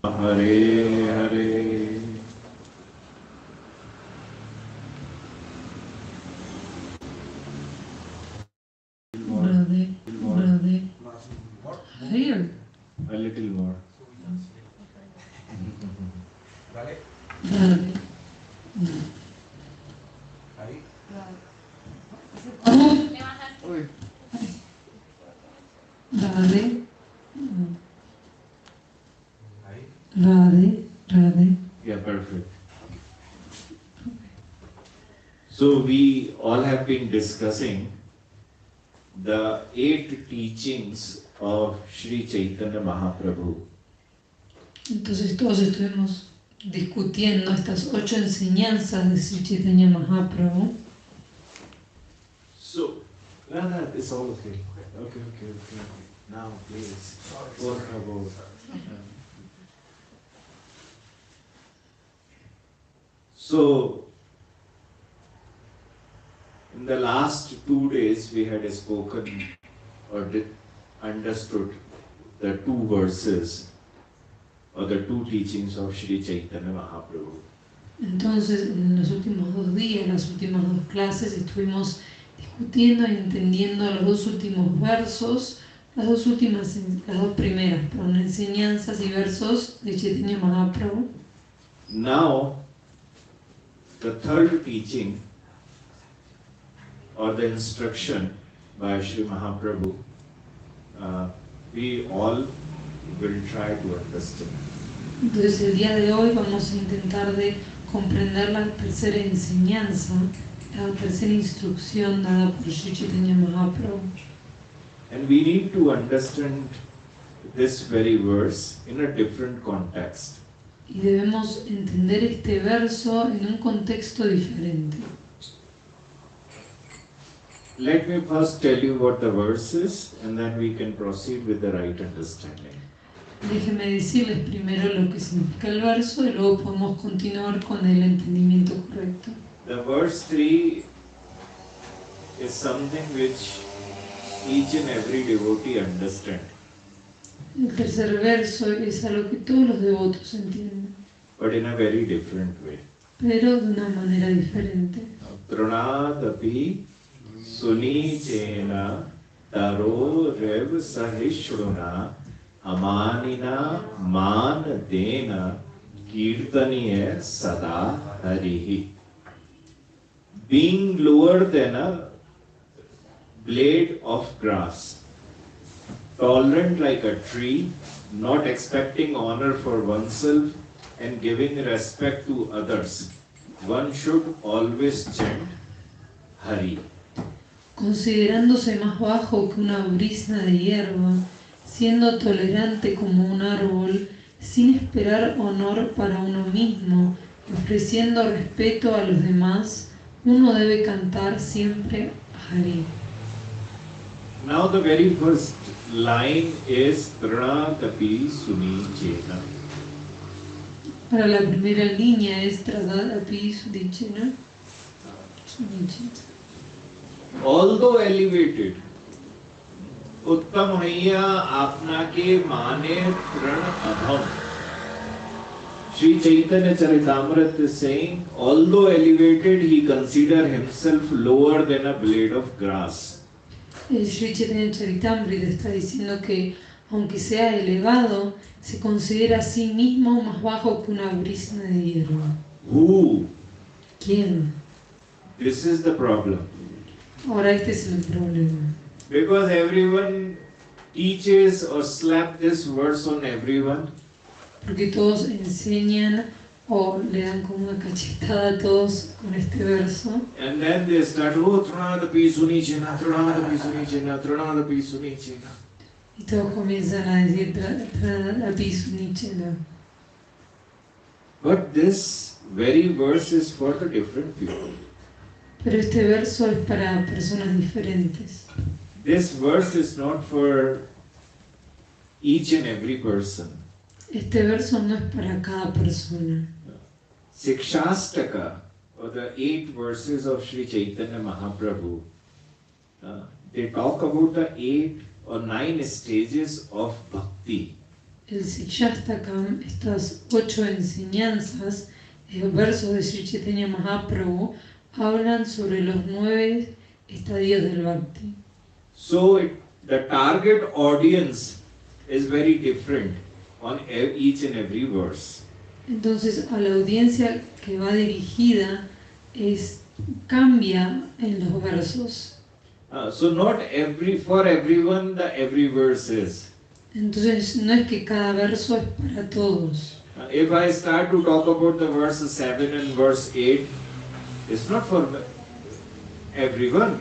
Hare Hare. Radhe. Hare. A little more. Radhe. Radhe. Radhe. Yeah, perfect. So we all have been discussing the 8 teachings of Shri Chaitanya Mahaprabhu. Entonces todos estuvimos discutiendo estas 8 enseñanzas de Sri Chaitanya Mahaprabhu. So, Radha, it's all okay. Okay. Now, please. Por favor. So, in the last 2 days, we had spoken or understood the 2 verses or the 2 teachings of Shri Chaitanya Mahaprabhu. Entonces, en los últimos 2 días, las últimas 2 clases, estuvimos discutiendo y entendiendo los 2 últimos versos, las 2 primeras, enseñanzas y versos de Chaitanya Mahaprabhu. Now, the 3rd teaching or the instruction by Shri Mahaprabhu, we all will try to understand. Entonces el día de hoy vamos a intentar de comprender la 3ª enseñanza, la 3ª instrucción dada por Shri Chaitanya Mahaprabhu. And we need to understand this very verse in a different context. Y debemos entender este verso en un contexto diferente. Let me first tell you what the verse is, and then we can proceed with the right understanding. Déjenme decirles primero lo que significa el verso y luego podemos continuar con el entendimiento correcto. The verse 3 is something which each and every devotee understand. El 3er verso es algo que todos los devotos entienden, But in a very different way. pero de una manera diferente. Pranadapi sunichena taro rev sahishruna amanina manadena kirtaniya sada harihi. Being lower than a blade of grass, tolerant like a tree, not expecting honor for oneself and giving respect to others, one should always chant Hari. Considerándose más bajo que una brizna de hierba, siendo tolerante como un árbol, sin esperar honor para uno mismo, ofreciendo respeto a los demás, uno debe cantar siempre Hari. Now the very first line is Pranadapi sunichena. Para la primera línea es Traducción Sunichena. Although elevated, Uttam Haiya Apna ke Mane Pran Adham. Shri Chaitanya Charitamrita is saying, although elevated, he considers himself lower than a blade of grass. El Shri Chaitanya Charitamrita está diciendo que, aunque sea elevado, se considera a sí mismo más bajo que una brizna de hierba. Who? ¿Quién? This is the problem. Ahora este es el problema. Because everyone teaches or slap this verse on everyone. Porque todos enseñan o le dan como una cachetada a todos con este verso. And then they start, oh, Pranadapi sunichena, Pranadapi sunichena, Pranadapi sunichena. Y todos comienzan a decir Pranadapi sunichena. But this very verse is for the different people. Pero este verso es para personas diferentes. This verse is not for each and every person. Este verso no es para cada persona. Shikshashtakam, or the 8 verses of Shri Chaitanya Mahaprabhu, they talk about the 8 or 9 stages of bhakti. El Shikshashtakam, estas 8 enseñanzas, versos de Shri Chaitanya Mahaprabhu, hablan sobre los 9 estadios del Bhakti. So the target audience is very different on each and every verse. Entonces, a la audiencia que va dirigida cambia en los versos. So not for everyone every verse is. Entonces, no es que cada verso es para todos. If I start to talk about the verse 7 and verse 8, it's not for everyone.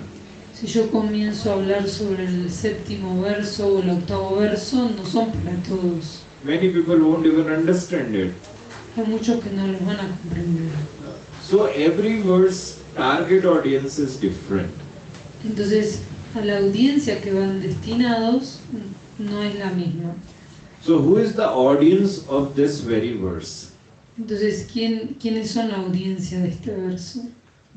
Si yo comienzo a hablar sobre el 7º verso o el 8º verso, no son para todos. Many people won't even understand it. Hay muchos que no los van a comprender. So every verse target audience is different. Entonces, a la audiencia que van destinados no es la misma. So who is the audience of this very verse? Entonces, ¿quiénes son la audiencia de este verso?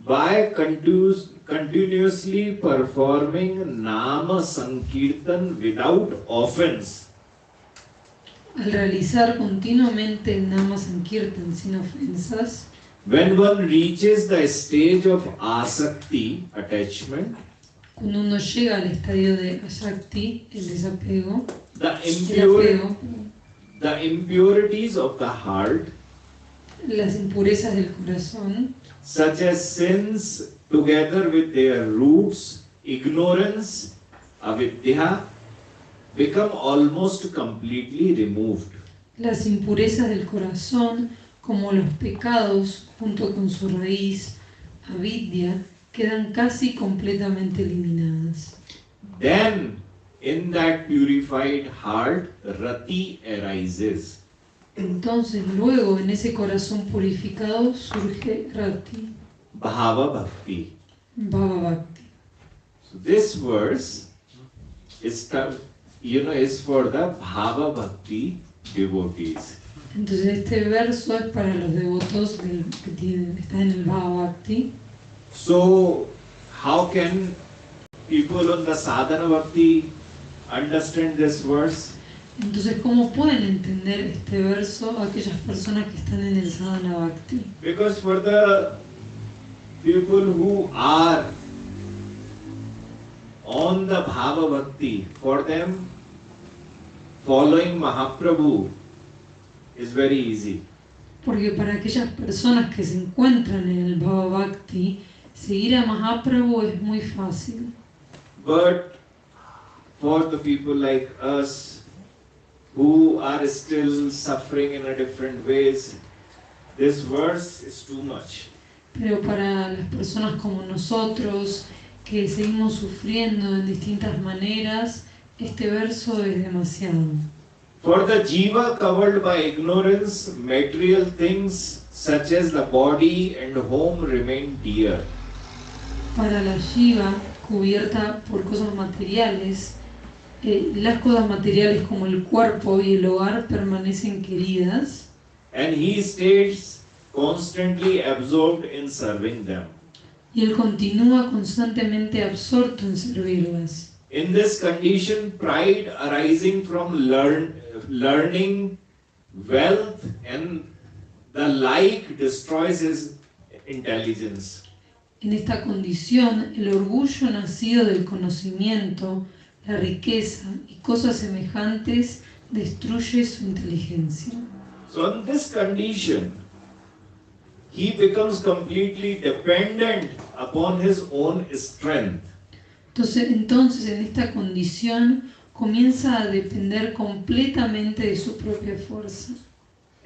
By continuously performing Nama Sankirtan without offense. Al realizar continuamente el Nama Sankirtan sin ofensas, when one reaches the stage of asakti, attachment, cuando uno llega al estadio de asakti, el desapego, the impurities of the heart, las impurezas del corazón, such as sins together with their roots, ignorance, avidya, become almost completely removed. Las impurezas del corazón, como los pecados, junto con su raíz, avidya, quedan casi completamente eliminadas. Then, in that purified heart, rati arises. Entonces, luego, en ese corazón purificado, surge rati, Bhava Bhakti. Bhakti. So this verse is for the Bhava Bhakti devotees. Entonces este verso es para los devotos que están en el Bhakti. So how can people on the sadhana bhakti understand this verse? Entonces, ¿cómo pueden entender este verso aquellas personas que están en el sadhana bhakti? Because for the people who are on the bhava bhakti, for them following Mahaprabhu is very easy. Porque para aquellas personas que se encuentran en el Bhava Bhakti, seguir a Mahaprabhu es muy fácil. But for the people like us who are still suffering in a different ways, this verse is too much. Pero para las personas como nosotros, que seguimos sufriendo en distintas maneras, este verso es demasiado. For the jiva covered by ignorance, material things such as the body and home remain dear. Para la jiva cubierta por cosas materiales, las cosas materiales como el cuerpo y el hogar permanecen queridas. And he stays constantly absorbed in serving them. Y él continúa constantemente absorto en servirlas. In this condition, pride arising from learning, wealth, and the like destroys his intelligence. En esta condición, el orgullo nacido del conocimiento, la riqueza y cosas semejantes destruye su inteligencia. So in this condition, he becomes completely dependent upon his own strength. Entonces, en esta condición, comienza a depender completamente de su propia fuerza.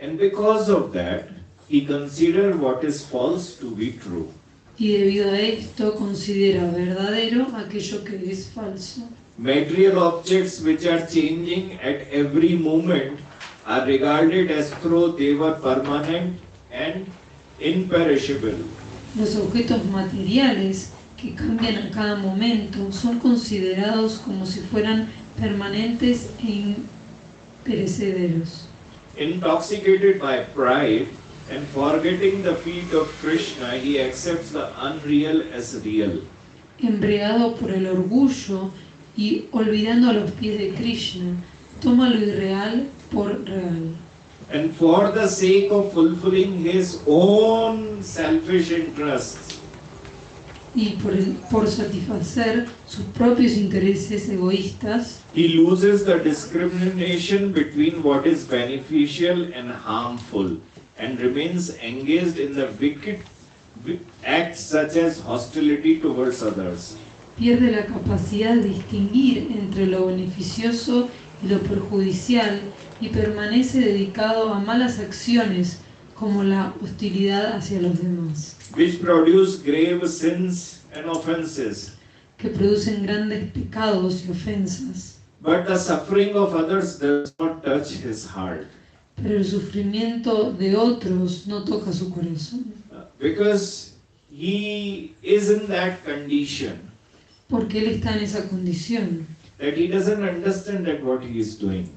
And because of that, he considers what is false to be true. Y debido a esto, considera verdadero aquello que es falso. Material objects which are changing at every moment are regarded as though they were permanent and imperishable. Los objetos materiales que cambian a cada momento son considerados como si fueran permanentes e imperecederos. Intoxicated by pride, And forgetting the feet of Krishna, he accepts the unreal as real. Embriagado por el orgullo y olvidando a los pies de Krishna, toma lo irreal por real. And for the sake of fulfilling his own selfish interests, Y por satisfacer sus propios intereses egoístas, he loses the discrimination between what is beneficial and harmful and remains engaged in the wicked acts such as hostility towards others. pierde la capacidad de distinguir entre lo beneficioso y lo perjudicial y permanece dedicado a malas acciones como la hostilidad hacia los demás, Which produce grave sins and offenses. que producen grandes pecados y ofensas. But the suffering of others does not touch his heart. Pero el sufrimiento de otros no toca su corazón, Because he is in that condition porque él está en esa condición, that he doesn't understand that what he is doing.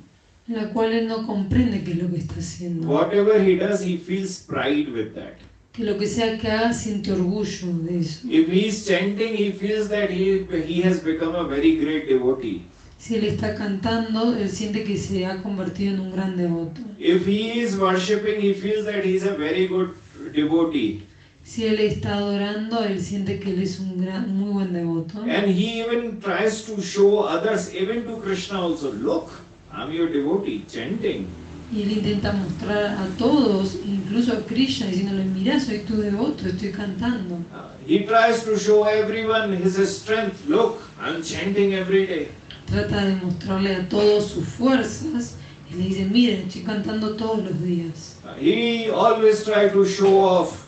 en la cual él no comprende qué es lo que está haciendo. Whatever he does, he feels pride with that. Que lo que sea que haga siente orgullo de eso. If he is chanting, he feels that he has become a very great devotee. Si él está cantando, él siente que se ha convertido en un gran devoto. If he is worshipping, he feels that he is a very good devotee. Si él está adorando, él siente que él es un muy buen devoto. And he even tries to show others, even to Krishna also, look, I'm your devotee, chanting. Y él intenta mostrar a todos, incluso a Krishna, diciéndole, mira, soy tu devoto, estoy cantando. He tries to show everyone his strength, look, I'm chanting every day. Trata de mostrarle a todos sus fuerzas y le dice, miren, estoy cantando todos los días. He always tries to show off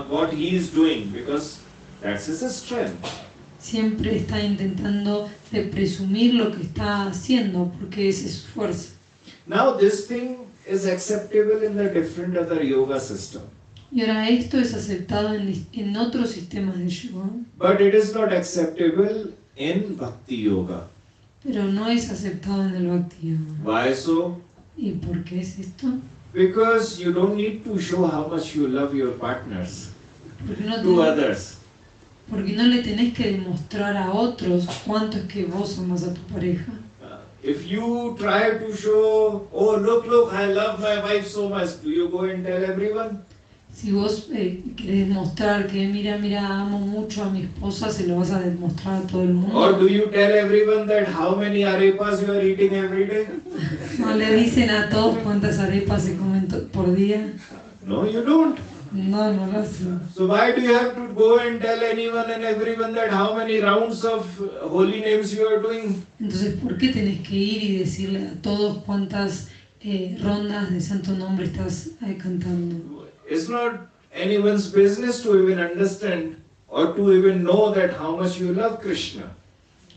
what he is doing because that's his strength. Siempre está intentando de presumir lo que está haciendo porque esa es su fuerza. Now this thing is acceptable in the different other yoga system. Y ahora esto es aceptado en otros sistemas de yoga, But it is not acceptable in Bhakti Yoga. pero no es aceptado en el Bhakti Yoga. Why so? ¿Y por qué es esto? Because you don't need to show how much you love your partners Porque no, to others. porque no le tenés que demostrar a otros cuánto es que vos amas a tu pareja. If you try to show, oh look, I love my wife so much, do you go and tell everyone? Si vos querés demostrar que mira, amo mucho a mi esposa, se lo vas a demostrar a todo el mundo. Or do you tell everyone that how many arepas you are eating every day? ¿No le dicen a todos cuántas arepas se comen por día? No, you don't. No, no lo hacen. So why do you have to go and tell anyone and everyone that how many rounds of holy names you are doing? Entonces, ¿por qué tenés que ir y decirle a todos cuántas rondas de santo nombre estás cantando? It's not anyone's business to even understand or to even know that how much you love Krishna.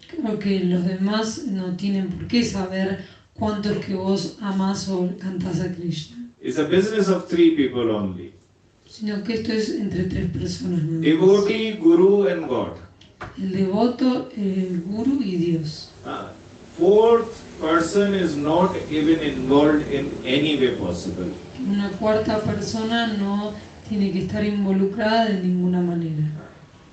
Creo que los demás no tienen por qué saber cuánto es que vos amás o cantás a Krishna, It's a business of three people only. sino que esto es entre tres personas nada más. Devotee, Guru and God. El devoto, el guru y Dios. Fourth person is not even involved in any way possible. Una cuarta persona no tiene que estar involucrada de ninguna manera.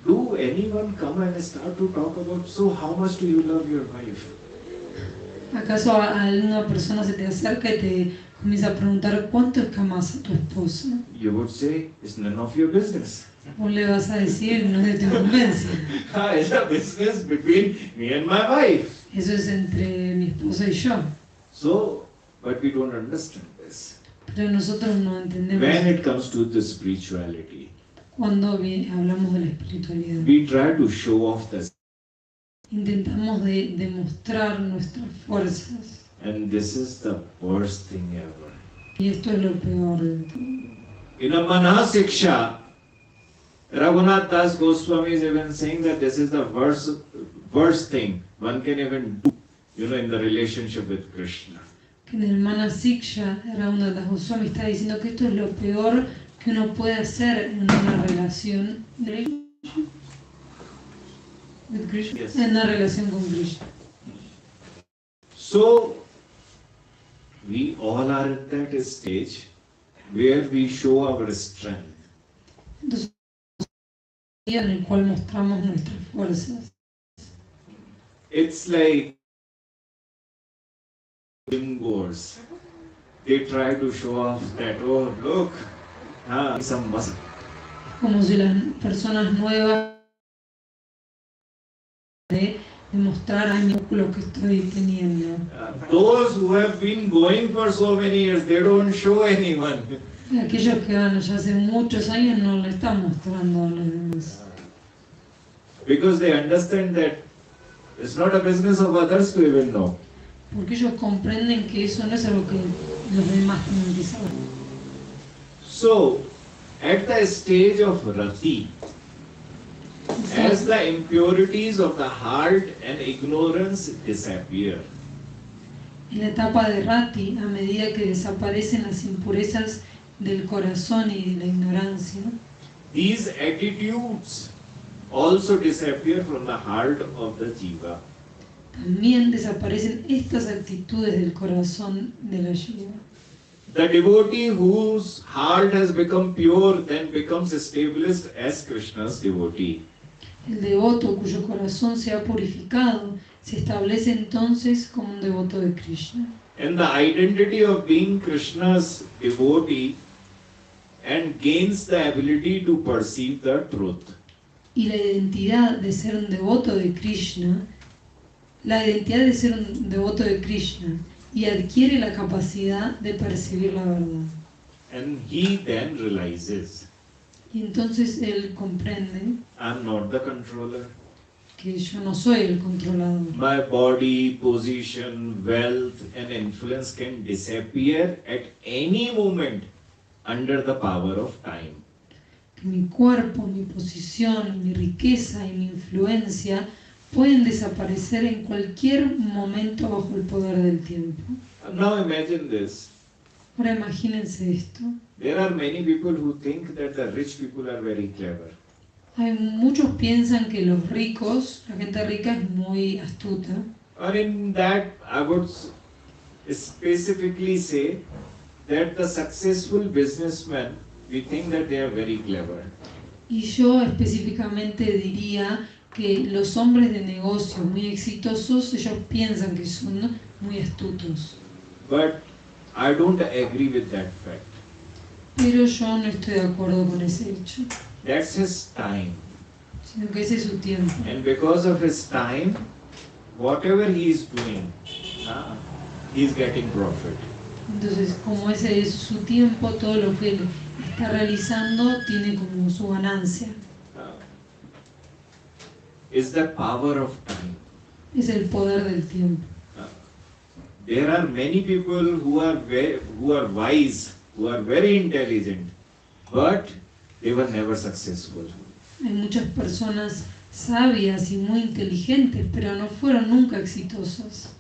Do anyone come and start to talk about, so how much do you love your wife? ¿Acaso a alguna persona se te acerca y te comienza a preguntar cuánto es que amas a tu esposa? You would say, it's none of your business. Vos le vas a decir, no es de tu incumbencia. It's a business between me and my wife. Eso es entre mi esposa y yo. So, but we don't understand this. Pero nosotros no entendemos When it comes to the spirituality, cuando hablamos de la espiritualidad. we try to show off this. Intentamos de demostrar nuestras fuerzas. And this is the worst thing ever. Y esto es lo peor de todo. In a Manasiksha, Raghunath Das Goswami is even saying that this is the worst thing one can even do, in the relationship with Krishna. Que en el Manasiksha, Raghunath Das Goswami está diciendo que esto es lo peor que uno puede hacer en una relación with Krishna, Yes. en una relación con Krishna. So, we all are at that stage where we show our strength. Entonces, en el cual mostramos nuestras fuerzas. It's like gym goers. They try to show off that, oh, look, some muscle. Como si las personas nuevas de demostrar mi músculo que estoy teniendo. Those who have been going for so many years, they don't show anyone. Aquellos que van ya hace muchos años no le están mostrando a los demás. Because they understand that it's not a business of others to even know. Porque ellos comprenden que eso no es algo que los demás tienen que saber. So, at the stage of rati, as the impurities of the heart and ignorance disappear, En la etapa de rati, a medida que desaparecen las impurezas del corazón y de la ignorancia, these attitudes also disappear from the heart of the jiva. también desaparecen estas actitudes del corazón de la jiva. The devotee whose heart has become pure then becomes established as Krishna's devotee. El devoto cuyo corazón se ha purificado se establece entonces como un devoto de Krishna. And the identity of being Krishna's devotee and gains the ability to perceive the truth. Y la identidad de ser un devoto de Krishna, y adquiere la capacidad de percibir la verdad. And he then realizes, Y entonces él comprende I'm not the controller. que yo no soy el controlador. My body, position, wealth and influence can disappear at any moment under the power of time. Que mi cuerpo, mi posición, mi riqueza y mi influencia pueden desaparecer en cualquier momento bajo el poder del tiempo. Now imagine this. Ahora imagínense esto. There are many people who think that the rich people are very clever. Muchos piensan que los ricos, la gente rica es muy astuta. Or in that, I would specifically say that the successful businessmen, we think that they are very clever. Y yo específicamente diría que los hombres de negocio muy exitosos, ellos piensan que son muy astutos. But I don't agree with that fact. Pero yo no estoy de acuerdo con ese hecho, That's his time. sino que ese es su tiempo. And because of his time, whatever he is doing, he is getting profit. Entonces, como ese es su tiempo, todo lo que él está realizando tiene como su ganancia. Is the power of time. Es el poder del tiempo. There are many people who are wise, who are very intelligent, but they were never successful. Hay muchas personas sabias y muy inteligentes, pero no fueron nunca exitosas.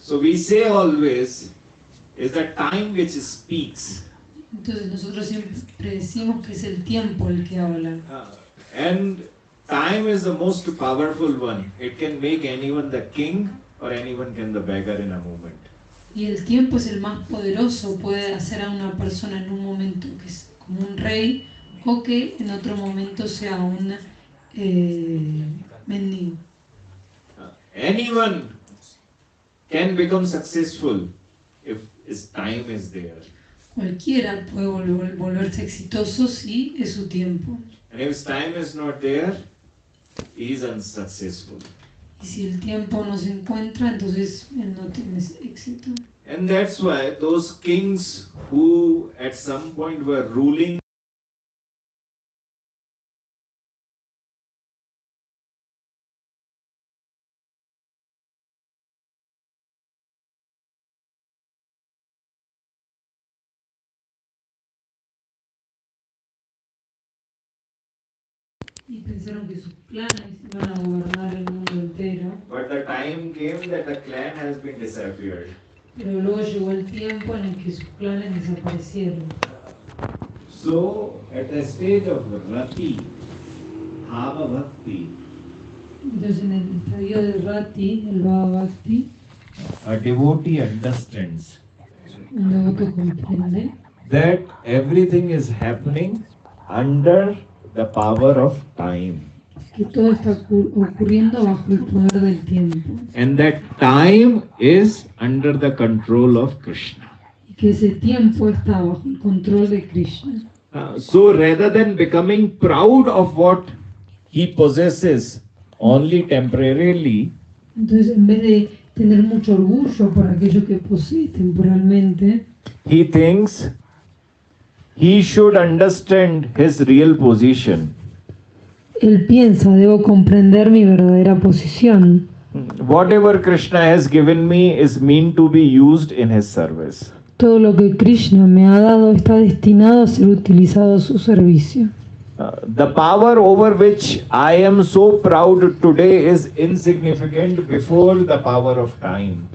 So we say always, is the time which speaks. Entonces nosotros siempre decimos que es el tiempo el que habla. And time is the most powerful one. It can make anyone the king or anyone can the beggar in a moment. Y el tiempo es el más poderoso, puede hacer a una persona en un momento que es como un rey o que en otro momento sea un mendigo. Anyone can become successful if his time is there. Cualquiera puede volverse exitoso si es su tiempo. And if his time is not there, he is unsuccessful. Y si el tiempo no se encuentra, entonces él no tiene éxito. And that's why those kings who at some point were ruling Y pensaron que sus planes iban a gobernar el mundo entero. but the time came that the clan has been disappeared. Pero luego llegó el tiempo en el que sus planes desaparecieron. So at the stage of Rati, Bhava Bhakti, Entonces en el estadio de Rati, el Babaji, a devotee understands un devoto comprende that everything is happening under the power of time. que todo está ocurriendo bajo el poder del tiempo And that time is under the control of Krishna. y que ese tiempo está bajo el control de Krishna. So rather than becoming proud of what he possesses only temporarily, Entonces, en vez de tener mucho orgullo por aquello que posee temporalmente, he thinks he should understand his real position. él piensa, debo comprender mi verdadera posición. Whatever Krishna has given me is meant to be used in his service. Todo lo que Krishna me ha dado está destinado a ser utilizado a su servicio. The power over which I am so proud today is insignificant before the power of time.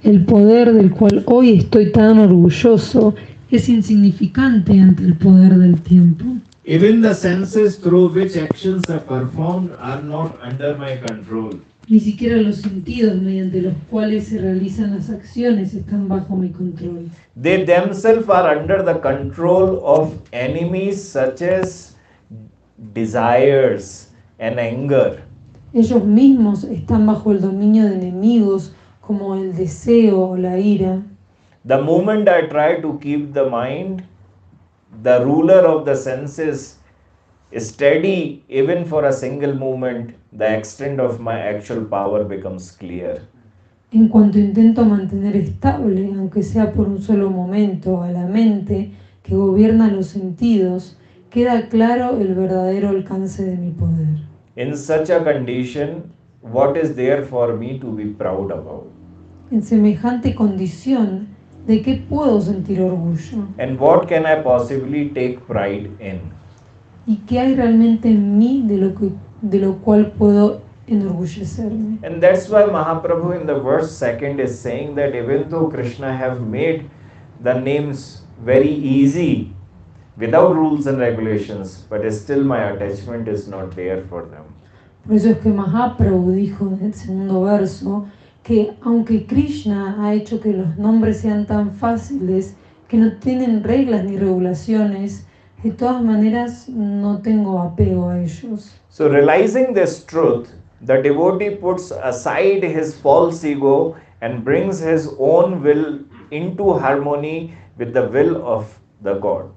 El poder del cual hoy estoy tan orgulloso es insignificante ante el poder del tiempo. Even the senses through which actions are performed are not under my control. Ni siquiera los sentidos mediante los cuales se realizan las acciones están bajo mi control. They themselves are under the control of enemies such as desires and anger. Ellos mismos están bajo el dominio de enemigos como el deseo o la ira. The moment I try to keep the mind, the ruler of the senses, steady even for a single moment, the extent of my actual power becomes clear. En cuanto intento mantener estable, aunque sea por un solo momento, a la mente que gobierna los sentidos, queda claro el verdadero alcance de mi poder. In such a condition, what is there for me to be proud about? En semejante condición, ¿de qué puedo sentir orgullo? And what can I possibly take pride in? ¿Y qué hay realmente en mí de lo cual puedo enorgullecerme? And that's why Mahaprabhu in the verse 2 is saying that even though Krishna have made the names very easy without rules and regulations, but still my attachment is not there for them. Por eso es que Mahaprabhu dijo en el segundo verso que aunque Krishna ha hecho que los nombres sean tan fáciles, que no tienen reglas ni regulaciones, de todas maneras no tengo apego a ellos. So realizing this truth, the devotee puts aside his false ego and brings his own will into harmony with the will of the God.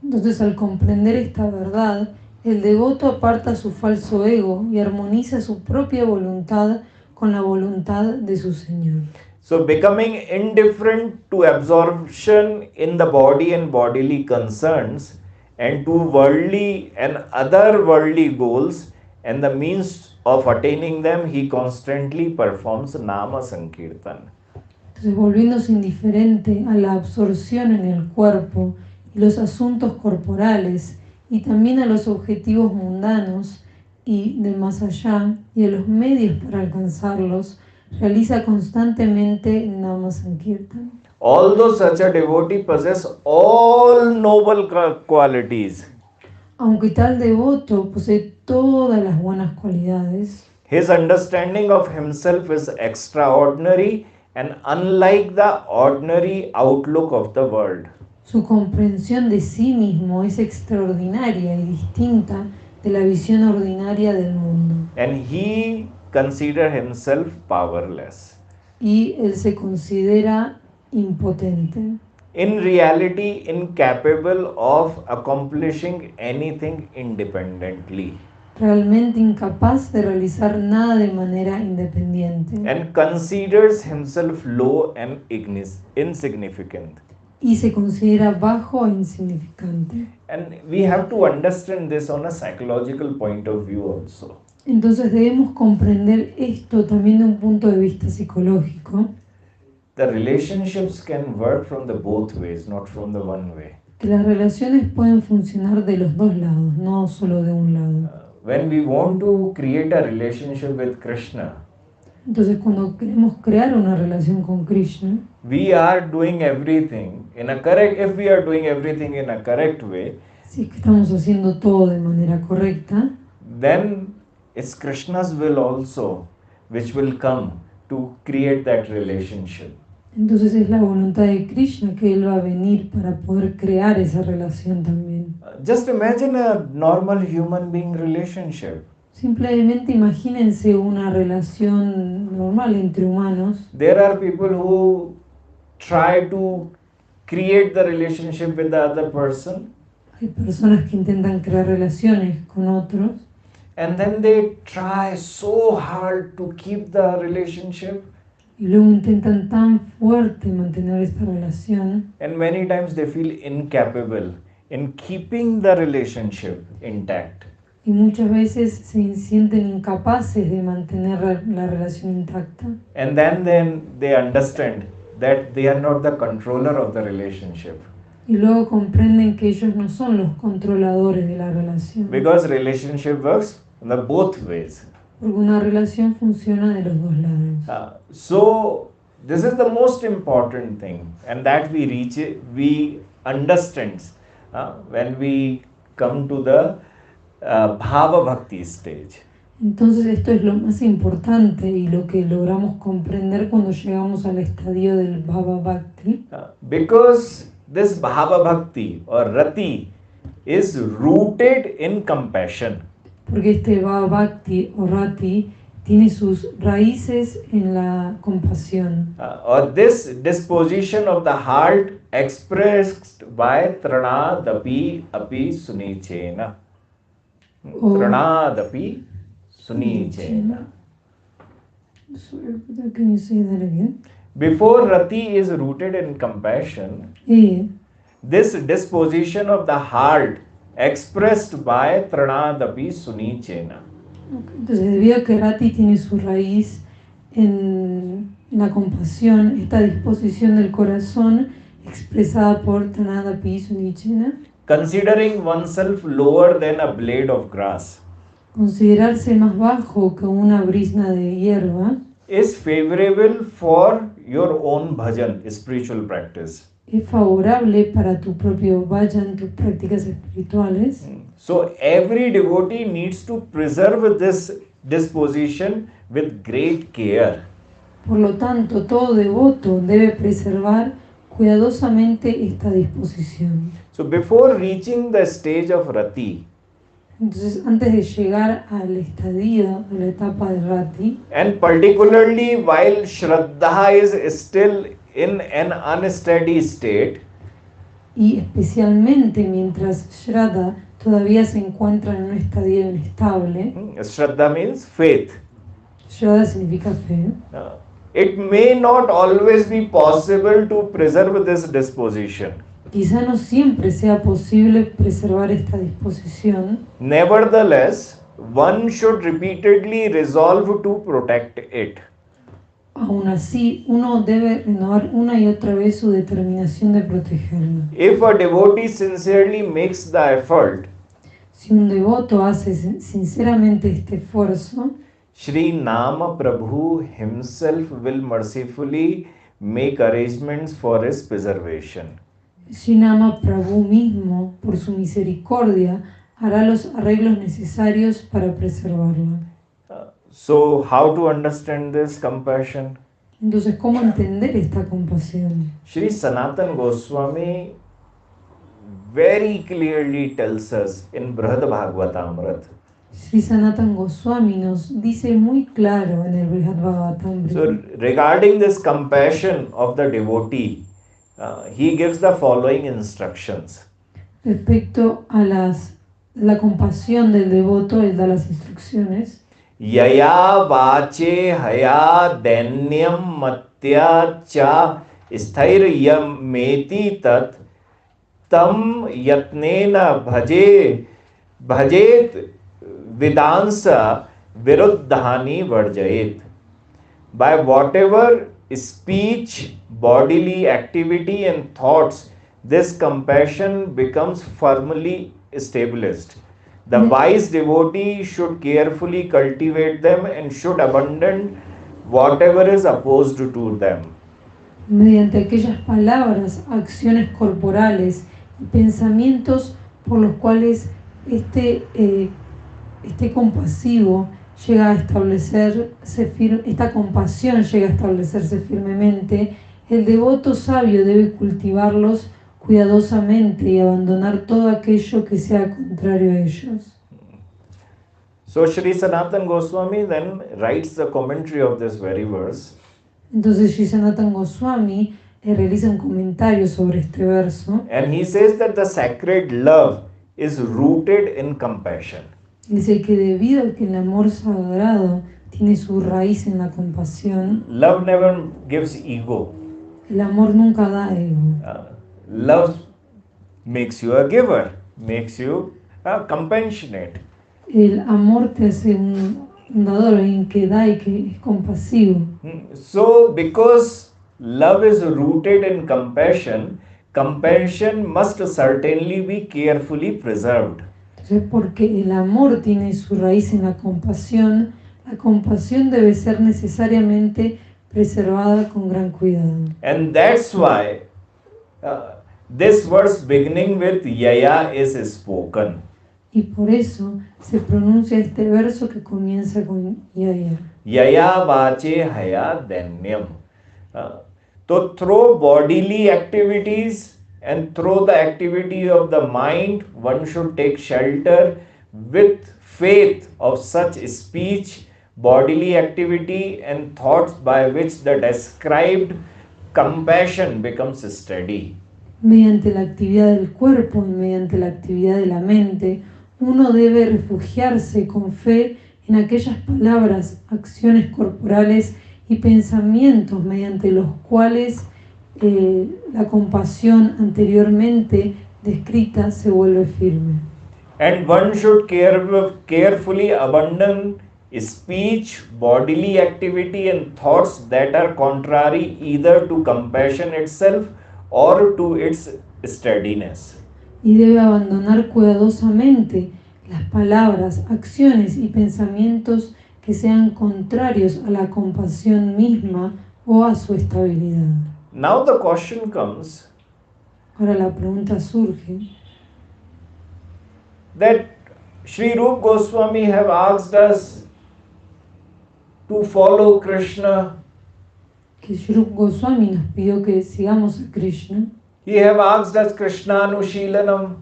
Entonces, al comprender esta verdad, el devoto aparta su falso ego y armoniza su propia voluntad con la voluntad de su Señor. So becoming indifferent to absorption in the body and bodily concerns, and to worldly and other worldly goals, and the means of attaining them, he constantly performs Nama Sankirtan. Entonces, volviéndose indiferente a la absorción en el cuerpo y los asuntos corporales, y también a los objetivos mundanos y del más allá, y a los medios para alcanzarlos, realiza constantemente Nama Sankirtan. Although such a devotee possesses all noble qualities, Aunque tal devoto posee todas las buenas cualidades, his understanding of himself is extraordinary and unlike the ordinary outlook of the world. su comprensión de sí mismo es extraordinaria y distinta de la visión ordinaria del mundo. And he considers himself powerless. Y él se considera impotente. In reality, incapable of accomplishing anything independently. Realmente incapaz de realizar nada de manera independiente. And considers himself low and insignificant. Y se considera bajo e insignificante. And we have to understand this on a psychological point of view also. Entonces debemos comprender esto también de un punto de vista psicológico. The relationships can work from the both ways, not from the one way. Que las relaciones pueden funcionar de los dos lados, no solo de un lado. When we want to create a relationship with Krishna, Entonces cuando queremos crear una relación con Krishna, we are doing everything in a correct, if we are doing everything in a correct way, si es que estamos haciendo todo de manera correcta, then it's Krishna's will also which will come to create that relationship. Entonces es la voluntad de Krishna que Él va a venir para poder crear esa relación también. Just imagine a normal human being relationship. Simplemente imagínense una relación normal entre humanos. There are people who try to create the relationship with the other person, Hay personas que intentan crear relaciones con otros and then they try so hard to keep the relationship, y luego intentan tan fuerte mantener esta relación and many times they feel incapable in keeping the relationship intact. y muchas veces se sienten incapaces de mantener la relación intacta. And then they understand that they are not the controller of the relationship, Y luego comprenden que ellos no son los controladores de la relación. because relationship works in the both ways. Porque una relación funciona de los dos lados. So this is the most important thing, and that we understand when we come to the bhava bhakti stage. Entonces esto es lo más importante y lo que logramos comprender cuando llegamos al estadio del Bhava Bhakti. Because this bhava bhakti or rati is rooted in compassion. Porque este Bhava Bhakti o Rati tiene sus raíces en la compasión. Or this disposition of the heart expressed by tranadapi api sunichena. Tranadapi sunichena. Sorry, can you say that again? Before rati is rooted in compassion, this disposition of the heart expressed by tranadapi sunichena. Entonces, debido a que Rati tiene su raíz en la compasión, esta disposición del corazón expresada por Tanadapi Sunichena, Considering oneself lower than a blade of grass considerarse más bajo que una brizna de hierba, is favorable for your own bhajan, spiritual practice. es favorable para tu propio bhajan, tus prácticas espirituales. So every devotee needs to preserve this disposition with great care. Por lo tanto, todo devoto debe preservar cuidadosamente esta disposición. So before reaching the stage of rati, Entonces, antes de llegar al estadio, a la etapa de Rati, and particularly while Shraddha is still in an unsteady state, y especialmente mientras Shraddha todavía se encuentra en un estadio inestable, Shraddha means faith. Shraddha significa fe, It may not always be possible to preserve this disposition. quizá no siempre sea posible preservar esta disposición. Nevertheless, one should repeatedly resolve to protect it. Aún así, uno debe renovar una y otra vez su determinación de protegerla. If a devotee sincerely makes the effort, Si un devoto hace sinceramente este esfuerzo, Shri Nama Prabhu himself will mercifully make arrangements for his preservation. Srinama Prabhu mismo, por su misericordia, hará los arreglos necesarios para preservarla. So, how to understand this compassion? Entonces, ¿cómo entender esta compasión? Shri Sanatan Goswami very clearly tells us in Brihad Bhagavatamrita. Shri Sanatan Goswami nos dice muy claro en el Brihad Bhagavatamrita. So, regarding this compassion of the devotee, he gives the following instructions. Respecto a la compasión del devoto, él da las instrucciones. Yaya vache haya dainyam matya cha sthair meti tat tam yatnena bhajet vidansa viruddhani varjayet. By whatever speech, bodily activity and thoughts, this compassion becomes firmly established. The wise devotee should carefully cultivate them and should abandon whatever is opposed to them. Mediante aquellas palabras, acciones corporales y pensamientos por los cuales este compasivo llega a establecerse esta compasión llega a establecerse firmemente, El devoto sabio debe cultivarlos cuidadosamente y abandonar todo aquello que sea contrario a ellos. So Shri Sanatana Goswami then writes the commentary of this very verse. Entonces Shri Sanatana Goswami realiza un comentario sobre este verso. And he says that the sacred love is rooted in compassion. Dice que debido a que el amor sagrado tiene su raíz en la compasión, Love never gives ego. el amor nunca da ego. Love makes you a giver, makes you compassionate. El amor te hace un dador, alguien que da y que es compasivo. So, because love is rooted in compassion, compassion must certainly be carefully preserved. Entonces, porque el amor tiene su raíz en la compasión debe ser necesariamente preservada con gran cuidado. And that's why this verse beginning with Yaya is spoken. Y por eso se pronuncia este verso que comienza con Yaya. Yaya vache haya danyam. So through bodily activities and through the activity of the mind, one should take shelter with faith of such speech, bodily activity and thoughts by which the described compassion becomes steady. Mediante la actividad del cuerpo y mediante la actividad de la mente, uno debe refugiarse con fe en aquellas palabras, acciones corporales y pensamientos mediante los cuales la compasión anteriormente descrita se vuelve firme. And one should carefully abandon speech, bodily activity and thoughts that are contrary either to compassion itself or to its steadiness. Y debe abandonar cuidadosamente las palabras, acciones y pensamientos que sean contrarios a la compasión misma o a su estabilidad. Now the question comes Ahora la pregunta surge that Shri Rupa Goswami have asked us to follow Krishna. que Shri Rupa Goswami nos pidió que sigamos a Krishna. He have asked us Krishna Anushilanam.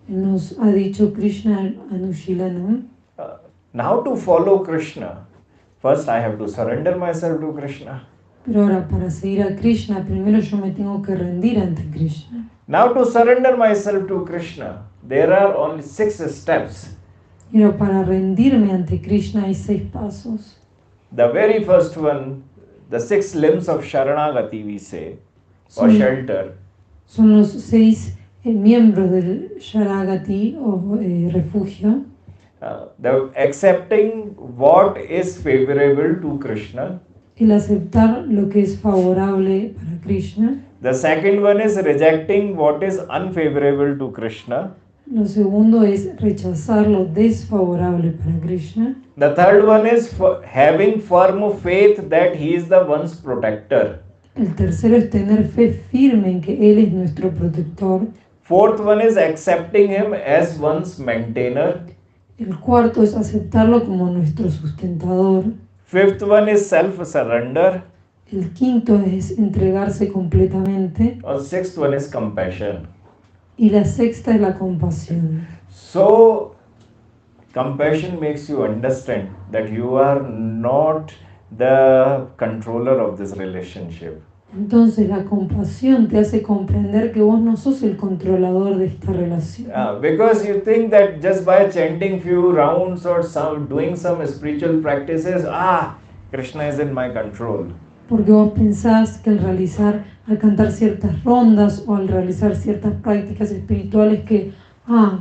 Nos ha dicho Krishna Anushilanam. Now to follow Krishna, first I have to surrender myself to Krishna. Pero ahora para seguir a Krishna, primero yo me tengo que rendir ante Krishna. Now to surrender myself to Krishna, there are only 6 steps. Pero para rendirme ante Krishna hay 6 pasos. The very first one, the 6 limbs of Sharanagati we say, or Sí. shelter. Son los 6 miembros del Sharagati o refugio. The accepting what is favorable to Krishna. El aceptar lo que es favorable para Krishna. The second one is rejecting what is unfavorable to Krishna. Lo segundo es rechazar lo desfavorable para Krishna. The third one is having firm faith that he is the one's protector. El tercero es tener fe firme en que Él es nuestro protector. Fourth one is accepting him as one's maintainer. El cuarto es aceptarlo como nuestro sustentador. Fifth one is self-surrender. El quinto es entregarse completamente. Or sixth one is compassion. Y la sexta es la compasión. So, compassion makes you understand that you are not the controller of this relationship. Entonces la compasión te hace comprender que vos no sos el controlador de esta relación. Because you think that just by chanting few rounds or doing some spiritual practices, Krishna is in my control. Porque vos pensás que al cantar ciertas rondas o al realizar ciertas prácticas espirituales que,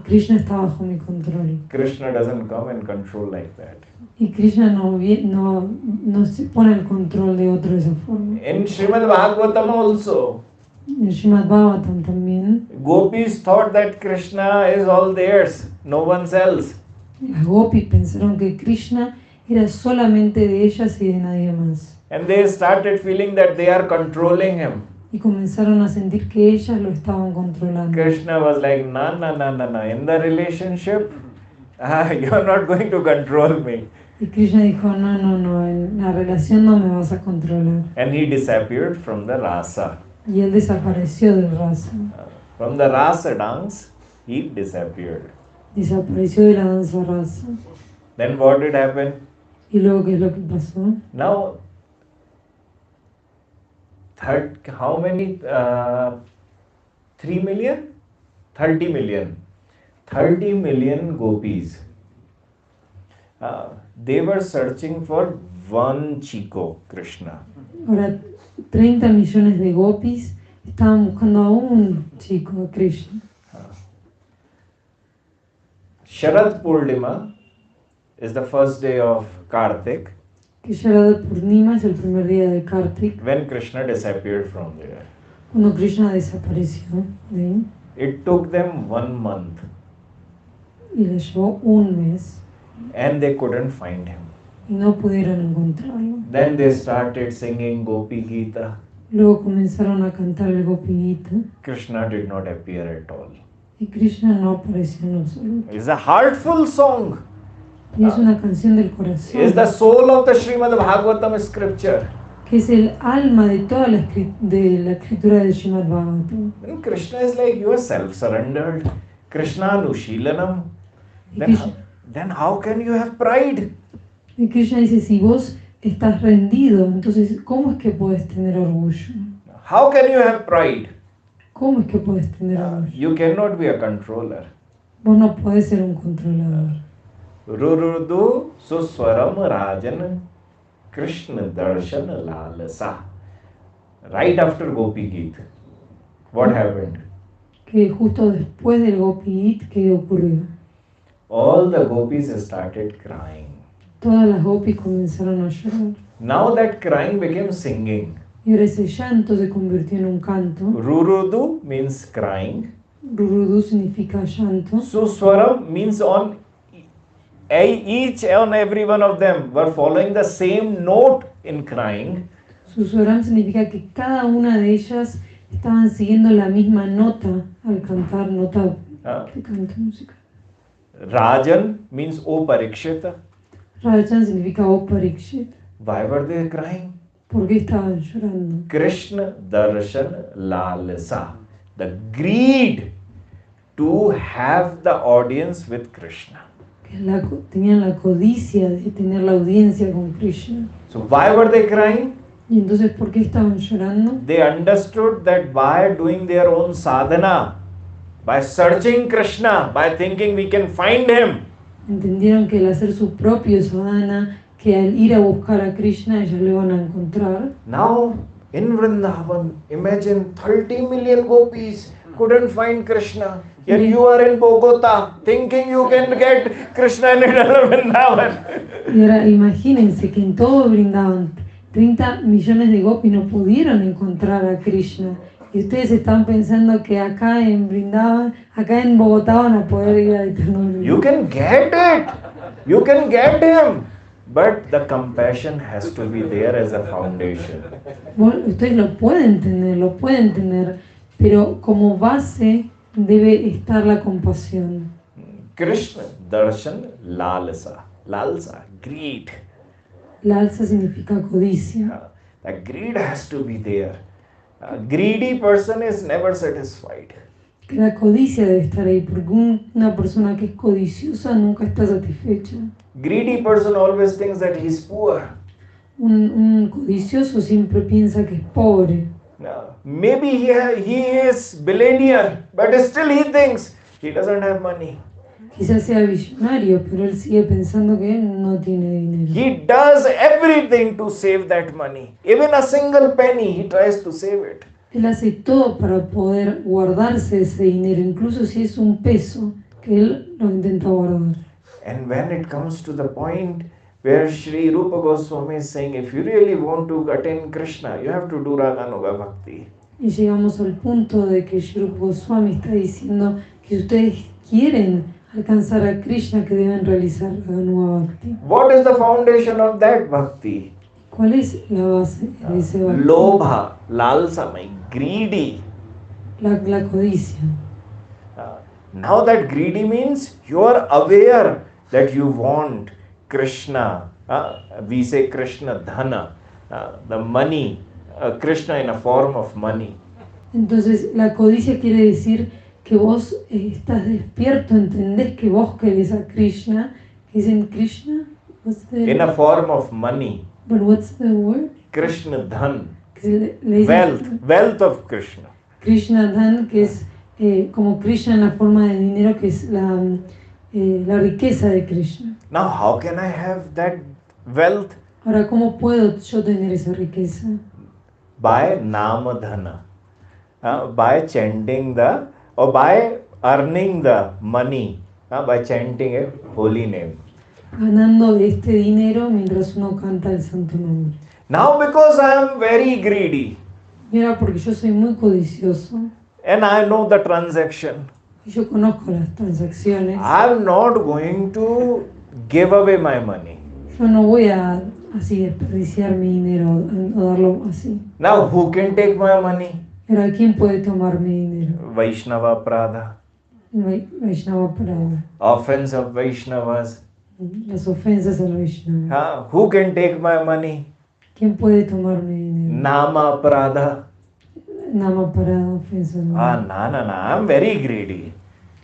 Krishna está bajo mi control. Krishna doesn't come and control like that. Y Krishna no se pone el control de otro de esa forma. In Srimad Bhagavatam also, En Srimad Bhagavatam también, gopis thought that Krishna is all theirs, no one's else. las gopis pensaron que Krishna era solamente de ellas y de nadie más. And they started feeling that they are controlling him. Y comenzaron a sentir que ellas lo estaban controlando. Krishna was like, no. In the relationship, you're not going to control me. Y Krishna dijo, no, en la relación no me vas a controlar. And he disappeared from the rasa. Y él desapareció del rasa. From the rasa dance, he disappeared. Desapareció de la danza rasa. Then what did happen? ¿Y luego qué es lo que pasó? Now, how many? 3 million? 30 million. 30 million gopis. They were searching for one Chico, Krishna. Ahora, 30 millones de gopis estaban buscando a un chico, a Krishna. Sharad Purnima is the first day of Kartik, Que Sharad Purnima es el primer día de Kartik, when Krishna disappeared from there. cuando Krishna desapareció de ahí. It took them 1 month Y le llevó un mes and they couldn't find him. y no pudieron encontrarlo. Then they started singing Gopi Gita. Luego comenzaron a cantar el Gopi Gita Krishna did not appear at all. y Krishna no apareció en absoluto. It's a heartful song. Y es una canción del corazón, It's the soul of the Srimad Bhagavatam scripture. que es el alma de toda de la escritura de Srimad Bhagavatam. When Krishna is like, you are self-surrendered, Krishna Nushilanam, Y then, Krishna, then how can you have pride? y Krishna dice, si vos estás rendido, entonces ¿cómo es que puedes tener orgullo? How can you have pride? ¿Cómo es que puedes tener orgullo? You cannot be a controller. Vos no podés ser un controlador. Rurudu suswaram rajan Krishna darshan lalasa. Right after Gopi Gita, what happened? Que justo después del Gopi Gita, ¿qué ocurrió? All the gopis started crying. Todas las gopis comenzaron a llorar. Now that crying became singing. Y ahora ese llanto se convirtió en un canto. Rurudu means crying. Rurudu significa llanto. Suswaram means on each and every one of them were following the same note in crying. Susurram significa que cada una de ellas estaban siguiendo la misma nota al cantar, nota que canta música. Rajan means O Parikshita. Rajan significa O Parikshit. Why were they crying? ¿Por qué estaban llorando? Krishna Darshan Lalasa. The greed to have the audience with Krishna. Que tenían la codicia de tener la audiencia con Krishna. So why were they crying? Y entonces, ¿por qué estaban llorando? They understood that by doing their own sadhana, by searching Krishna, by thinking we can find him, Entendieron que al hacer su propio sadhana, que al ir a buscar a Krishna, ellos le van a encontrar. now in Vrindavan, imagine 30 million gopis couldn't find Krishna. Here you are in Bogota, thinking you can get Krishna in Vrindavan. Y ahora imagínense que en todo Brindavan 30 millones de gopis no pudieron encontrar a Krishna. Y ustedes están pensando que acá en Brindavan, acá en Bogotá van a poder ir a Eterno You can get it. You can get him. But the compassion has to be there as a foundation. Ustedes lo pueden tener, pero como base debe estar la compasión. Krishna, darshan, lalasa. Lalsa, greed. La alza significa codicia. The greed has to be there. A greedy person is never satisfied. Que la codicia debe estar ahí, porque una persona que es codiciosa nunca está satisfecha. Greedy person always thinks that he's poor. Un codicioso siempre piensa que es pobre. Now, maybe he is billionaire, but still he thinks he doesn't have money. Quizás sea billonario, pero él sigue pensando que no tiene dinero. He does everything to save that money. Even a single penny, he tries to save it. Él hace todo para poder guardarse ese dinero, incluso si es un peso, que él lo intenta guardar. And when it comes to the point where Shri Rupa Goswami is saying, if you really want to attain Krishna, you have to do Raganuga Bhakti. Y llegamos al punto de que Shri Rupa Goswami está diciendo que ustedes quieren alcanzar a Krishna, que deben realizar Raganuga Bhakti. What is the foundation of that Bhakti? ¿Cuál es la base de ese Bhakti? Lobha, lalsamai, greedy. La codicia. Now that greedy means you are aware that you want Krishna. We say Krishna Dhana, the money, Krishna in a form of money. Entonces, la codicia quiere decir que vos estás despierto, entendés que vos querés a Krishna. Dicen Krishna? In a form of money. But what's the word? Krishna Dhan. Le Wealth of Krishna. Krishna Dhan, que es como Krishna en la forma de dinero, que es la riqueza de Krishna. Now, how can I have that wealth? Ahora, ¿cómo puedo yo tener esa riqueza? By Namadhana. By chanting or by earning the money, by chanting a holy name. Ganando este dinero mientras uno canta el santo nombre. Now, because I am very greedy, Mira, porque yo soy muy codicioso and I know the transaction, y yo conozco las transacciones, I am not going to give away my money. yo no voy a así desperdiciar mi dinero o darlo así. Now, who can take my money? Pero ¿quién puede tomar mi dinero? Vaishnava Prada. Vaishnava Parada. Offense of Vaishnavas. Las ofensas al Vaishnava. Who can take my money? ¿Quién puede tomar mi dinero? Nama Prada. Nama Parada, ofensa. No, I'm very greedy.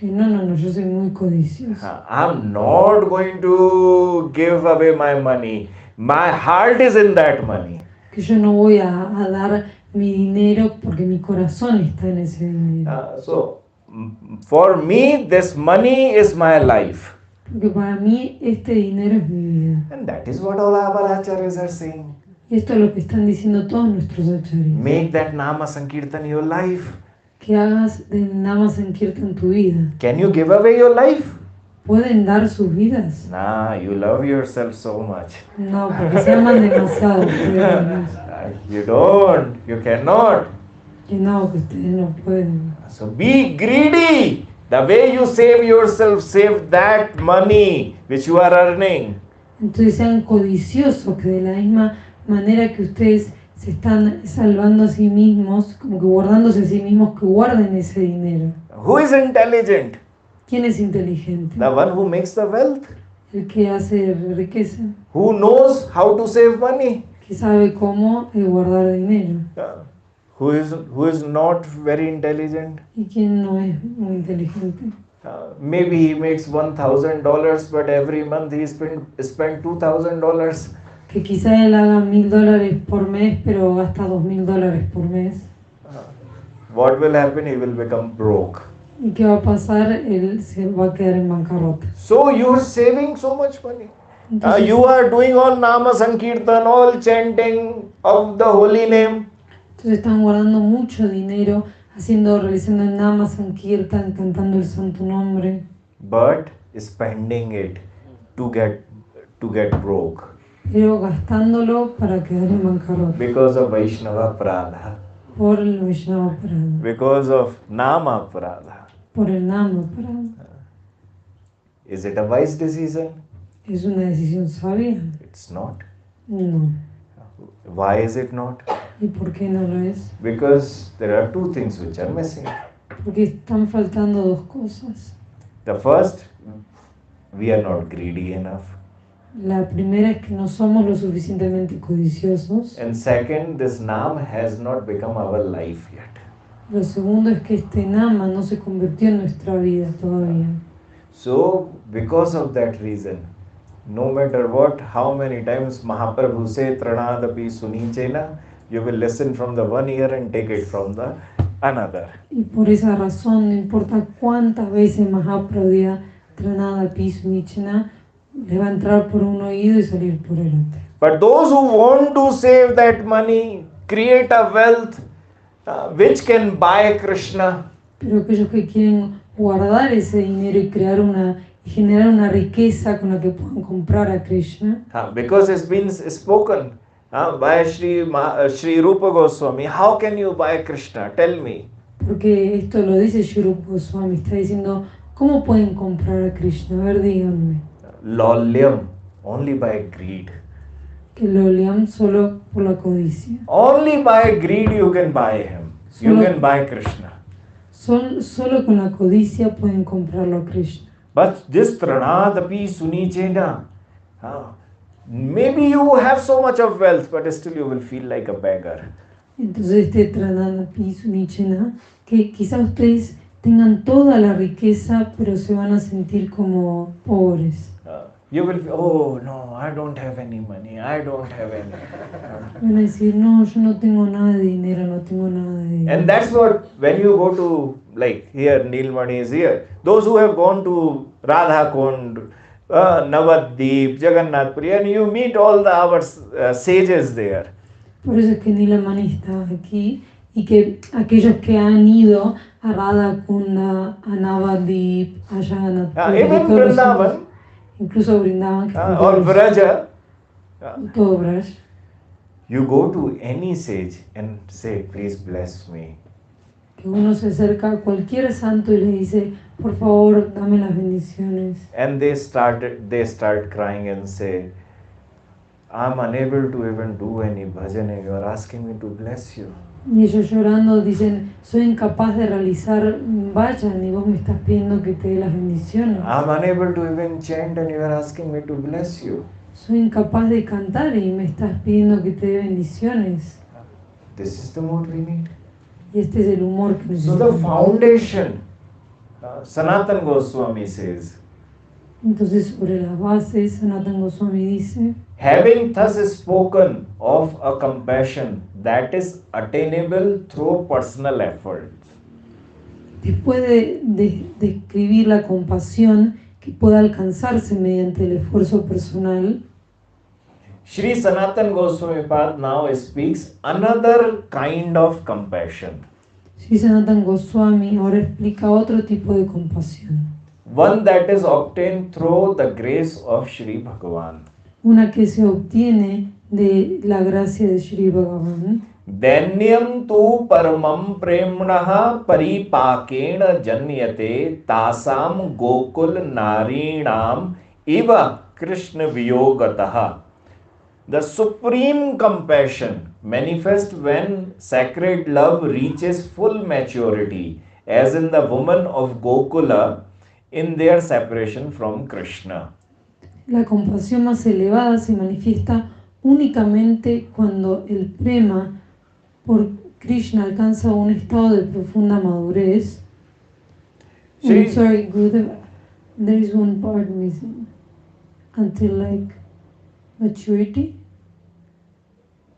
No, yo soy muy codicioso. I'm not going to give away my money. My heart is in that money. Que yo no voy a dar mi dinero porque mi corazón está en ese dinero. So, for me, this money is my life. Porque para mí este dinero es mi vida. And that is what all our acharyas are saying. Y esto es lo que están diciendo todos nuestros acharyas. Make that Nama Sankirtan your life. Que hagas del Nama Sankirtan tu vida. Can you give away your life? ¿Pueden dar sus vidas? Nah, you love yourself so much. No, porque se aman demasiado. You don't, you cannot. Que no, que ustedes no pueden. So be greedy. The way you save yourself, save that money which you are earning. Entonces sean codiciosos, que de la misma manera que ustedes se están salvando a sí mismos, como que guardándose a sí mismos, que guarden ese dinero. Who is intelligent? ¿Quién es inteligente? The one who makes the wealth. El que hace riqueza, Who knows how to save money. que sabe cómo guardar dinero. Who is not very intelligent. ¿Y quién no es muy inteligente? Maybe he makes $1,000, but every month he spend $2,000. Que quizá él haga $1,000 por mes, pero gasta $2,000 por mes. What will happen? He will become broke. ¿Y qué va a pasar? Él se va a quedar en bancarrota. So you are saving so much money. Entonces, You are doing all Nama Sankirtan, all chanting of the holy name. entonces están guardando mucho dinero, realizando el Nama Sankirtan, cantando el santo nombre, But spending it to get broke pero gastándolo para quedar en bancarrota. because of Vaishnava Prada, Por el Vaishnava Parada, because of Nama Prada. por el Nama Parada. Is it a wise decision? ¿Es una decisión sabia? It's not. No. Why is it not? ¿Y por qué no lo es? Because there are two things which are missing. Porque están faltando dos cosas. The first, we are not greedy enough. La primera es que no somos lo suficientemente codiciosos. And second, this Nam has not become our life yet. Lo segundo es que este Nama no se convirtió en nuestra vida todavía. So, because of that reason, no matter what, how many times Mahaprabhu say Tranadapi Sunichena, you will listen from the one ear and take it from the another. Y por esa razón, no importa cuántas veces Mahaprabhu diga Tranada Pisu Nichena, le va a entrar por un oído y salir por el otro. But those who want to save that money, create a wealth which can buy Krishna, Pero aquellos que quieren guardar ese dinero y generar una riqueza con la que puedan comprar a Krishna, because it's been spoken by Shri Rupa Goswami, how can you buy Krishna? Tell me. porque esto lo dice Shri Rupa Goswami, está diciendo, ¿cómo pueden comprar a Krishna? A ver, díganme. Lolyam, only by greed. Que lo lean solo por la codicia. Only by greed you can buy him. You Solo- can buy Krishna. Solo con la codicia pueden comprarlo a Krishna. But this Tranadapi Sunichena, Maybe you have so much of wealth, but still you will feel like a beggar. Entonces Trananapi Sunichena, que quizá ustedes tengan toda la riqueza, pero se van a sentir como pobres. You will feel, oh no, I don't have any money, I don't have any. Van a decir, no, yo no tengo nada de dinero, no tengo nada de dinero. And that's what, when you go to, like here, Nilmani is here, those who have gone to Radha Kund, Navadvip, Jagannath Puri, and you meet all the our sages there. Por eso es que Nilamani está aquí y que aquellos que han ido a Radha Kunda, a Navadvip, a Jagannath Puri, Even todos los Vrindavan, santos, incluso Vrindavan, que están or todos- Vraja, todo Braj. you go to any sage and say, please bless me. Que uno se acerca a cualquier santo y le dice, por favor, dame las bendiciones. And they start crying and say, I'm unable to even do any bhajan and you are asking me to bless you. Y ellos llorando dicen, soy incapaz de realizar vayan y vos me estás pidiendo que te dé las bendiciones. I'm unable to even chant and you are asking me to bless you. Soy incapaz de cantar y me estás pidiendo que te dé bendiciones. This is the mood we need. Y este es el humor que So the necesitamos. foundation, Sanatan Goswami says, Entonces, sobre las bases, Sanatan Goswami dice, having thus spoken of a compassion that is attainable through personal effort, después de describir la compasión que pueda alcanzarse mediante el esfuerzo personal, Shri Sanatan Goswami Pad now speaks another kind of compassion, Shri Sanatan Goswami ahora explica otro tipo de compasión. one that is obtained through the grace of Shri Bhagavan. Una que se obtiene de la gracia de Shri Bhagavan. Danyam tu paramam premnaha paripakena janyate tasam gokul narinam iva Krishna viyogataha. The supreme compassion manifests when sacred love reaches full maturity, as in the women of Gokula in their separation from Krishna. La compasión más elevada se manifiesta únicamente cuando el prema por Krishna alcanza un estado de profunda madurez. Shri- Sorry, Gurudev, there is one part missing. Until like maturity.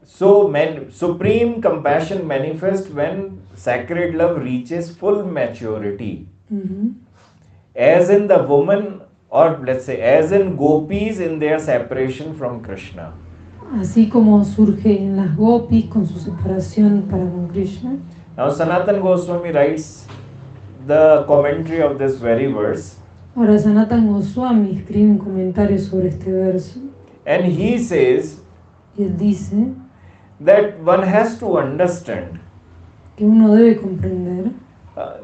So, supreme compassion manifests when sacred love reaches full maturity, Ujú. as in the woman, or let's say, as in gopis in their separation from Krishna. Así como surge en las gopis con su separación para con Krishna. Now, Sanatan Goswami writes the commentary of this very verse, Ahora Sanatan Goswami escribe un comentario sobre este verso and he says y él dice that one has to understand que uno debe comprender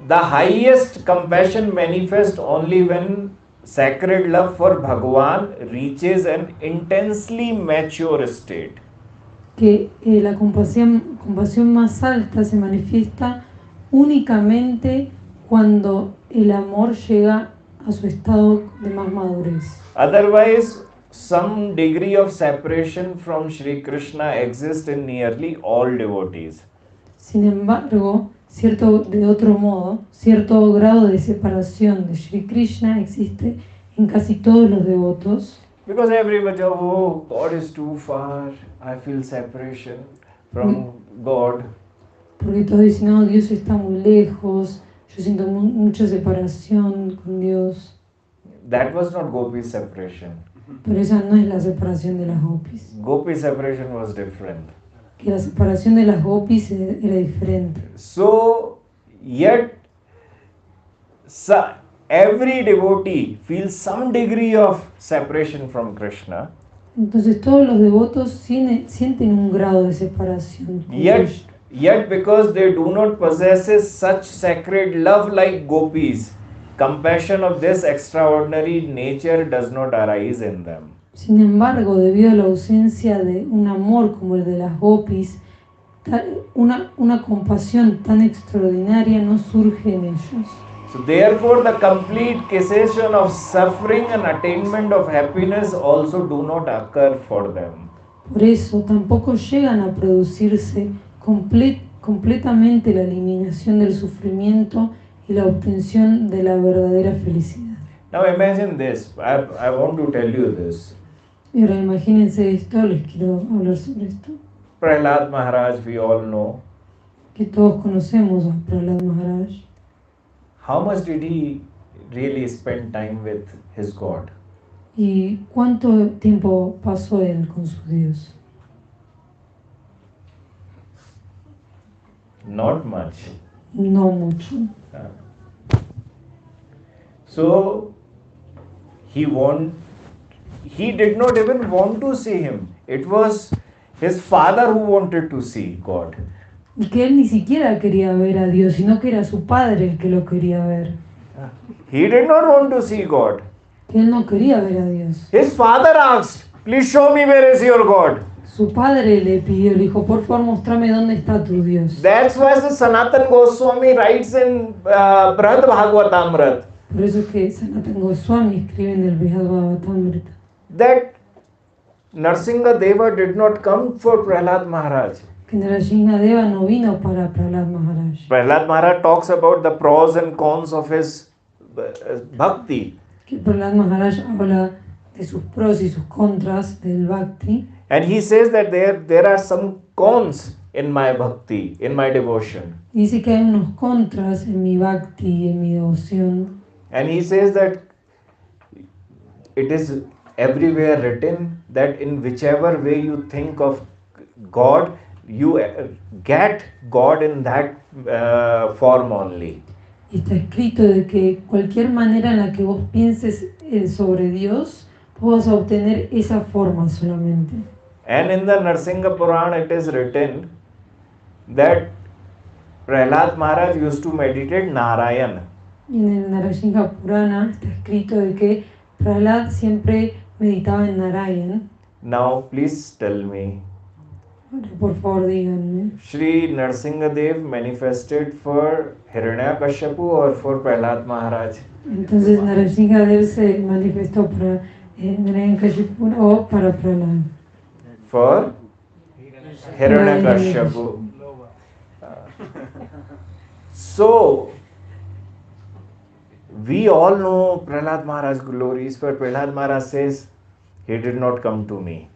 the highest compassion manifests only when sacred love for Bhagavan reaches an intensely mature state. que la compasión más alta se manifiesta únicamente cuando el amor llega a su estado de más madurez. Otherwise, some degree of separation from Shri Krishna exists in nearly all devotees. Sin embargo, de otro modo, cierto grado de separación de Shri Krishna existe en casi todos los devotos, Because everybody, oh, God is too far, I feel separation from God. porque todos dicen, no, Dios está muy lejos, yo siento mucha separación con Dios, That was not Gopi's separation. pero esa no es la separación de las gopis. Gopi's separation was different. Que la separación de las gopis era diferente. So, yet, every devotee feels some degree of separation from Krishna, Entonces todos los devotos sienten un grado de separación con Krishna. yet because they do not possess such sacred love like gopis, compassion of this extraordinary nature does not arise in them. Sin embargo, debido a la ausencia de un amor como el de las gopis, una compasión tan extraordinaria no surge en ellos. So therefore the complete cessation of suffering and attainment of happiness also do not occur for them. Por eso tampoco llegan a producirse completamente la eliminación del sufrimiento y la obtención de la verdadera felicidad. Now imagine this, I want to tell you this. Y ahora imagínense esto, les quiero hablar sobre esto. Prahlad Maharaj, we all know. Que todos conocemos a Prahlad Maharaj. How much did he really spend time with his God? ¿Y cuánto tiempo pasó él con su Dios? Not much. No mucho. So he did not even want to see him. It was his father who wanted to see God. Y que él ni siquiera quería ver a Dios, sino que era su padre el que lo quería ver. He did not want to see God. Que él no quería ver a Dios. His father asked, please show me where is your God. Su padre le pidió, le dijo, por favor, mostrame dónde está tu Dios. That's why the Sanatan Goswami writes in Brihad Bhagavatamrita Por eso es que Sanatan Goswami escribe en el Brihad Bhagavatamrita that Nrsimha Deva did not come for Prahlad Maharaj. que Nrsimha Deva no vino para Prahlad Maharaj. Prahlad Maharaj talks about the pros and cons of his bhakti. Que Prahlad Maharaj habla de sus pros y sus contras del bhakti. And he says that there are some cons in my bhakti, in my devotion. Dice que hay unos contras en mi bhakti, en mi devoción. And he says that it is everywhere written that in whichever way you think of God, you get God in that form only. Y está escrito de que cualquier manera en la que vos pienses sobre Dios, vos vas a obtener esa forma solamente. And in the Nrsimha Purana it is written that Prahlad Maharaj used to meditate Narayan. Y en el Nrsimha Purana está escrito de que Prahlad siempre meditaba en Narayan. Now please tell me, Ahora, por favor, díganme. Shri Nrsimhadev manifested for Hiranyakashipu or for Prahlad Maharaj? Entonces Nrsimha Dev se manifestó para Hiranyakashipu o para Prahlad. For Hiranyakashipu. So we all know Prahlad Maharaj's glories, but Prahlad Maharaj says he did not come to me.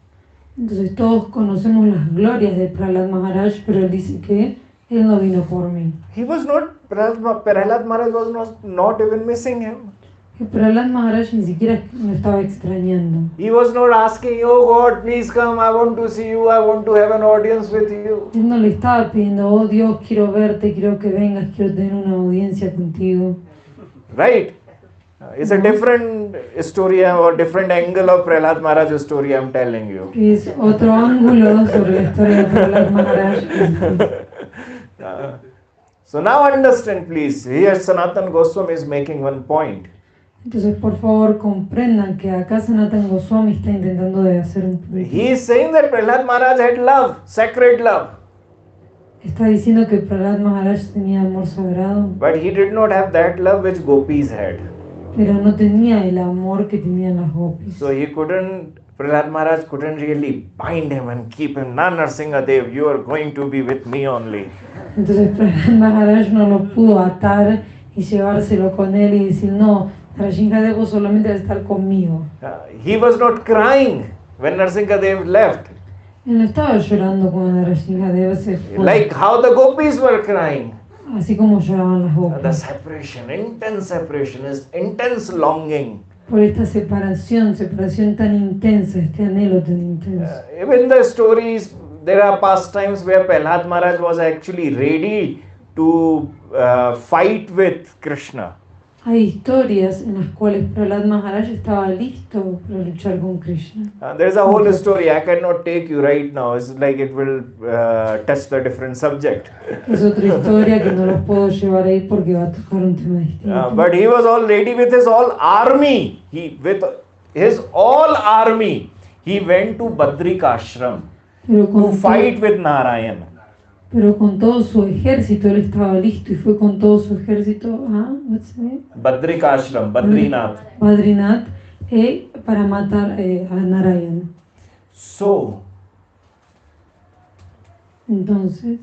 Entonces todos conocemos las glorias de Prahlad Maharaj, pero él dice que él no vino por mí. He was not, Prahlad Maharaj was not even missing him. Que Prahlad Maharaj ni siquiera me estaba extrañando. He was not asking, oh God, please come, I want to see you, I want to have an audience with you. Él no le estaba pidiendo, oh Dios, quiero verte, quiero que vengas, quiero tener una audiencia contigo. Right? It's a different story or different angle of Prahlad Maharaj's story I'm telling you. Es otro ángulo sobre la historia de Prahlad Maharaj. So now understand please, here Sanatan Goswami is making one point. Entonces, por favor, comprendan que acá Sanatan Goswami está intentando de hacer un punto. He is saying that Prahlad Maharaj had love, sacred love. Está diciendo que Prahlad Maharaj tenía amor sagrado, But he did not have that love which gopis had. pero no tenía el amor que tenían las gopis. So Prahlad Maharaj couldn't really bind him and keep him. Na Nrsimhadev, you are going to be with me only. Entonces Prahlad Maharaj no lo pudo atar y llevárselo con él y decir, no, Nrsimhadev vos solamente vas a estar conmigo. He was not crying when Nrsimhadev left. Él no estaba llorando cuando Nrsimhadev se fue, Like how the gopis were crying. así como lloraban las The gopis. separation, is intense longing. Por esta separación tan intensa, este anhelo tan intenso. Even the stories, there are past times where Prahlad Maharaj was actually ready to fight with Krishna. Hay historias en las cuales Prahlad Maharaj estaba listo para luchar con Krishna. There is a whole story I cannot take you right now. It's like it will touch the different subject. Es otra historia que no los puedo llevar ahí porque va a tocar un tema distinto. But he was all ready with his all army. With his all army, he went to Badrika Ashram Pero to con, fight with Narayan. Pero con todo su ejército, él estaba listo y fue con todo su ejército a what's the name? Badrikashram, Badrinath. Badrinath para matar a Narayana. So, Entonces,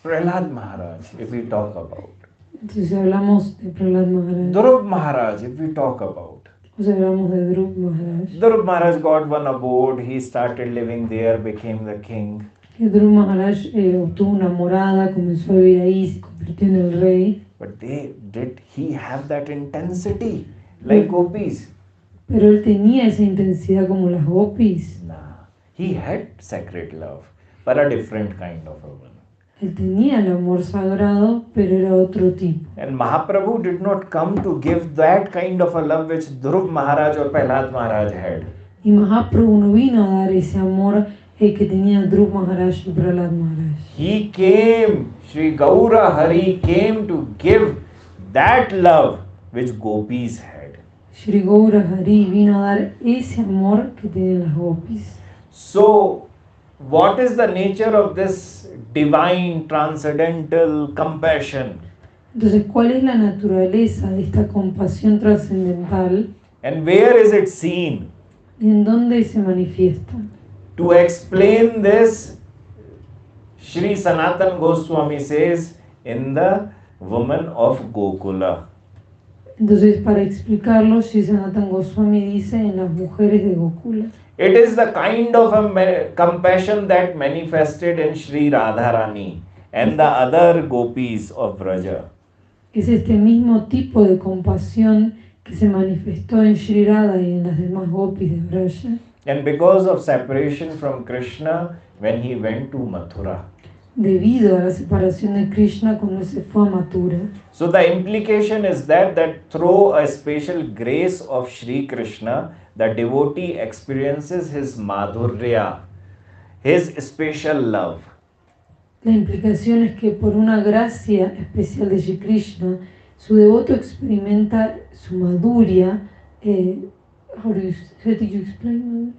Prahlad Maharaj, if we talk about, si hablamos de Prahlad Maharaj, Dhruv Maharaj, if we talk about, o si hablamos de Dhruv Maharaj, Dhruv Maharaj got one abode, he started living there, became the king. que Dhruv Maharaj obtuvo una morada, comenzó a vivir ahí, se convirtió en el rey. But did he have that intensity like gopis? Pero él tenía esa intensidad como las gopis. Nah, he had sacred love, but a different kind of a one. Él tenía el amor sagrado, pero era otro tipo. And Mahaprabhu did not come to give that kind of a love which Dhruv Maharaj or Prahlad Maharaj had. Y Mahaprabhu no vino a dar ese amor que tenía Dhruv Maharaj y Prahlad Maharaj. He came, Shri Hari came to give that love which gopis had. Shri Hari vino a dar ese amor que tenían las gopis. So, what is the nature of this divine, transcendental compassion? Entonces, ¿cuál es la naturaleza de esta compasión trascendental? And where is it seen? ¿Y en dónde se manifiesta? To explain this, Shri Sanatan Goswami says in the woman of Gokula. Entonces, para explicarlo, Shri Sanatan Goswami dice en las mujeres de Gokula. It is the kind of a compassion that manifested in Shri Radharani and the other gopis of Vraja. Es este mismo tipo de compasión que se manifestó en Shri Radha y en las demás gopis de Vraja. And because of separation from Krishna when he went to Mathura. Debido a la separación de Krishna cuando se fue a Mathura. So the implication is that through a special grace of Shri Krishna, the devotee experiences his madhurya, his special love. La implicación es que por una gracia especial de Shri Krishna, su devoto experimenta su madhurya. How did you explain?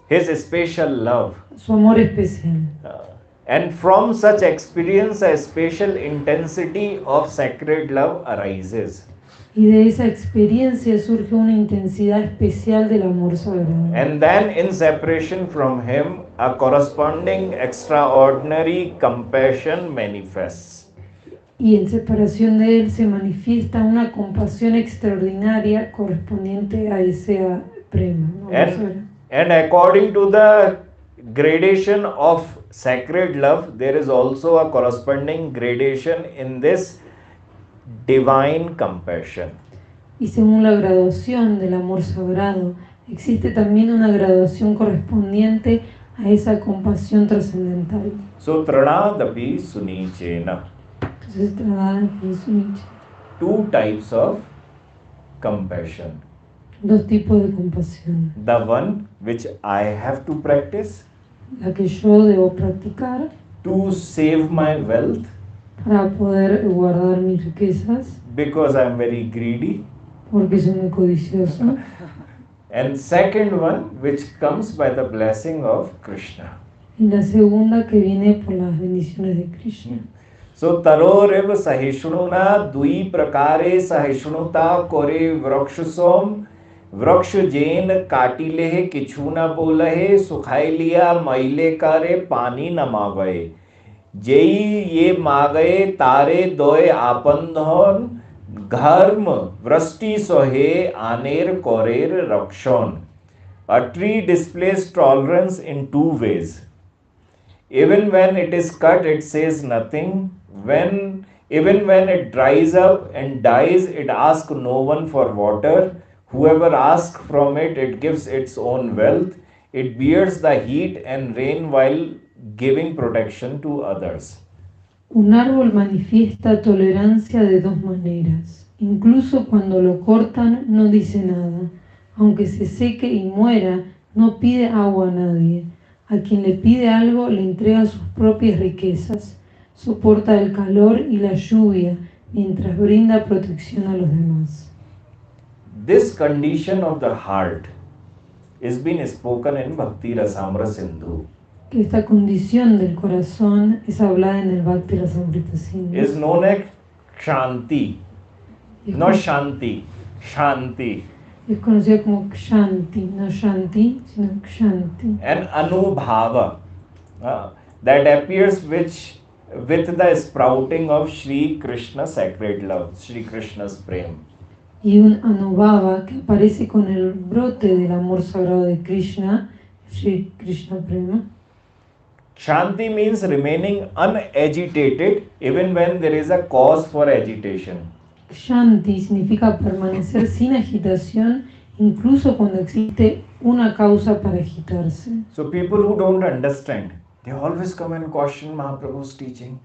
His special love. Su amor especial. And from such experience, a special intensity of sacred love arises. Y de esa experiencia surge una intensidad especial del amor sagrado. And then in separation from him, a corresponding extraordinary compassion manifests. Y en separación de él se manifiesta una compasión extraordinaria correspondiente a ese prema. And according to the gradation of sacred love, there is also a corresponding gradation in this divine compassion. Y según la graduación del amor sagrado, existe también una graduación correspondiente a esa compasión trascendental. So Tranadapi Sunichena. Entonces, Tranadapi Sunichena. Two types of compassion. Dos tipos de compasión. The one which I have to practice. La que yo debo practicar. To save my wealth. Para poder guardar mis riquezas. Because I am very greedy. Porque soy muy codicioso. And second one which comes by the blessing of Krishna. Y la segunda que viene por las bendiciones de Krishna. So tarorev sahishnuna dui prakare sahishunuta kore vrakshusam वृक्ष जैन काटिले किछु न बोलहे सुखाई लिया मैले करे पानी न मावे जेई ये मागए तारे दोय आपंधन घर्म वृष्टि सोहे आनेर कोरेर रक्षण. A tree displays tolerance in two ways. Even when it is cut, it says nothing. Even when it dries up and dies, it asks no one for water. Whoever asks from it, it gives its own wealth. It bears the heat and rain while giving protection to others. Un árbol manifiesta tolerancia de dos maneras. Incluso cuando lo cortan, no dice nada. Aunque se seque y muera, no pide agua a nadie. A quien le pide algo, le entrega sus propias riquezas. Soporta el calor y la lluvia, mientras brinda protección a los demás. This condition of the heart is being spoken in Bhakti Rasamra Sindhu. que esta condición del corazón es hablada en el Bhakti Rasamrita Sindhu. is known as Shanti. Es No con- Shanti, Shanti. Es conocido como Kshanti, no Shanti, sino Kshanti. An Anubhava that appears with the sprouting of Shri Krishna sacred love, Shri Krishna's prem. Y un Anubhava que aparece con el brote del amor sagrado de Krishna, Shri Krishna Prema. Shanti means remaining unagitated even when there is a cause for agitation. Shanti significa permanecer sin agitación incluso cuando existe una causa para agitarse. So people who don't understand, they always come and question Mahaprabhu's teaching.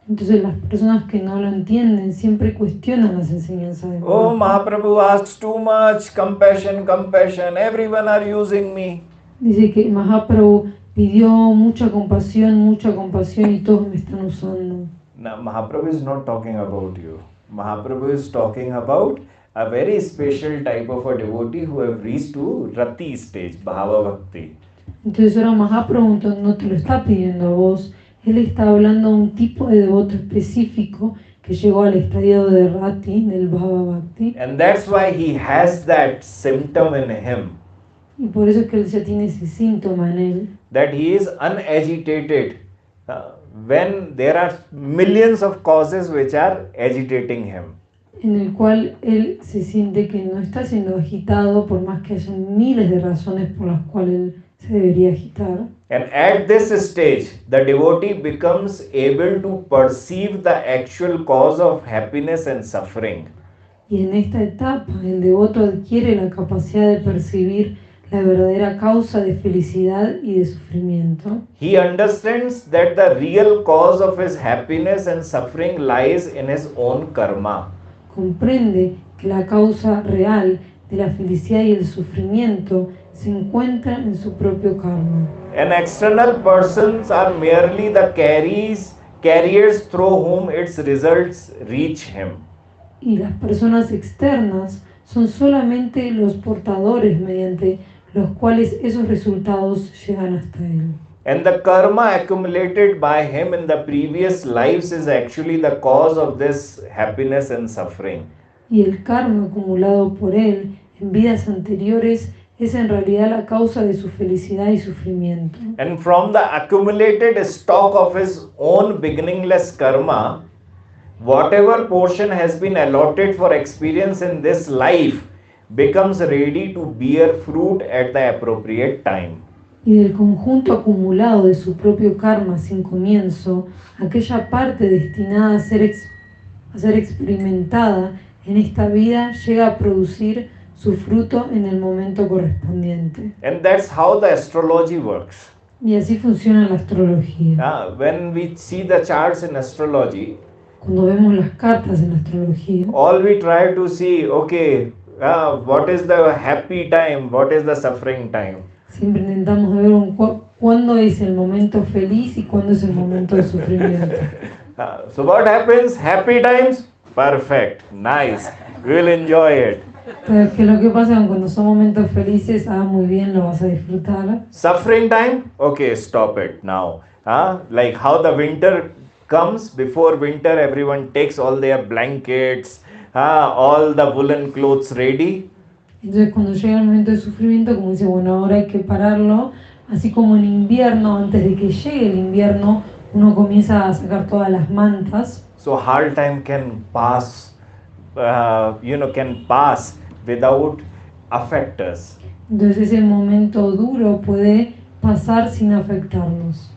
Entonces las personas que no lo entienden siempre cuestionan las enseñanzas de Oh, Maharaj. Mahaprabhu asks too much, compassion, compassion, everyone are using me. Dice que Mahaprabhu pidió mucha compasión y todos me están usando. Now, Mahaprabhu is not talking about you. Mahaprabhu is talking about a very special type of a devotee who have reached to Rati stage, Bhava Bhakti. Entonces ahora Mahaprabhu no te lo está pidiendo a vos, él está hablando a un tipo de devoto específico que llegó al estadio de Rati, del Bhava Bhakti, And that's why he has that symptom in him, y por eso es que él ya tiene ese síntoma en él, that he is unagitated when there are millions of causes which are agitating him. en el cual él se siente que no está siendo agitado por más que haya miles de razones por las cuales él se debería agitar. And at this stage, the devotee becomes able to perceive the actual cause of happiness and suffering. Y en esta etapa el devoto adquiere la capacidad de percibir la verdadera causa de felicidad y de sufrimiento. He understands that the real cause of his happiness and suffering lies in his own karma. Comprende que la causa real de la felicidad y el sufrimiento se encuentra en su propio karma. And external persons are merely the carriers through whom its results reach him. Y las personas externas son solamente los portadores mediante los cuales esos resultados llegan hasta él. And the karma accumulated by him in the previous lives is actually the cause of this happiness and suffering. Y el karma acumulado por él en vidas anteriores es en realidad la causa de su felicidad y sufrimiento. And from the accumulated stock of his own beginningless karma, whatever portion has been allotted for experience in this life becomes ready to bear fruit at the appropriate time. Y del conjunto acumulado de su propio karma sin comienzo, aquella parte destinada a ser experimentada en esta vida llega a producir su fruto en el momento correspondiente. And that's how the astrology works. Y así funciona la astrología. When we see the charts in astrology, Cuando vemos las cartas en la astrología, all we try to see, okay, what is the happy time, what is the suffering time. siempre intentamos ver cuándo es el momento feliz y cuándo es el momento de sufrimiento. So what happens? Happy times? Perfect, nice, we'll enjoy it. Pero que lo que pasa cuando son momentos felices, muy bien, lo vas a disfrutar. Suffering time? Okay, stop it now. Like how the winter comes, before winter everyone takes all their blankets, all the woolen clothes ready. Entonces cuando llega el momento de sufrimiento, como dice, bueno, ahora hay que pararlo, así como en invierno, antes de que llegue el invierno, uno comienza a sacar todas las mantas. So hard time can pass, can pass without affect us. Entonces ese momento duro puede pasar sin afectarnos.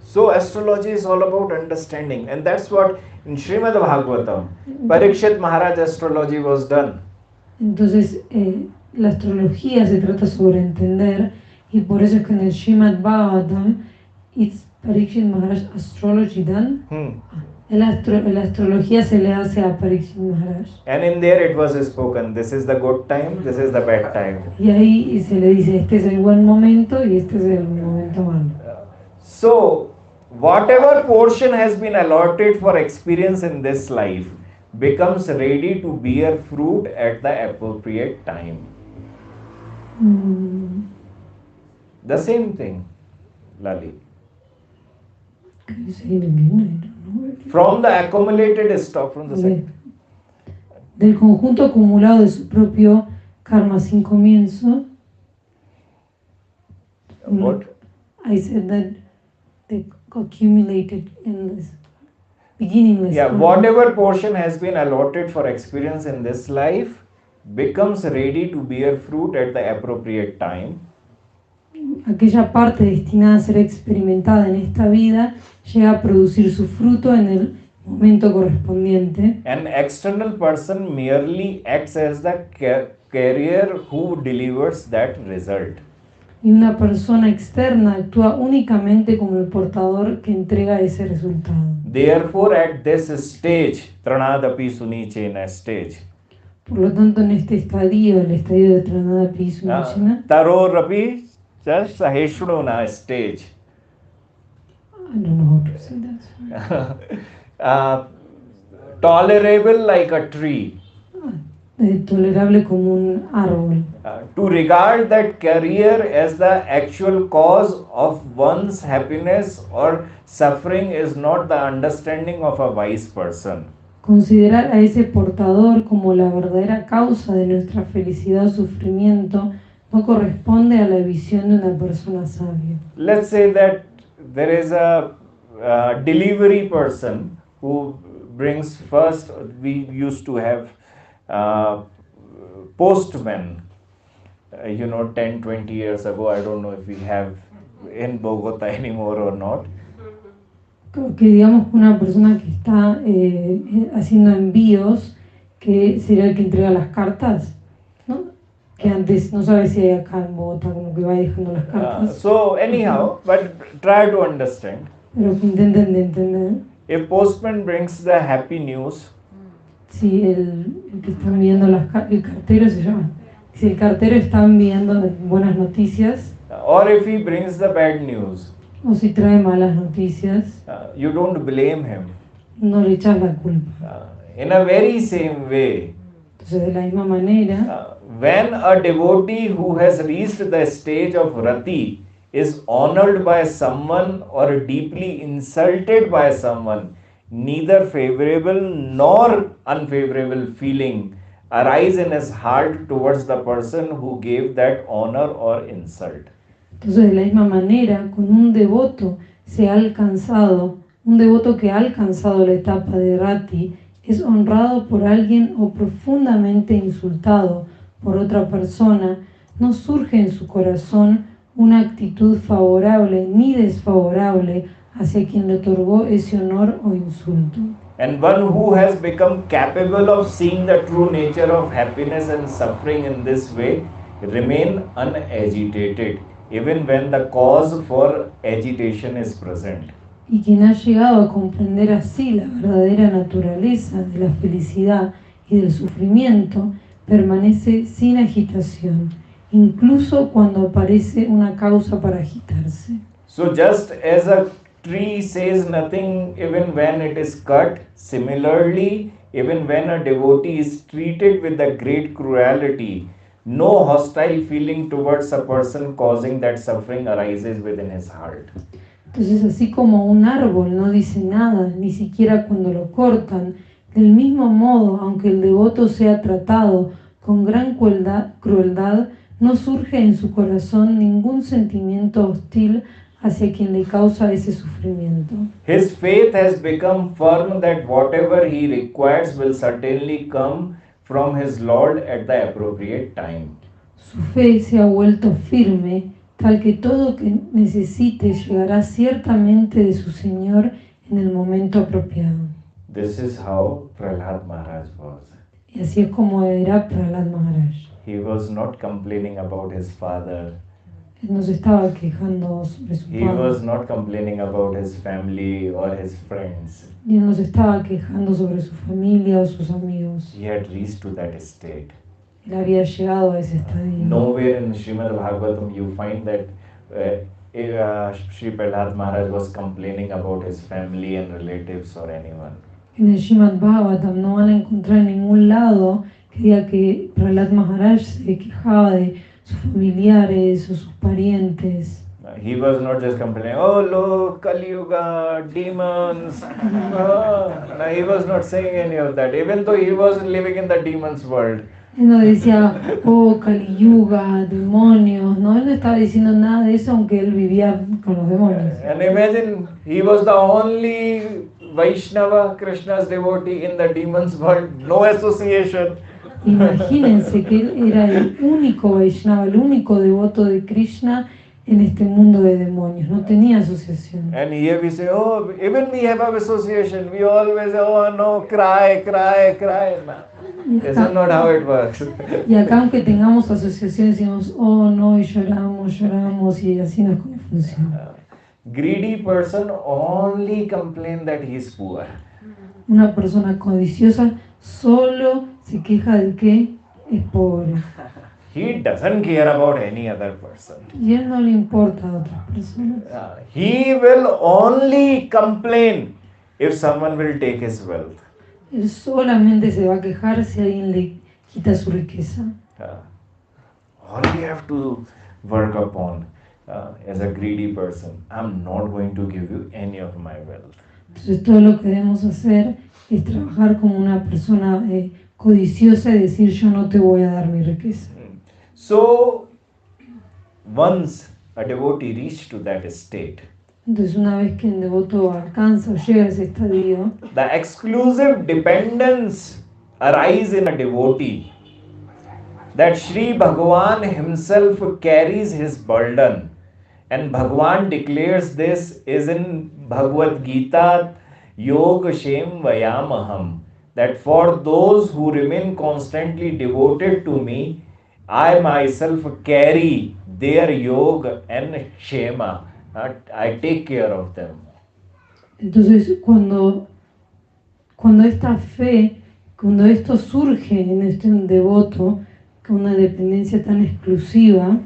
So astrology is all about understanding, and that's what in Srimad Bhagavatam, Parikshit Maharaj astrology was done. Entonces la astrología se trata sobre entender, y por eso es que en el Srimad Bhagavatam, it's Parikshit Maharaj astrology done. La astrología se le hace a Parikshit Maharaj. And in there it was spoken, this is the good time, this is the bad time. Y ahí se le dice, este es el buen momento y este es el momento malo. So, whatever portion has been allotted for experience in this life becomes ready to bear fruit at the appropriate time. The same thing, Lali. From the accumulated stock, from the second. Del conjunto acumulado de su propio karma sin comienzo. What? I said that they accumulated endless, beginningless. Yeah, karma. whatever portion has been allotted for experience in this life becomes ready to bear fruit at the appropriate time. Aquella parte destinada a ser experimentada en esta vida llega a producir su fruto en el momento correspondiente. An external person merely acts as the carrier who delivers that result. Y una persona externa actúa únicamente como el portador que entrega ese resultado. Therefore, at this stage, Tranadapi Sunichena stage, Por lo tanto, en este estadio, el estadio de Tranadapi Sunichena, Taro Rapi just Saheshruna stage. I don't know how to say that. Tolerable like a tree. Tolerable como un árbol. To regard that career as the actual cause of one's happiness or suffering is not the understanding of a wise person. Considerar a ese portador como la verdadera causa de nuestra felicidad o sufrimiento no corresponde a la visión de una persona sabia. Let's say that there is a delivery person who brings first, we used to have postmen, 10-20 years ago. I don't know if we have in Bogota anymore or not. Que digamos que una persona que está haciendo envíos, que sería el que entrega las cartas, ¿no? Que antes no sabe si hay acá en Bogotá, como que va dejando las cartas. So anyhow, but try to understand. Pero que intenten de entender. If postman brings the happy news, Si el que está enviando el cartero se llama. Si el cartero está enviando buenas noticias, or if he brings the bad news, o si trae malas noticias, you don't blame him. no le echas la culpa. In a very same way, Entonces, de la misma manera, when a devotee who has reached the stage of rati is honored by someone or deeply insulted by someone, neither favorable nor unfavorable feeling arise in his heart towards the person who gave that honor or insult. entonces de la misma manera, con un devoto que ha alcanzado la etapa de rati, es honrado por alguien o profundamente insultado por otra persona, no surge en su corazón una actitud favorable ni desfavorable hacia quien le otorgó ese honor o insulto. And one who has become capable of seeing the true nature of happiness and suffering in this way remain unagitated, even when the cause for agitation is present. Y quien ha llegado a comprender así la verdadera naturaleza de la felicidad y del sufrimiento permanece sin agitación, incluso cuando aparece una causa para agitarse. So just as a tree says nothing even when it is cut, similarly, even when a devotee is treated with a great cruelty, no hostile feeling towards a person causing that suffering arises within his heart. Entonces, así como un árbol no dice nada, ni siquiera cuando lo cortan, del mismo modo, aunque el devoto sea tratado con gran crueldad, no surge en su corazón ningún sentimiento hostil hacia quien le causa ese sufrimiento. His faith has become firm that whatever he requires will certainly come from his Lord at the appropriate time. Su fe se ha vuelto firme, tal que todo que necesite llegará ciertamente de su Señor en el momento apropiado. This is how Prahlad Maharaj was. Y así es como era Prahlad Maharaj. He was not complaining about his father. Él no se estaba quejando sobre su He padre. was not complaining about his family or his friends. Y él no se estaba quejando sobre su familia o sus amigos. He had reached to that state. Él había llegado a ese estadio. Nowhere in Srimad Bhagavatam you find that Shri Prahlad Maharaj was complaining about his family and relatives or anyone. En el Srimad Bhagavatam no van a encontrar en ningún lado que diga que Prahlad Maharaj se quejaba de sus familiares o sus parientes. He was not just complaining, oh look, Kali Yuga, demons. No, he was not saying any of that, even though he was living in the demons world. Él no decía, oh, Kali Yuga, demonios. No, él no estaba diciendo nada de eso, aunque él vivía con los demonios. And imagine, he was the only Vaishnava, Krishna's devotee in the demons world, no association. Imagínense que él era el único Vaishnava, el único devoto de Krishna en este mundo de demonios, no tenía asociación. And here we say, oh, even we have an association. We always say, oh no, cry. No. This is not how it works. Y acá aunque tengamos asociación decimos, oh no, y lloramos, y así no es como funciona. Greedy person only complain that he is poor. Una persona codiciosa solo se queja de que es pobre. He doesn't care about any other person. Y a él no le importa a otras personas. He will only complain if someone will take his wealth. Él solamente se va a quejar si alguien le quita su riqueza. All we have to work upon as a greedy person, I'm not going to give you any of my wealth. Entonces todo lo que debemos hacer es trabajar como una persona codiciosa y decir yo no te voy a dar mi riqueza. So, once a devotee reached to that state, Entonces una vez que el devoto alcanza o llega a ese estadio, the exclusive dependence arise in a devotee, that Shri Bhagavan himself carries his burden. And Bhagavan declares this is in Bhagavad Gita, Yoga Shem Vayamaham, that for those who remain constantly devoted to me, I myself carry their yoga and shema. I take care of them. entonces cuando esta fe, cuando esto surge en este devoto, con una dependencia tan exclusiva,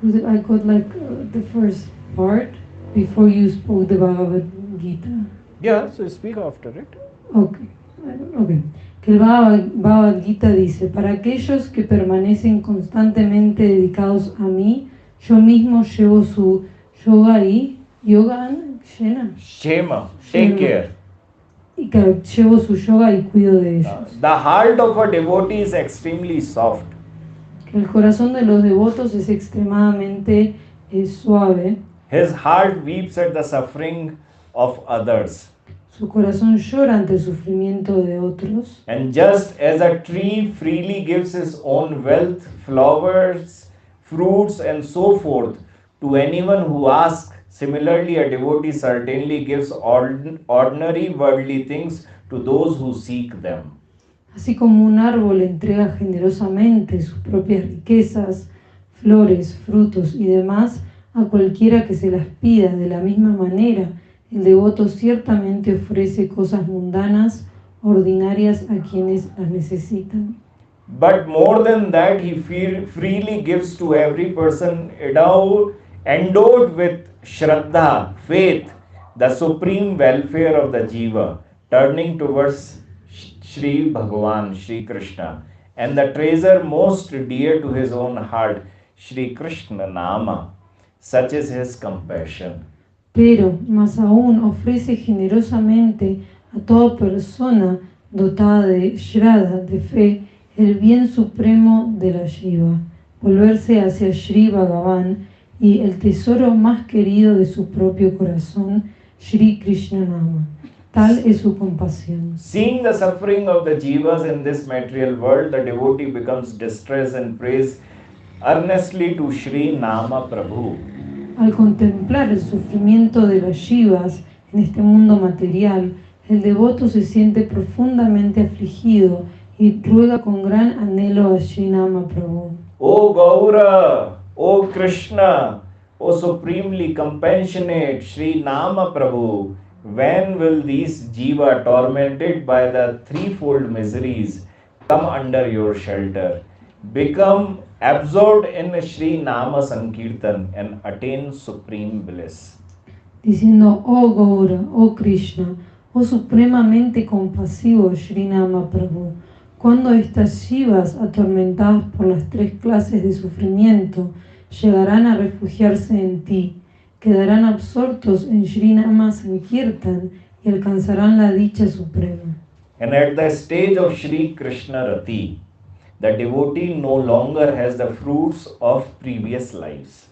I got like the first part before you spoke the Bhagavad Gita. Yeah, so speak after it. Okay. Que el Bhagavad Gita dice, para aquellos que permanecen constantemente dedicados a mí, yo mismo llevo su yoga y Shema, take care. Y claro, llevo su yoga y cuido de ellos. The heart of a devotee is extremely soft. Que el corazón de los devotos es extremadamente suave. His heart weeps at the suffering of others. Su corazón llora ante el sufrimiento de otros. And just as a tree freely gives his own wealth, flowers, fruits, and so forth to anyone who asks, similarly a devotee certainly gives ordinary worldly things to those who seek them. Así como un árbol entrega generosamente sus propias riquezas, flores, frutos y demás a cualquiera que se las pida, de la misma manera, el devoto ciertamente ofrece cosas mundanas, ordinarias a quienes las necesitan. But more than that, he freely gives to every person endowed with Shraddha, faith, the supreme welfare of the jiva, turning towards Shri Bhagavan, Shri Krishna, and the treasure most dear to his own heart, Shri Krishna Nama. Such is his compassion. Pero, más aún, ofrece generosamente a toda persona dotada de Shraddha, de fe, el bien supremo de la jiva, volverse hacia Shri Bhagavan y el tesoro más querido de su propio corazón, Shri Krishna Nama. Tal es su compasión. Seeing the suffering of the jivas in this material world, the devotee becomes distressed and prays earnestly to Shri Nama Prabhu. Al contemplar el sufrimiento de las jivas en este mundo material, el devoto se siente profundamente afligido y ruega con gran anhelo a Shri Nama Prabhu. O Gaura, O Krishna, O supremely compassionate Shri Nama Prabhu, when will these jiva tormented by the threefold miseries come under your shelter, become absorbed in Shri Nama Sankirtan and attain supreme bliss? Diciendo, oh Gaura, oh Krishna, oh supremamente compasivo Shri Nama Prabhu, cuando estas jivas atormentadas por las tres clases de sufrimiento llegarán a refugiarse en ti, quedarán absortos en Shri Nama Sankirtan y alcanzarán la dicha suprema. And at the stage of Shri Krishna Rati, the devotee no longer has the fruits of previous lives.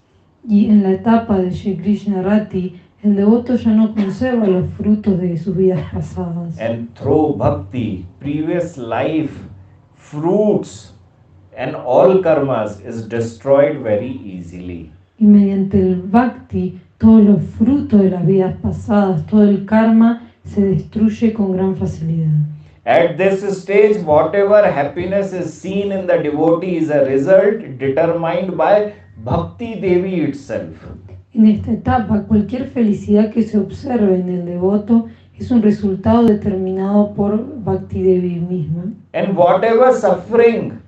Y en la etapa de Shri Krishna Rati, el devoto ya no conserva los frutos de sus vidas pasadas. And through bhakti, previous life, fruits, and all karmas is destroyed very easily. Y mediante el bhakti, todos los frutos de las vidas pasadas, todo el karma se destruye con gran facilidad. At this stage, whatever happiness is seen in the devotee is a result determined by Bhakti Devi itself. En esta etapa, cualquier felicidad que se observe en el devoto es un resultado determinado por Bhakti Devi misma. And whatever suffering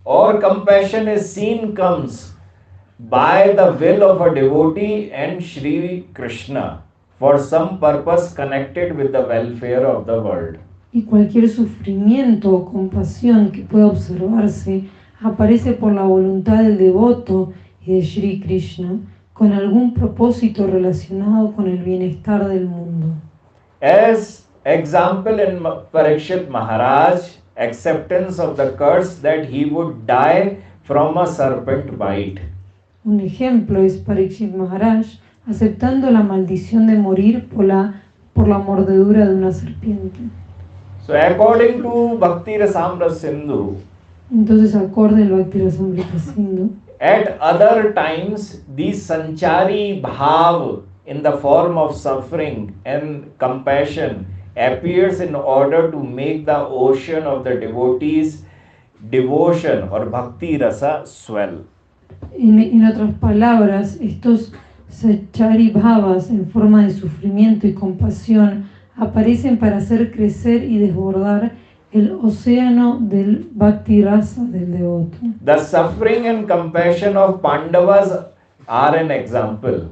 or compassion is seen comes by the will of a devotee and Shri Krishna for some purpose connected with the welfare of the world. Y cualquier sufrimiento o compasión que pueda observarse aparece por la voluntad del devoto y de Shri Krishna con algún propósito relacionado con el bienestar del mundo. As example in Parikshit Maharaj, acceptance of the curse that he would die from a serpent bite. Un ejemplo es Parikshit Maharaj aceptando la maldición de morir por la mordedura de una serpiente. So according to Bhakti Rasamrita Sindhu, Entonces, acorde al Bhakti Rasamrita Sindhu, at other times these sanchari bhav in the form of suffering and compassion appears in order to make the ocean of the devotees' devotion or bhakti rasa swell. en otras palabras, estos sachari bhavas en forma de sufrimiento y compasión aparecen para hacer crecer y desbordar el océano del bhakti rasa del devoto. The suffering and compassion of Pandavas are an example.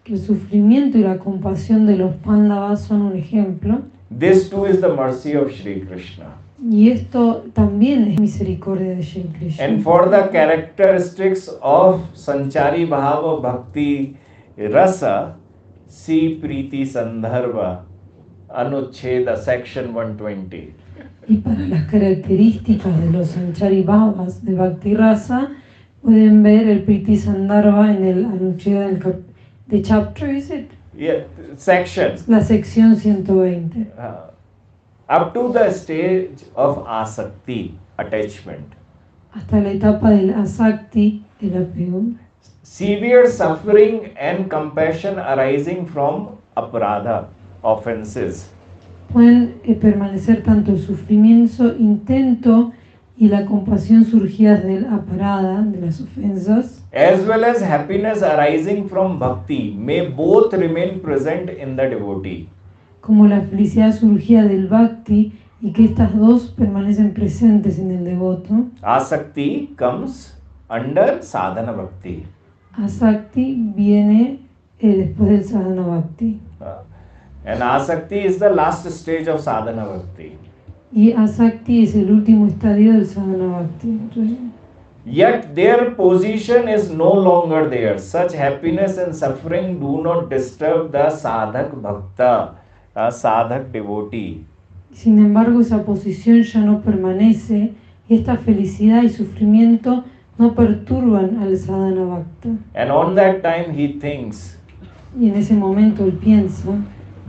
El sufrimiento y la compasión de los Pandavas son un ejemplo, This too is the mercy of Shri Krishna. y esto también es misericordia de Shri Krishna. And for the characteristics of Sanchari Bhava Bhakti Rasa, see Priti Sandharva, Anucheda, section 120. Y para las características de los sanchari bhavas de bhakti rasa, pueden ver el Priti Sandharva en el Anucheda de chapter, is it? Yeah, sections. La sección 120. Up to the stage of asakti, attachment. Hasta la etapa del asakti, el apego. Severe suffering and compassion arising from aparadha, offenses. Pueden permanecer tanto el sufrimiento, intento y la compasión surgidas del aparada, de las ofensas, As well as happiness arising from bhakti may both remain present in the devotee. como la felicidad surgida del bhakti, y que estas dos permanecen presentes en el devoto. Asakti comes under sadhana bhakti. Asakti viene después del sadhana bhakti. And asakti is the last stage of sadhana bhakti. Y asakti es el último estadio del sadhana bhakti. Entonces, Yet their position is no longer there. Such happiness and suffering do not disturb the sadhak bhakta, a sadhak devotee. sin embargo, esa posición ya no permanece, y esta felicidad y sufrimiento no perturban al sadhana bhakta. And on that time he thinks, Y en ese momento él piensa,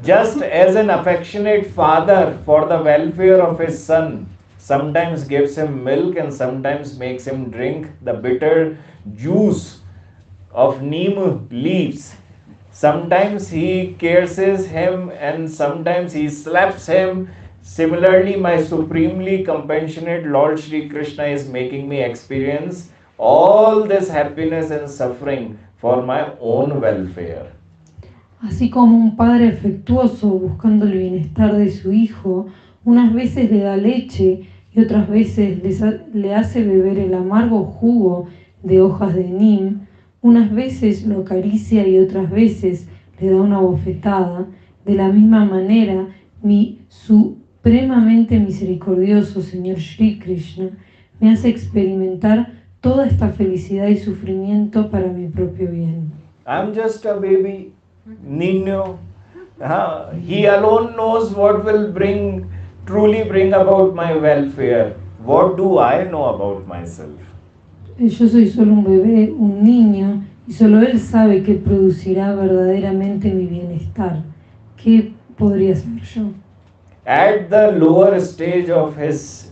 just as an affectionate father for the welfare of his son sometimes gives him milk and sometimes makes him drink the bitter juice of neem leaves, sometimes he curses him and sometimes he slaps him. Similarly, my supremely compassionate Lord Shri Krishna is making me experience all this happiness and suffering for my own welfare. así como un padre afectuoso buscando el bienestar de su hijo, unas veces le da leche y otras veces le hace beber el amargo jugo de hojas de neem, unas veces lo acaricia y otras veces le da una bofetada. De la misma manera, mi supremamente misericordioso Señor Shri Krishna me hace experimentar toda esta felicidad y sufrimiento para mi propio bien. I'm just a baby, niño. He alone knows what will truly bring about my welfare. What do I know about myself? Yo soy solo un bebé, un niño, y solo él sabe qué producirá verdaderamente mi bienestar. ¿Qué podría ser yo? At the lower stage of his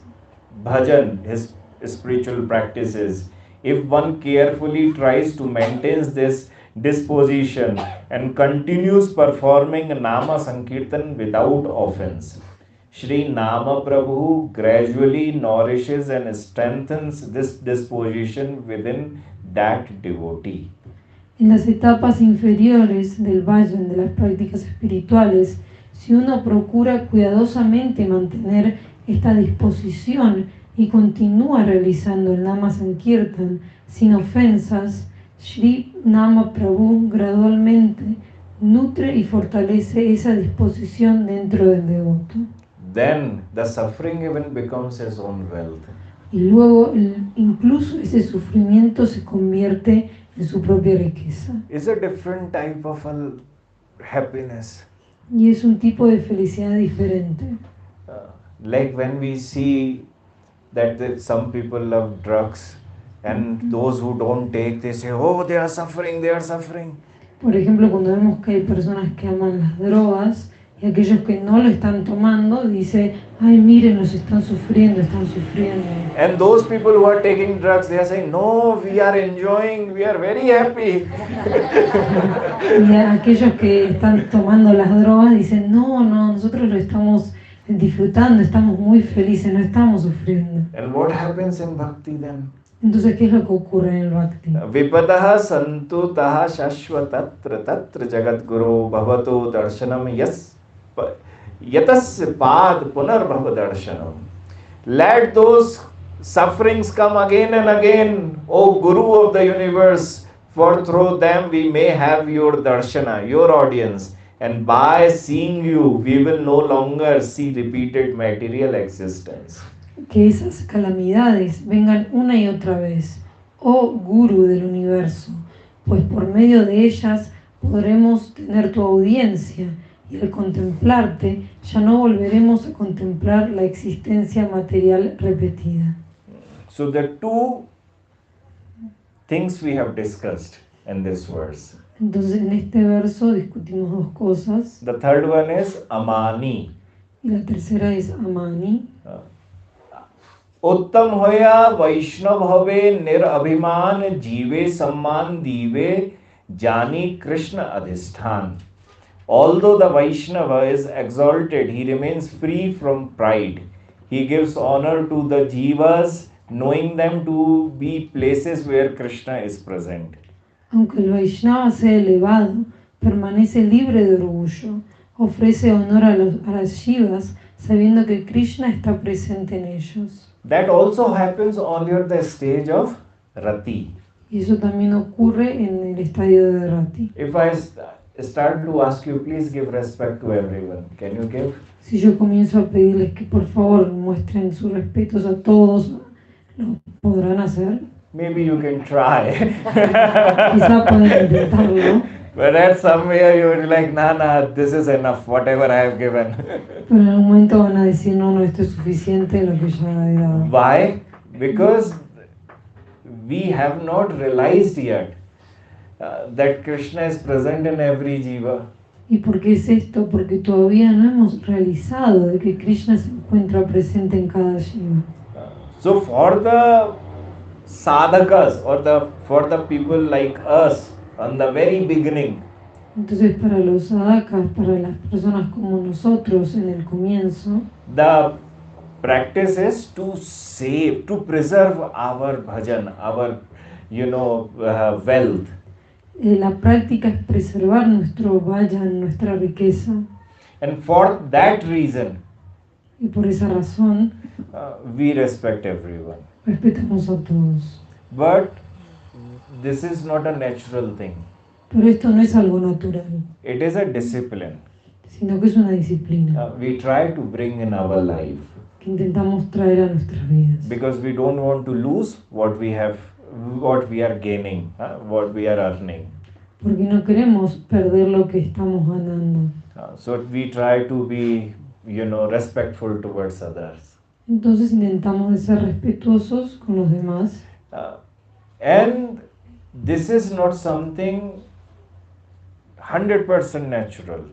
bhajan, his spiritual practices, if one carefully tries to maintain this disposition and continues performing Nama Sankirtan without offense, Shri Nama Prabhu gradually nourishes and strengthens this disposition within that devotee. En las etapas inferiores del valle de las prácticas espirituales, si uno procura cuidadosamente mantener esta disposición y continúa realizando el Nama Sankirtan sin ofensas, Shri Nama Prabhu gradualmente nutre y fortalece esa disposición dentro del devoto. Then the suffering even becomes his own wealth. Y luego incluso ese sufrimiento se convierte en su propia riqueza. It's a different type of happiness. Y es un tipo de felicidad diferente. Like when we see that some people love drugs and those who don't take, they say, oh, they are suffering, they are suffering. Por ejemplo, cuando vemos que hay personas que aman las drogas y aquellos que no lo están tomando, dice, ay, miren, los están sufriendo, están sufriendo. And those people who are taking drugs, they are saying, no, we are enjoying, we are very happy. Y aquellos que están tomando las drogas dicen, no, nosotros lo estamos disfrutando, estamos muy felices, no estamos sufriendo. And what happens in bhakti then? Entonces, ¿qué es lo que ocurre en el bhakti? Vipadaha santo taha shashvatatra tatra jagat guru bhavato darshanam yatasya pad punarbhava darshanam. Let those sufferings come again and again, O Guru of the universe, for through them we may have your darshana, your audience, and by seeing you we will no longer see repeated material existence. Que esas calamidades vengan una y otra vez, oh Guru del universo, pues por medio de ellas podremos tener tu audiencia y al contemplarte ya no volveremos a contemplar la existencia material repetida. So the two things we have discussed in this verse. Entonces en este verso discutimos dos cosas. The third one is amani. Y la tercera es amani. उत्तम होया वैष्णव हवे निरअभिमान जीवे सम्मान दीवे जानी कृष्ण अधिष्ठान. Although the Vaishnava is exalted, he remains free from pride. He gives honor to the jivas, knowing them to be places where Krishna is present. Aunque el Vaishnava sea elevado, permanece libre de orgullo. Ofrece honor a las jivas, sabiendo que Krishna está presente en ellos. That also happens only at the stage of Rati. Y eso también ocurre en el estadio de Rati. If I start to ask you, please give respect to everyone. Can you give? Si yo comienzo a pedirles que por favor muestren sus respetos a todos, ¿lo podrán hacer? Maybe you can try. Quizá pueden intentarlo. But at somewhere you will be like, nah, this is enough, whatever I have given. Pero en algún momento van a decir, no, esto es suficiente lo que ya he dado. Why? Because we have not realized yet that Krishna is present in every jiva. ¿Y por qué es esto? Porque todavía no hemos realizado de que Krishna se encuentra presente en cada jiva. So for the sadhakas or for the people like us, on the very beginning, entonces para los sadhakas, para las personas como nosotros en el comienzo, the practice is to save, to preserve our bhajan, our wealth. La práctica es preservar nuestro vayan, nuestra riqueza. And for that reason, Y por esa razón, we respect everyone. respetamos a todos. But this is not a natural thing. Pero esto no es algo natural, It is a discipline. sino que es una disciplina We try to bring in our life que intentamos traer a nuestras vidas. because we don't want to lose what we have what we are gaining, what we are earning. porque no queremos perder lo que estamos ganando. So we try to be, respectful towards others. Entonces intentamos de ser respetuosos con los demás. And this is not something 100% natural.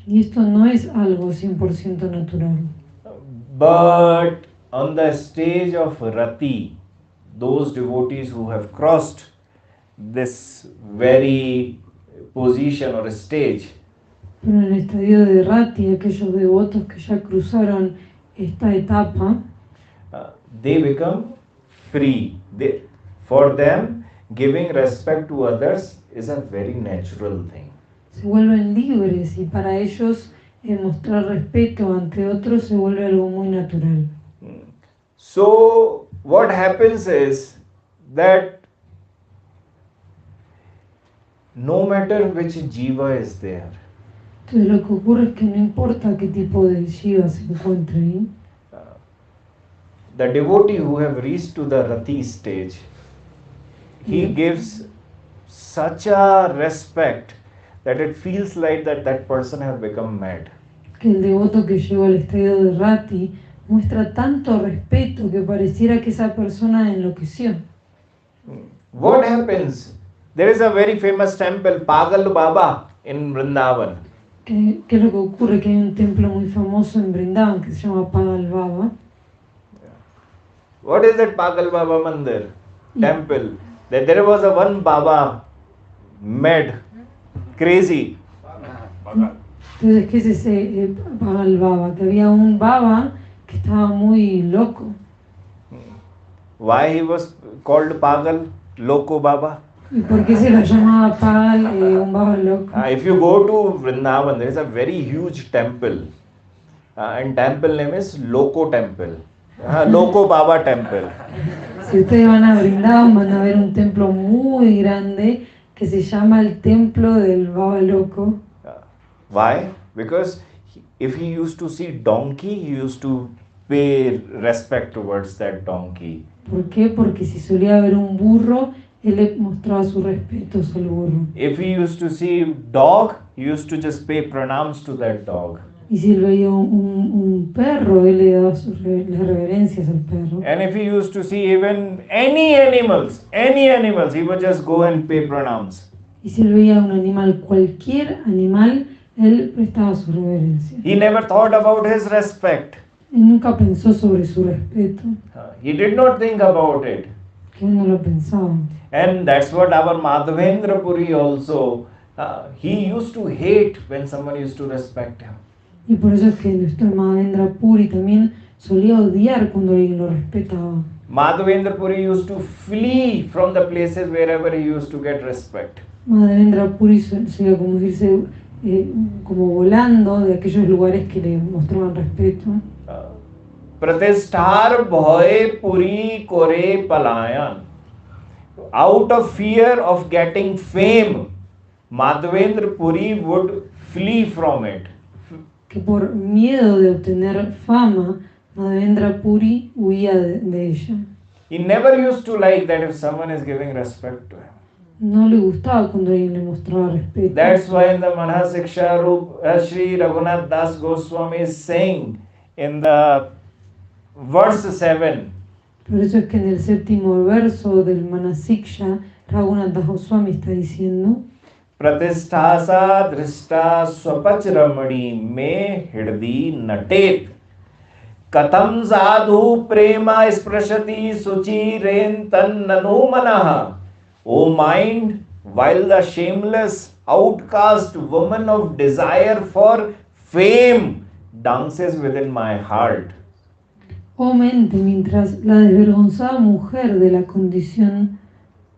Y esto no es algo 100% natural. But on the stage of Rati, those devotees who have crossed this very position or stage, Pero en el estadio de Rati, aquellos devotos que ya cruzaron esta etapa, they become free. For them, giving respect to others is a very natural thing. se vuelven libres y para ellos mostrar respeto ante otros se vuelve algo muy natural. So what happens is that no matter which jiva is there, Entonces lo que ocurre es que no importa qué tipo de jiva se encuentre ahí, the devotee who have reached to the Rati stage, he gives such a respect that it feels like that person has become mad. que el devoto que llegó al estadio de Rati muestra tanto respeto que pareciera que esa persona enloqueció. What happens? There is a very famous temple, Pagal Baba, in Vrindavan. ¿Qué es lo que ocurre? Que hay un templo muy famoso en Brindavan que se llama Pagal Baba. What is that Pagal Baba Mandir? Temple. There was a one Baba, mad, crazy. Entonces, ¿qué es ese Pagal Baba? Que había un Baba que estaba muy loco. Why he was called Pagal, Loco Baba? ¿Y por qué se lo llamaba Pagal, un Baba loco? If you go to Vrindavan, there is a very huge temple. And temple name is Loco Temple. Loco Baba Temple. Si ustedes van a Brindavan van a ver un templo muy grande que se llama el templo del Baba loco. Why? Because if he used to see donkey, he used to pay respect towards that donkey. ¿Por qué? Porque si solía ver un burro, él le mostraba sus respetos al burro. If he used to see dog, he used to just pay pranams to that dog. Y si él veía un perro, él le daba las reverencias al perro. And if he used to see even any animals, he would just go and pay pranams. Y si él veía un animal, cualquier animal, él prestaba su reverencia. He never thought about his respect. Él nunca pensó sobre su respeto, He did not think about it. que él no lo pensaba. And that's what our Madhavendra Puri also, he used to hate when someone used to respect him. Y por eso es que nuestro Mahavendra Puri también solía odiar cuando alguien lo respetaba. Madhavendra Puri used to flee from the places wherever he used to get respect. Mahavendra Puri solía como irse como volando de aquellos lugares que le mostraban respeto. Pratishthar bhoy puri kore palayan. Out of fear of getting fame, Madhavendra Puri would flee from it. Que por miedo de obtener fama, Madhavendra Puri huía de ella. He never used to like that if someone is giving respect to him. No le gustaba cuando alguien le mostraba respeto. That's why in the Manasiksha Shri Raghunath Das Goswami is saying in the verse 7, Por eso es que en el séptimo verso del Manasiksha, Raghunath Das Goswami está diciendo: Pratisthasa drishta swapachramani me hirdi natet katham sadhu prema sprashati suchiren tannanu manaha. O mind, while the shameless outcast woman of desire for fame dances within my heart. Oh mente, mientras la desvergonzada mujer de la condición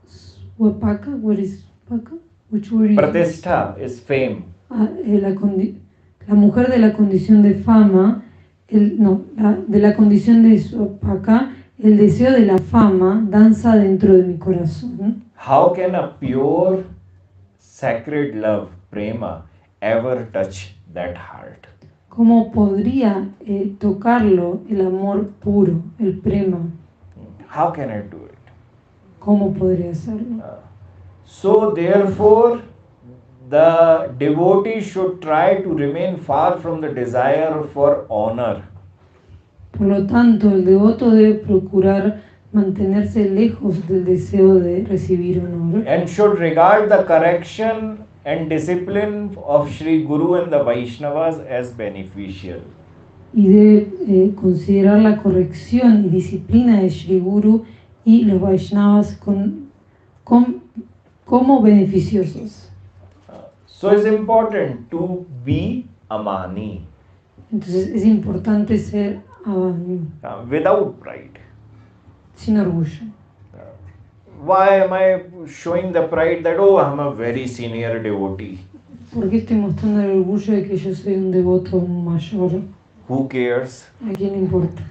Swapaka, what is Paka? Which word is Pratishtha is fame. La mujer de la condición de fama, de la condición de Swapaka, el deseo de la fama danza dentro de mi corazón. How can a pure, sacred love, prema, ever touch that heart? ¿Cómo podría tocarlo el amor puro, el prema? How can I do it? ¿cómo podría hacerlo? So therefore, the devotee should try to remain far from the desire for honor. Por lo tanto, el devoto debe procurar mantenerse lejos del deseo de recibir honor And should regard the correction and discipline of Shri Guru and the Vaishnavas as beneficial. y debe considerar la corrección y disciplina de Shri Guru y los Vaishnavas como beneficiosos. So it's important to be amani Entonces es importante ser abani, without pride. sin orgullo. Why am I showing the pride that, oh, I'm a very senior devotee? ¿Por qué estoy mostrando el orgullo de que yo soy un devoto mayor? Who cares? ¿A quién le importa?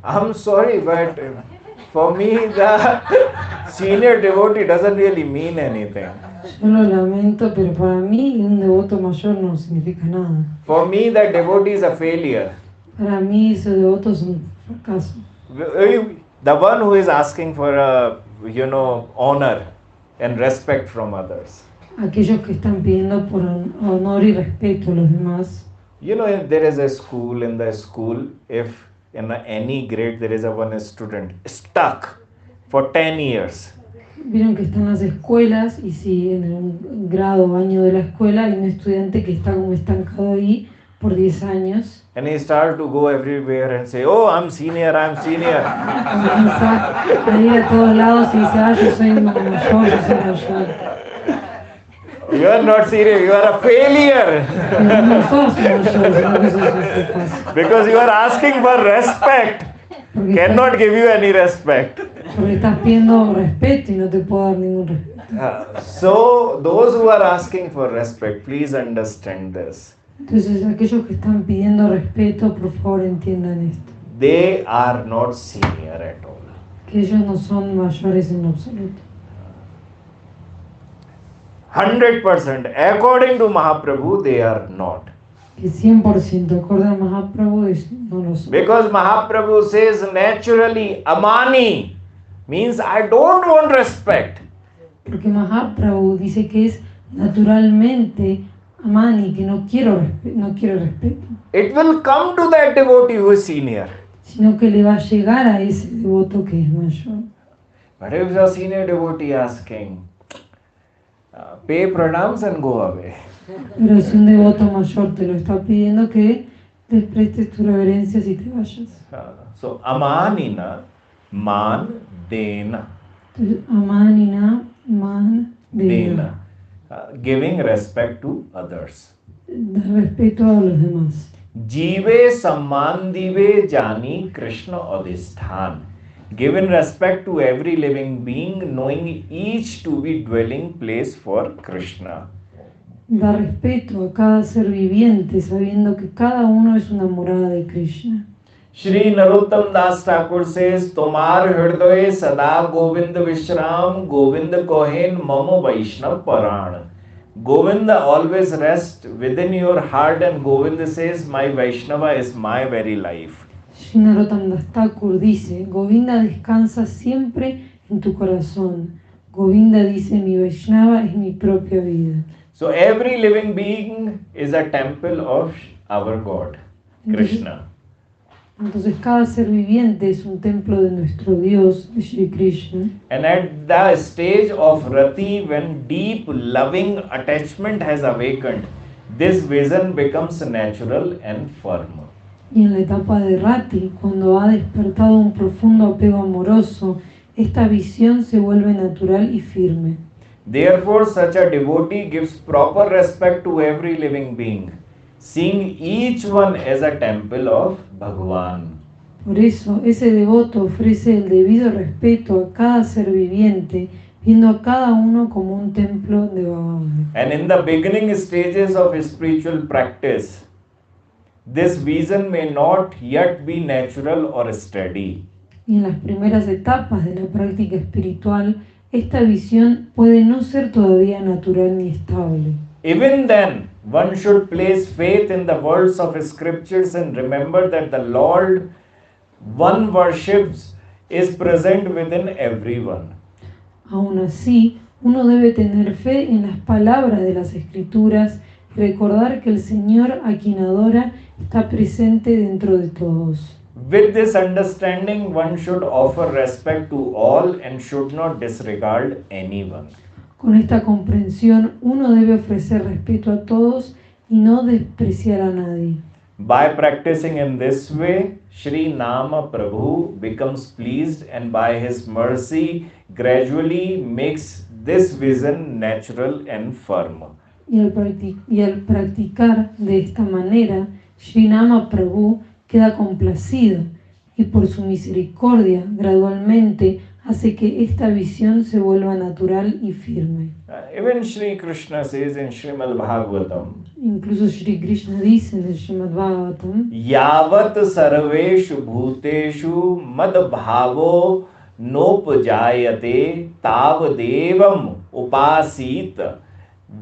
I'm sorry, but for me, the senior devotee doesn't really mean anything. Yo lo lamento, pero para mí un devoto mayor no significa nada. For me, that devotee is a failure. Para mí ese devoto es un fracaso. The one who is asking for honor and respect from others. Aquellos que están pidiendo por honor y respeto a los demás. You know, if there is a school, in the school, if in any grade there is a one student stuck for 10 years. Vieron que están las escuelas y si en el grado o año de la escuela hay un estudiante que está como estancado ahí por 10 años. And he starts to go everywhere and say, oh, I'm senior. Comienza a ir a todos lados y dice, yo soy mayor, yo soy mayor. You are not serious, you are a failure. Pero no sos mayor, sino que sos un fracaso. Because you are asking for respect. Porque Cannot give you any respect. Porque estás pidiendo respeto y no te puedo dar ningún respeto. So, those who are asking for respect, please understand this. Entonces, aquellos que están pidiendo respeto, por favor entiendan esto. They are not senior at all. Que ellos no son mayores en lo absoluto. 100%. According to Mahaprabhu, they are not. Que 100% acorde a Mahaprabhu no lo son. Because Mahaprabhu says naturally, amani means I don't want respect. Porque Mahaprabhu dice que es naturalmente amani, que no quiero respeto. It will come to that devotee who is senior. Sino que le va a llegar a ese devoto que es mayor. But if the senior devotee asking, pay pranams and go away. Pero si un devoto mayor te lo está pidiendo, que te prestes tu reverencia y te vayas. So amanina, man, dena. Entonces, amanina, man, dena. Giving respect to others. Dar respeto a los demás. Jive samman dive jani Krishna adhisthan. Given respect to every living being, knowing each to be dwelling place for Krishna. Dar respeto a cada ser viviente, sabiendo que cada uno es una morada de Krishna. Shri Narottam Das Thakur says, Tomar Hridaye Sada Govinda Vishram, Govinda Kohen Mama Vaishnav Paran. Govinda always rests within your heart, and Govinda says, my Vaishnava is my very life. Shri Narottam Das Thakur dice, Govinda descansa siempre en tu corazón. Govinda dice, mi Vaishnava es mi propia vida. So every living being is a temple of our God, Krishna. Entonces cada ser viviente es un templo de nuestro Dios, de Shri Krishna. And at the stage of Rati, when deep loving attachment has awakened, this vision becomes natural and firm. Y en la etapa de Rati, cuando ha despertado un profundo apego amoroso, esta visión se vuelve natural y firme. Therefore, such a devotee gives proper respect to every living being, seeing each one as a temple of Bhagavan. Por eso, ese devoto ofrece el debido respeto a cada ser viviente, viendo a cada uno como un templo de Babaji. And in the beginning stages of spiritual practice, this vision may not yet be natural or steady. Y en las primeras etapas de la práctica espiritual, esta visión puede no ser todavía natural ni estable. Even then, one should place faith in the words of scriptures and remember that the Lord one worships is present within everyone. Aún así, uno debe tener fe en las palabras de las Escrituras y recordar que el Señor a quien adora está presente dentro de todos. With this understanding, one should offer respect to all and should not disregard anyone. Con esta comprensión, uno debe ofrecer respeto a todos y no despreciar a nadie. By practicing in this way, Shri Nama Prabhu becomes pleased and by his mercy gradually makes this vision natural and firm. Y al practicar de esta manera, Shri Nama Prabhu queda complacido y por su misericordia gradualmente hace que esta visión se vuelva natural y firme. Even Shri Krishna says in Srimad Bhagavatam, Incluso Shri Krishna dice en el Srimad Bhagavatam, Yavat sarveshu bhuteshu mad bhavo nopajayate tav devam upasit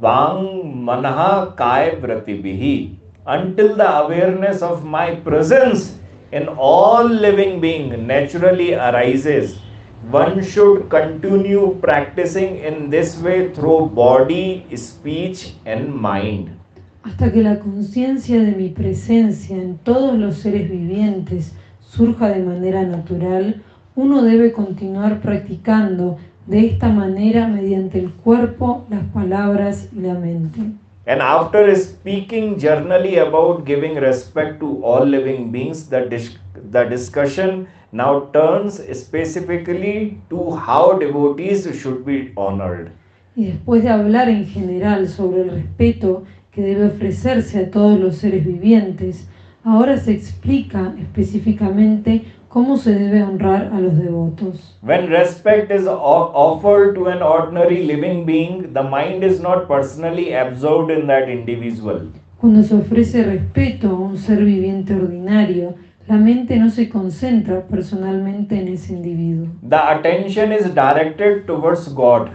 vang manah kaya vratibihi. Until the awareness of my presence in all living being naturally arises, one should continue practicing in this way through body, speech and mind. hasta que la conciencia de mi presencia en todos los seres vivientes surja de manera natural, uno debe continuar practicando de esta manera mediante el cuerpo, las palabras y la mente. And after speaking generally about giving respect to all living beings, the discussion now turns specifically to how devotees should be honored. Y después de hablar en general sobre el respeto que debe ofrecerse a todos los seres vivientes, ahora se explica específicamente cómo se debe honrar a los devotos. When respect is offered to an ordinary living being, the mind is not personally absorbed in that individual. Cuando se ofrece respeto a un ser viviente ordinario, la mente no se concentra personalmente en ese individuo. The attention is directed towards God,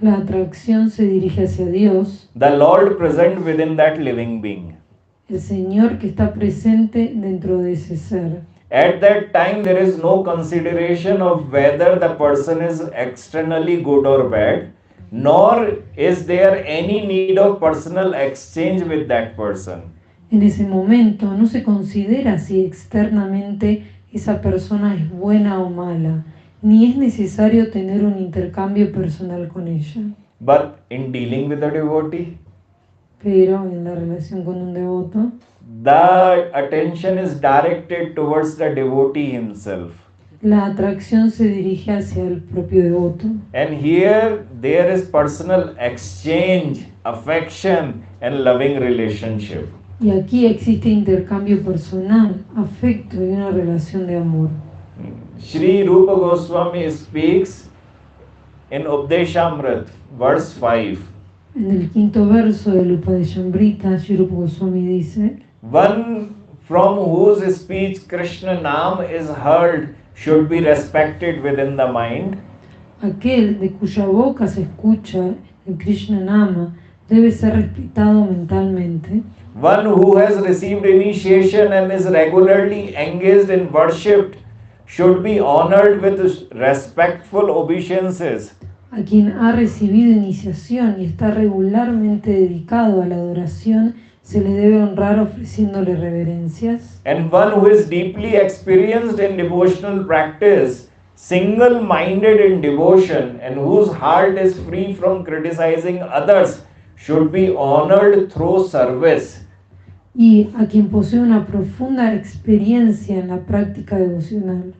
La atracción se dirige hacia Dios, the Lord present within that living being. el Señor que está presente dentro de ese ser. At that time, there is no consideration of whether the person is externally good or bad, nor is there any need of personal exchange with that person. En ese momento no se considera si externamente esa persona es buena o mala, ni es necesario tener un intercambio personal con ella. But in dealing with a devotee, Pero en la relación con un devoto, the attention is directed towards the devotee himself. la atracción se dirige hacia el propio devoto. And here there is personal exchange, affection, and loving relationship. Y aquí existe intercambio personal, afecto y una relación de amor. Shri Rupa Goswami speaks in Updeshamrit, verse 5. En el quinto verso del Upadeshamrita, Shri Rupa Goswami dice: One from whose speech Krishna Nam is heard should be respected within the mind. aquel de cuya boca se escucha el Krishna Nama debe ser respetado mentalmente. One who has received initiation and is regularly engaged in worship should be honored with respectful obeisances. A quien ha recibido iniciación y está regularmente dedicado a la adoración, se le debe honrar ofreciéndole reverencias. And one who is deeply experienced in devotional practice, single-minded in devotion, and whose heart is free from criticizing others, should be honored through service. Y a quien posee una profunda experiencia en la práctica devocional,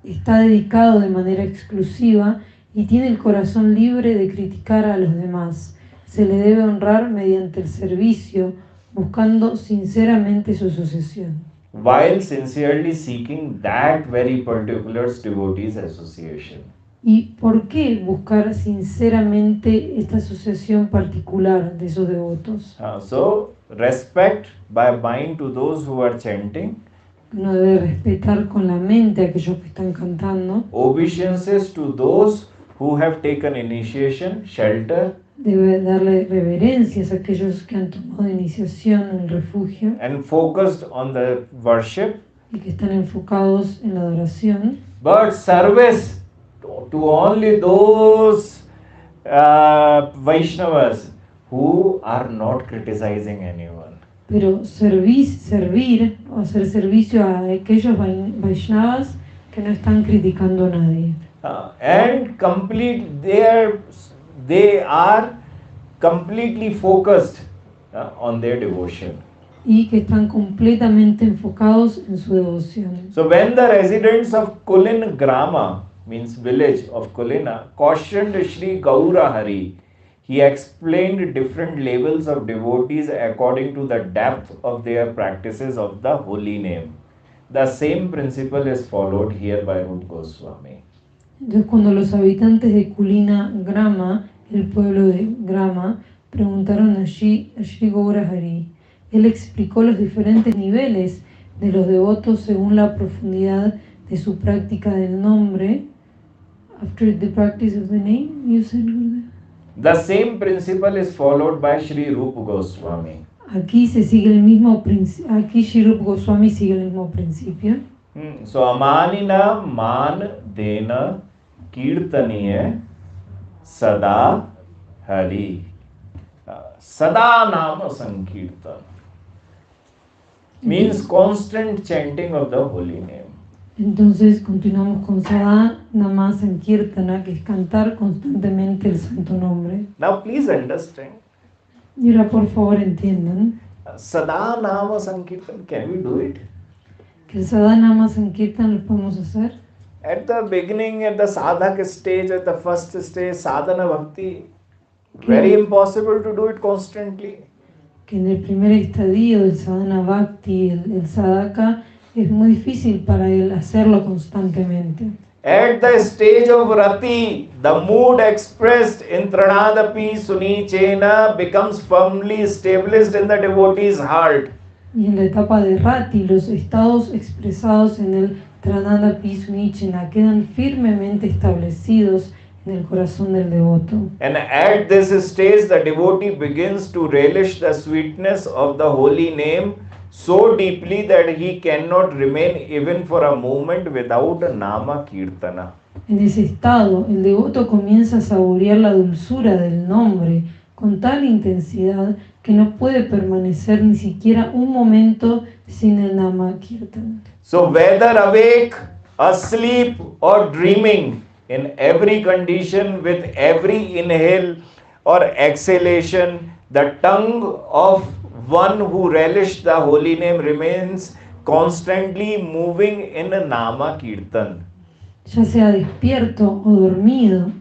está dedicado de manera exclusiva y tiene el corazón libre de criticar a los demás, se le debe honrar mediante el servicio, buscando sinceramente su asociación. While sincerely seeking that very particular devotee's association. ¿Y por qué buscar sinceramente esta asociación particular de esos devotos? So, respect by mind to those who are chanting, Uno debe respetar con la mente a aquellos que están cantando, obeisances to those who have taken initiation, shelter, debe darle reverencias a aquellos que han tomado iniciación en el refugio and focused on the worship. y que están enfocados en la adoración. but service to only those Vaishnavas who are not criticizing anyone. Pero servir o hacer servicio a aquellos Vaishnavas que no están criticando a nadie. And they are completely focused on their devotion. Y que están completamente enfocados en su devoción. So when the residents of Kulin Grama, means village of Kulina, cautioned Shri Hari, he explained different levels of devotees according to the depth of their practices of the holy name. The same principle is followed here by Rupa Goswami. Entonces, cuando los habitantes de Kulina Grama, el pueblo de Grama, preguntaron a Shri Hari, él explicó los diferentes niveles de los devotos según la profundidad de su práctica del nombre. After the practice of the name, you said, Gurudev? The same principle is followed by Shri Rupa Goswami. Aquí se sigue el mismo aquí Shri Rupa Goswami sigue el mismo principio. So amanina man dena kirtaniye sada hari. Sada nama sankirtan means constant chanting of the holy name. Entonces continuamos con Sada Nama Sankirtana, que es cantar constantemente el santo nombre. Now please understand. Y ahora por favor entiendan Sada nama sankirtan, can we do it? que el Sada Nama Sankirtan lo podemos hacer. At the beginning, at the sadhak stage, at the first stage, sadhana bhakti, very impossible to do it constantly. Que en el primer estadio del sadhana bhakti, el sadhaka, es muy difícil para él hacerlo constantemente. At the stage of rati, the mood expressed in Tranadapi Suni Chena becomes firmly established in the devotee's heart. Y en la etapa de rati, los estados expresados en el Tranadapi Suni Chena quedan firmemente establecidos en el corazón del devoto. And at this stage, the devotee begins to relish the sweetness of the holy name so deeply that he cannot remain even for a moment without nama kirtana. En ese estado, el devoto comienza a saborear la dulzura del nombre con tal intensidad que no puede permanecer ni siquiera un momento sin el nama kirtan. So whether awake, asleep or dreaming, in every condition, with every inhale or exhalation, the tongue of one who relished the holy name remains constantly moving in a nama kirtan. Ya sea despierto o dormido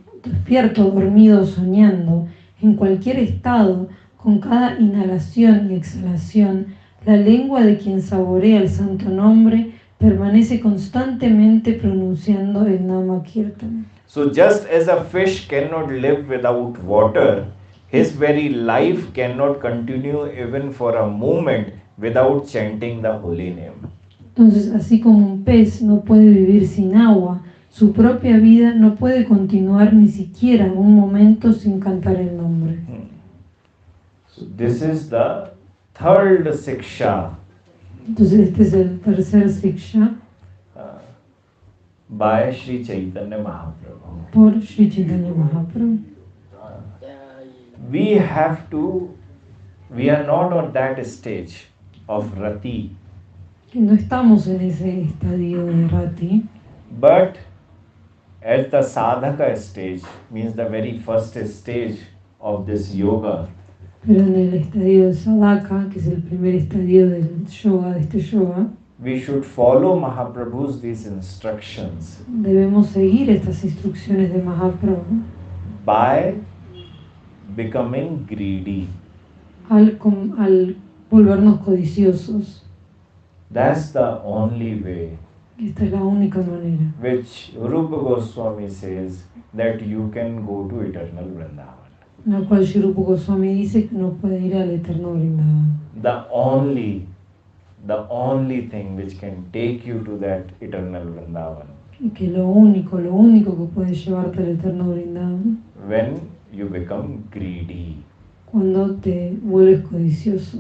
o soñando, en cualquier estado, con cada inhalación y exhalación, la lengua de quien saborea el santo nombre permanece constantemente pronunciando el nama kirtan. So just as a fish cannot live without water, his very life cannot continue even for a moment without chanting the holy name. Entonces, así como un pez no puede vivir sin agua, su propia vida no puede continuar ni siquiera un momento sin cantar el nombre. So this is the third siksha. Entonces, este es el tercer siksha By Shri Chaitanya Mahaprabhu. por Shri Chaitanya Mahaprabhu. We are not on that stage of rati, Que no estamos en ese estadio de rati, but at the sadhaka stage, means the very first stage of this yoga, pero en el estadio de sadhaka, que es el primer estadio del yoga, de este yoga, we should follow Mahaprabhu's these instructions debemos seguir estas instrucciones de Mahaprabhu by becoming greedy. al volvernos codiciosos. That's the only way, Esta es la única manera. which Rupa Goswami says that you can go to eternal Vrindavan. En la cual Shri Rupa Goswami dice que no puede ir al eterno Vrindavan. The only thing which can take you to that eternal Vrindavan, Y que lo único que puede llevarte al eterno Vrindavan, when you become greedy. cuando te vuelves codicioso.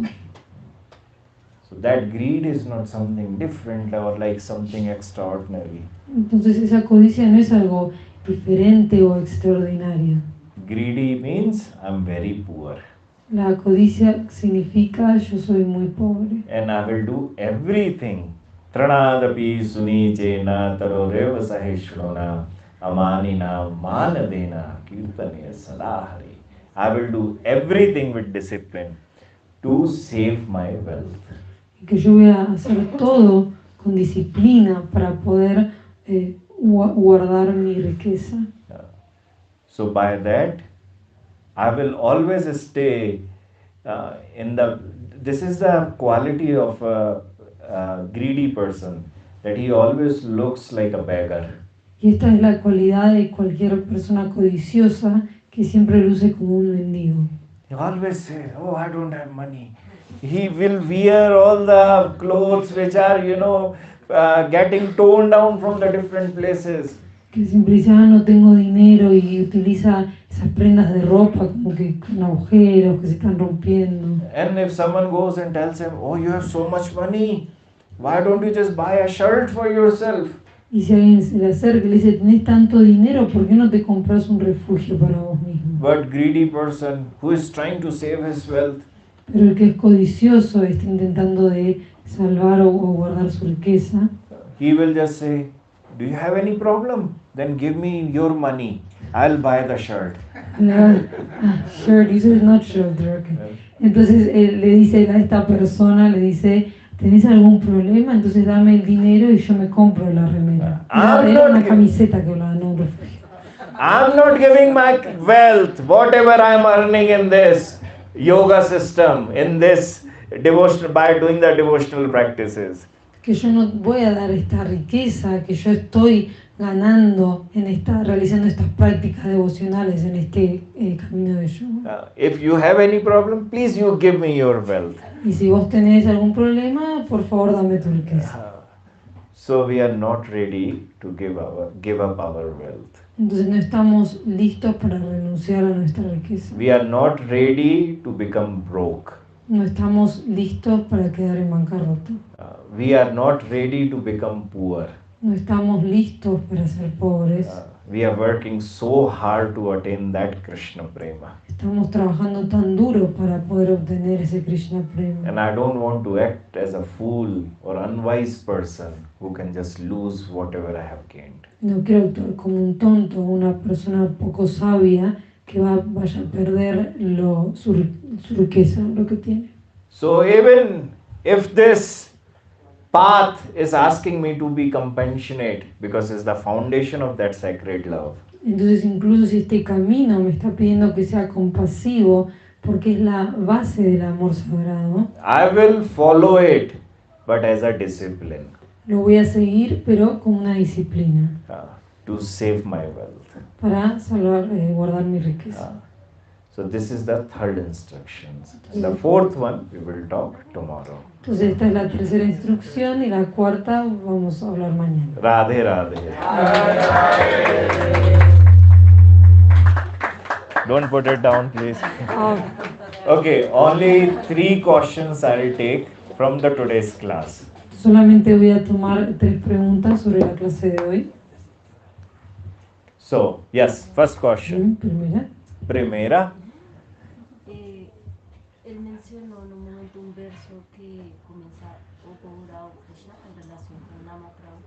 So that greed is not something different or like something extraordinary. Entonces esa codicia no es algo diferente o extraordinario. Greedy means I'm very poor La codicia significa yo soy muy pobre and I will do everything. Tranadapi suni chena taroreva sahishvana amanina manadena kirtaniya sadahari. I will do everything with discipline to save my wealth. y que yo voy a hacer todo con disciplina para poder guardar mi riqueza. So by that, I will always stay in the. This is the quality of a greedy person, that he always looks like a beggar. Y esta es la cualidad de cualquier persona codiciosa que siempre luce como un mendigo. He always says, "Oh, I don't have money." He will wear all the clothes which are, getting torn down from the different places. Que siempre dice, no tengo dinero y utiliza esas prendas de ropa como que con agujeros que se están rompiendo. And if someone goes and tells him, "Oh, you have so much money, why don't you just buy a shirt for yourself?" Y si alguien se le acerca y le dice, tenés tanto dinero, ¿por qué no te compras un refugio para vos mismo? But greedy person who is trying to save his wealth, Pero el que es codicioso está intentando de salvar o guardar su riqueza. he will just say, "Do you have any problem? Then give me your money. I'll buy the shirt." Shirt, you said not shirt, okay. Entonces le dice a esta persona, le dice, ¿tenés algún problema? Entonces dame el dinero y yo me compro la remera. Era una camiseta que hablaba, no un refugio. I'm not giving my wealth, whatever I'm earning in this yoga system, in this devotion, by doing the devotional practices. Que yo no voy a dar esta riqueza que yo estoy ganando realizando estas prácticas devocionales en este camino de yoga. If you have any problem, please you give me your wealth. Y si vos tenés algún problema, por favor dame tu riqueza. So we are not ready to give up our wealth. Entonces no estamos listos para renunciar a nuestra riqueza. We are not ready to become broke. No estamos listos para quedar en bancarrota. We are not ready to become poor. No estamos listos para ser pobres. We are working so hard to attain that Krishna prema. Estamos trabajando tan duro para poder obtener ese Krishna prema. And I don't want to act as a fool or unwise person who can just lose whatever I have gained. No quiero actuar como un tonto, una persona poco sabia que vaya a perder su riqueza, lo que tiene. So even if this path is asking me to be compassionate, because it's the foundation of that sacred love, Entonces incluso si este camino me está pidiendo que sea compasivo, porque es la base del amor sagrado, I will follow it, but as a discipline, lo voy a seguir, pero con una disciplina, to save my wealth. para guardar mi riqueza. So this is the third instruction. The fourth one we will talk tomorrow. Entonces esta es la tercera instrucción y la cuarta vamos a hablar mañana. Radhe Radhe. Don't put it down, please. Okay, only 3 questions I'll take from the today's class. Solamente voy a tomar 3 preguntas sobre la clase de hoy. So, yes, first question. Primera. Él mencionó en un momento un verso que comienza o Gaura o Krishna en relación con Nama Prabhu.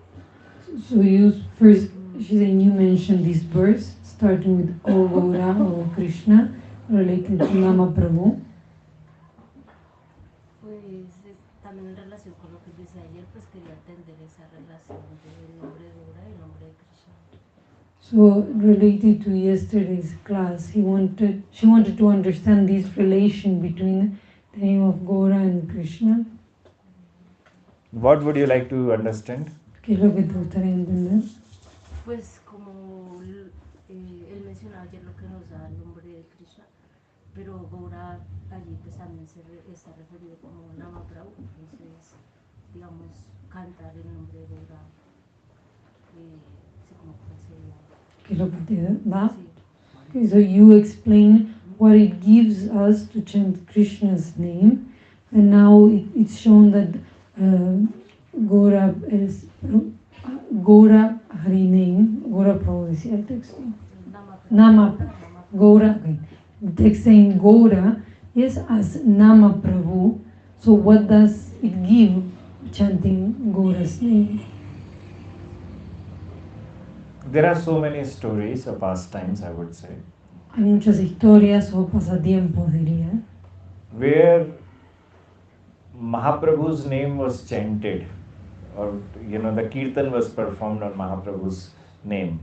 So you mentioned this verse starting with O Gaura or Krishna related to Nama Prabhu. Pues también en relación con lo que decía ayer, pues quería entender esa relación del nombre de Gaura y el nombre de Krishna. So related to yesterday's class, she wanted to understand this relation between the name of Gaura and Krishna. What would you like to understand? ¿Qué es lo que te gustaría entender? Pues como él mencionaba ayer lo que nos da el nombre de Krishna, pero Gaura allí pues también está referido como Nama Prabhu, entonces digamos cantar el nombre de Gaura, sí, como que sería. ¿Qué es lo que te da? Okay, so you explain what it gives us to chant Krishna's name, and now it's shown that Gora is Gora Hari name. Gora Prabhu decía el texto. Nama Gora. Okay. The text saying Gora is as Nama Prabhu. So what does it give chanting Gora's name? There are so many stories of pastimes, I would say, Hay muchas historias o pasatiempos, diría, where Mahaprabhu's name was chanted, or the kirtan was performed on Mahaprabhu's name.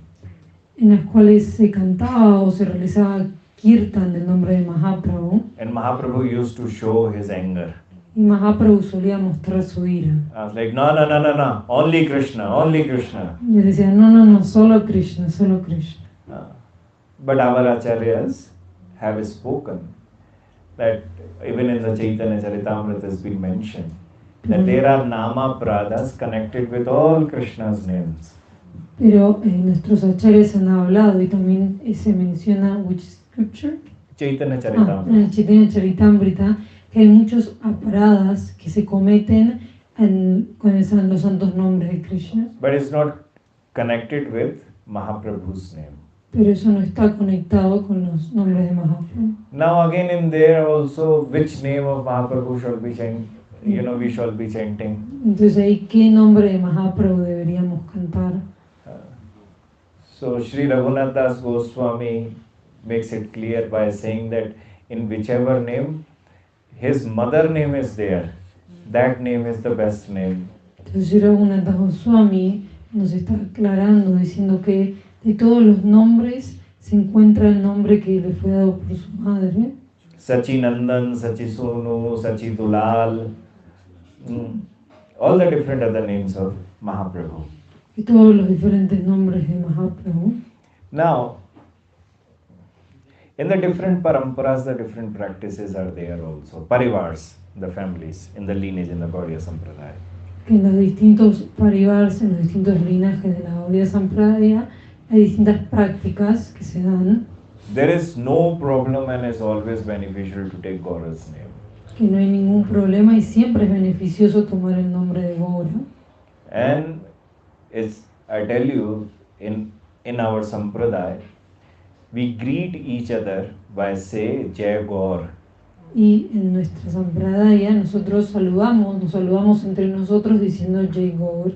en las cuales se cantaba o se realizaba kirtan del nombre de Mahaprabhu, And Mahaprabhu used to show his anger. y Mahaprabhu solía mostrar su ira. I was like, no, only Krishna, only Krishna. Y él decía, no, solo Krishna, solo Krishna. But our acharyas have spoken that even in the Chaitanya Charitamrita has been mentioned that there are nama pradas connected with all Krishna's names. Pero nuestros acharyas han hablado y también se menciona, which scripture? Chaitanya En Charitamrita. el Chaitanya Charitamrita, que hay muchos aparadas que se cometen con los santos nombres de Krishna, But it's not connected with Mahaprabhu's name. pero eso no está conectado con los nombres de Mahaprabhu. Now again in there also which name of Mahaprabhu shall be we shall be chanting. Entonces ahí, ¿qué nombre de Mahaprabhu deberíamos cantar? So Shri Raghunath Das Goswami makes it clear by saying that in whichever name his mother name is there, that name is the best name. Entonces Sri Raghunath Goswami nos está aclarando, diciendo que de todos los nombres se encuentra el nombre que le fue dado por su madre. Sachi Nandan, Sachi Sonu, Sachi Dulal, all the different other names of Mahaprabhu. Y todos los diferentes nombres de Mahaprabhu. Now, in the different paramparas, the different practices are there also. Parivars, the families, in the lineage, in the Gaudiya Sampradaya. Que en los distintos parivars, en los distintos linajes de la Gaudiya Sampradaya, hay distintas prácticas que se dan. There is no problem and it's always beneficial to take Gaura's name. Que no hay ningún problema y siempre es beneficioso tomar el nombre de Gaura. And I tell you, in our Sampradaya, we greet each other by say Jai Gaur. Y en nuestra Sampradaya nosotros nos saludamos entre nosotros diciendo Jai Gaur.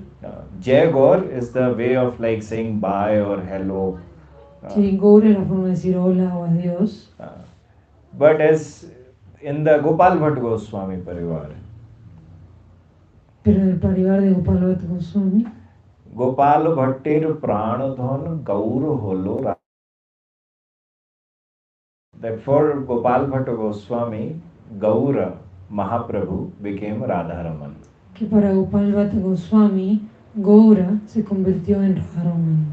Jai Gaur is the way of like saying bye or hello. Jai Gaur es la forma de decir hola o adiós. But as in the Gopal Bhatt Goswami Parivar, pero en el parivar de Gopal Bhatt Goswami, Gopal Bhattir Pranadhan Gaur Holo. That for Gopal Bhatt Goswami, Gaura Mahaprabhu became Radharaman. Que para Gopal Bhatt Goswami, Gaura se convirtió en Radharaman.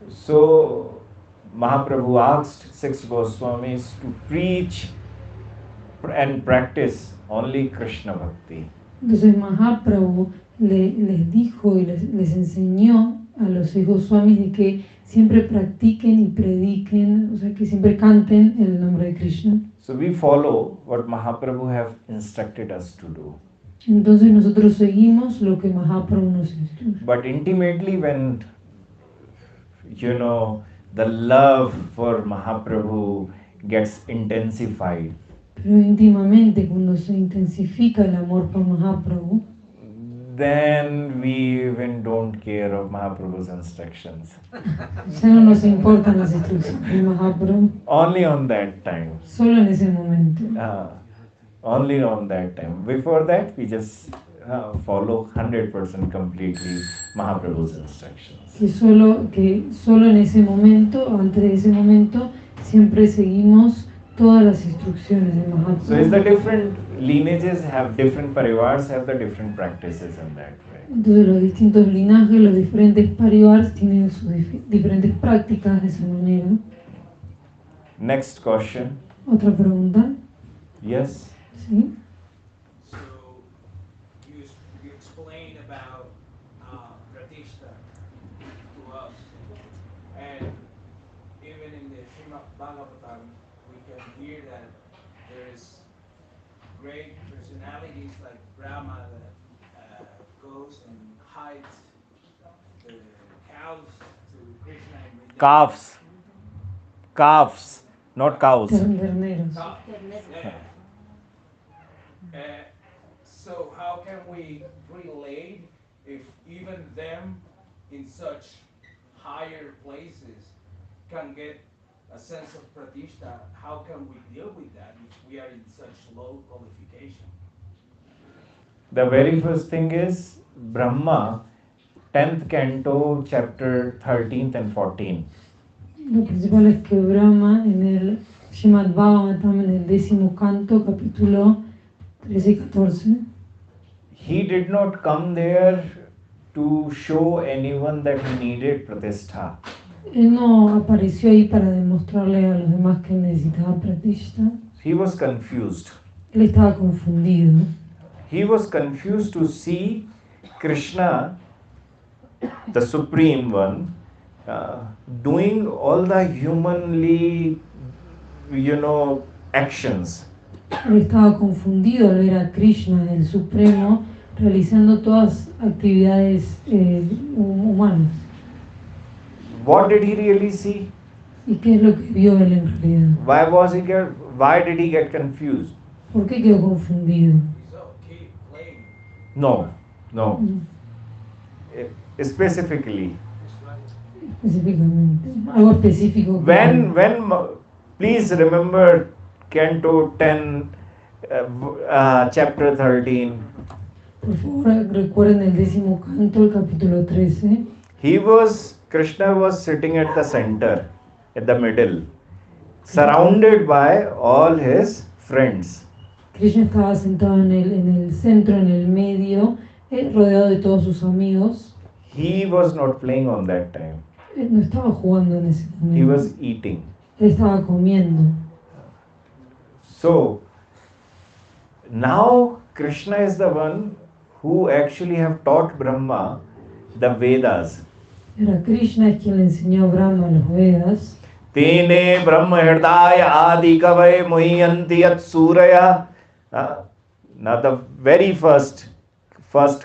So Mahaprabhu asked 6 Goswamis to preach and practice only Krishna Bhakti. Entonces Mahaprabhu les dijo y les enseñó a los 6 Goswamis de que siempre practiquen y prediquen, o sea, que siempre canten el nombre de Krishna. So we follow what Mahaprabhu have instructed us to do. Entonces nosotros seguimos lo que Mahaprabhu nos instruye. But intimately when, the love for Mahaprabhu gets intensified, Pero íntimamente, cuando se intensifica el amor por Mahaprabhu, then we even don't care of Mahaprabhu's instructions. ya no nos importan las instrucciones de Mahaprabhu, Only on that time. solo en ese momento. Only on that time. Before that, we just follow 100% completely Mahaprabhu's instructions. Que solo en ese momento, antes de ese momento, siempre seguimos todas las instrucciones de Mahaprabhu. So it's the different lineages have different parivars, have the different practices in that way. Entonces los distintos linajes, los diferentes parivars tienen sus diferentes prácticas de esa manera. Next question. Otra pregunta. Yes. ¿Sí? So you explain about Pratishta to us, and even in the Srimad Bhagavatam, we can hear that there is great personalities like Brahma that goes and hides the cows to Krishna and Vrindavan. Calves, not cows. Terneros. Cows. Yeah. So how can we relate if even them in such higher places can get a sense of pratishtha? How can we deal with that if we are in such low qualification? The very first thing is Brahma, 10th canto, chapter 13th and 14. Lo principal es que Brahma en el Srimad Bhagavatam, en el 10º canto, capítulo 13 y 14, He did not come there to show anyone that he needed pratishtha. él no apareció ahí para demostrarle a los demás que necesitaba pratishtha. He was confused. Él estaba confundido. He was confused to see Krishna, the Supreme One, doing all the humanly, actions. Él estaba confundido al ver a Krishna, el Supremo, realizando todas actividades humanas. What did he really see? ¿Y qué es lo que vio él en realidad? Why did he get confused? ¿Por qué quedó confundido? So keep playing. No. Specifically. Específicamente, algo específico. When please remember Canto 10, chapter 13. Por favor, recuerden el 10º canto, el capítulo 13. Krishna was sitting at the center, at the middle, surrounded by all his friends. Krishna estaba sentado en el centro, en el medio, rodeado de todos sus amigos. He was not playing on that time. Él no estaba jugando en ese momento. He was eating. Él estaba comiendo. So, now Krishna is the one who actually have taught Brahma the Vedas. Era Krishna es quien le enseñó a Brahma los Vedas. Tene Brahma Hridaya Adi Kavai Muhyanti Yat Suraya. Now the very first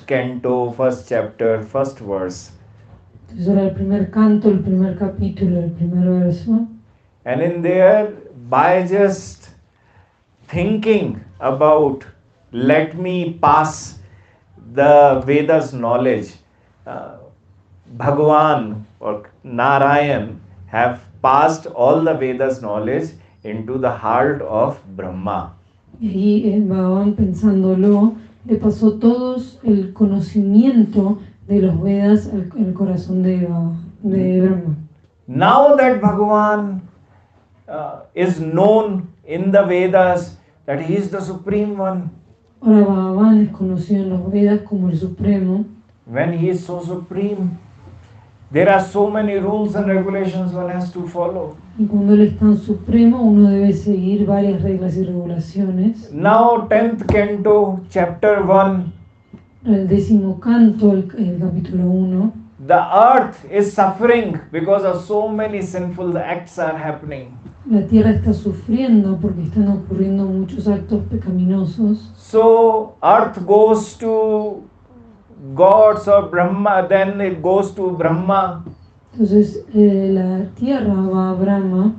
canto, first chapter, first verse. Entonces era el primer canto, el primer capítulo, el primer verso. And in there, by just thinking about, let me pass the Vedas knowledge, Bhagavan or Narayan have passed all the Vedas knowledge into the heart of Brahma. Y ahí Bhagavan, pensándolo, le pasó todo el conocimiento de los Vedas al corazón de Brahma. Now that Bhagavan is known in the Vedas that he is the Supreme One. Ahora Bhagavan es conocido en los Vedas como el Supremo. When he is so supreme, there are so many rules and regulations one has to follow. Y cuando él es tan supremo, uno debe seguir varias reglas y regulaciones. Now 10th canto, chapter 1, El 10º canto, el capítulo 1. the earth is suffering because of so many sinful acts are happening. La tierra está sufriendo porque están ocurriendo muchos actos pecaminosos. So earth goes to gods or Brahma, then it goes to Brahma. Entonces la tierra va a Brahma.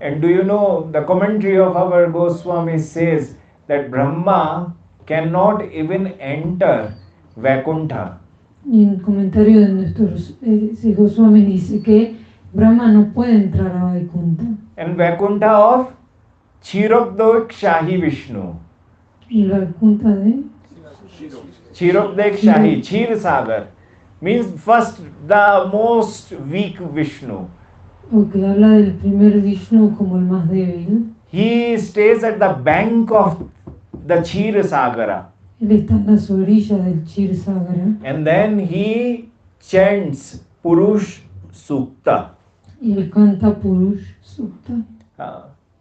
And do you know, the commentary of our Goswami says that Brahma cannot even enter Vaikuntha. Y en el comentario de nuestros Goswami dice que Brahma no puede entrar a Vaikuntha. And Vaikuntha of Chirokdok Shahi Vishnu. Y el Vaikuntha de Chirokdek Shahi, Chir Sagar, means first the most weak Vishnu. o que habla del primer Vishnu como el más débil. He stays at the bank of the Chir Sagara. Él está en las orillas del Chir Sagara And then he chants Purush Sukta. y él canta Purush Sukta.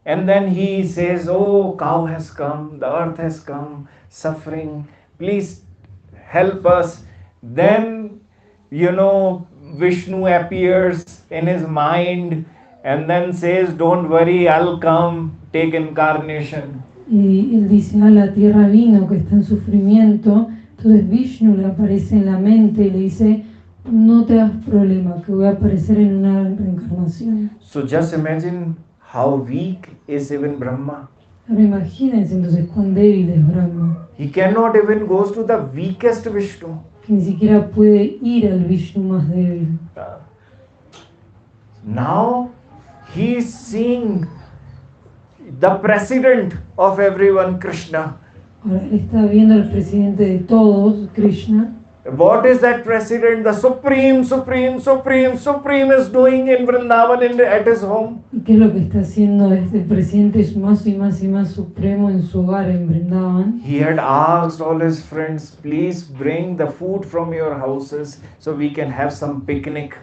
And then he says, oh, cow has come, the earth has come, suffering, please help us. Then, Vishnu appears in his mind and then says, don't worry, I'll come, take incarnation. Y él dice, la tierra vino que está en sufrimiento. Entonces Vishnu le aparece en la mente y le dice, no te hagas problema, que voy a aparecer en una reencarnación. So just imagine how weak is even Brahma. Ahora imagínense entonces cuán débil es Brahma, He cannot even go to the weakest Vishnu. que ni siquiera puede ir al Vishnu más débil. Now he is seeing the president of everyone, Krishna. Ahora él está viendo al presidente de todos, Krishna. What is that president? The supreme is doing in Vrindavan at his home. ¿Y qué es lo que está haciendo este presidente más y más y más supremo en su hogar en Vrindavan? He had asked all his friends, please bring the food from your houses so we can have some picnic.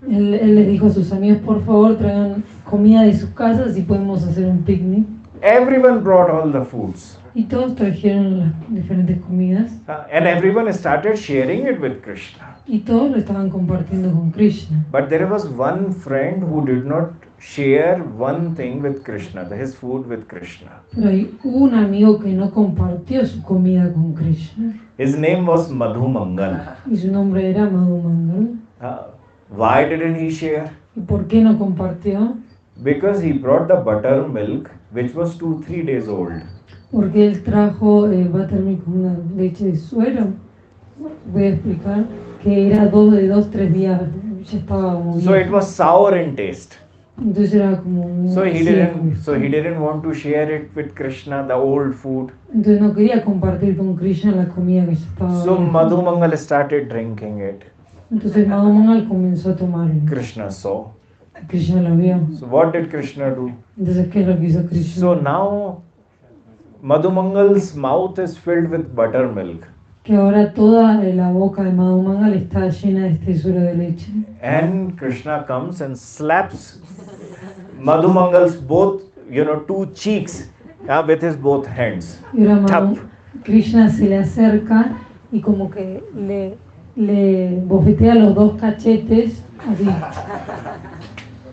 Él les dijo a sus amigos, por favor, traigan comida de sus casas y podemos hacer un picnic. Everyone brought all the foods. Y todos trajeron las diferentes comidas And everyone started sharing it with Krishna. y todos lo estaban compartiendo con Krishna. But there was one friend who did not share one thing with Krishna, his food with Krishna. Pero hay un amigo que no compartió su comida con Krishna His name was Madhu Mangal. y su nombre era Madhu Mangal. Why didn't he share? ¿Y por qué no compartió? Because he brought the buttermilk which was 2-3 days old. Porque él trajo buttermilk con una leche de suero. Voy a explicar que era 2-3 días, ya estaba muy So it bien. was sour in taste. Entonces era como un So he ciego. didn't want to share it with Krishna, the old food. Entonces no quería compartir con Krishna la comida que ya estaba So vieja. Madhu Mangal started drinking it. Entonces Madhu Mangal comenzó a tomarlo. Krishna saw. Krishna lo vio. So what did Krishna do? Entonces, ¿qué es lo que hizo Krishna? So now Madhu Mangal's mouth is filled with buttermilk. Que ahora toda la boca de Madhu Mangal está llena de este suero de leche. And Krishna comes and slaps Madhu Mangal's both, two cheeks with his both hands. Y ahora Tap. Krishna se le acerca y como que le bofetea los dos cachetes así.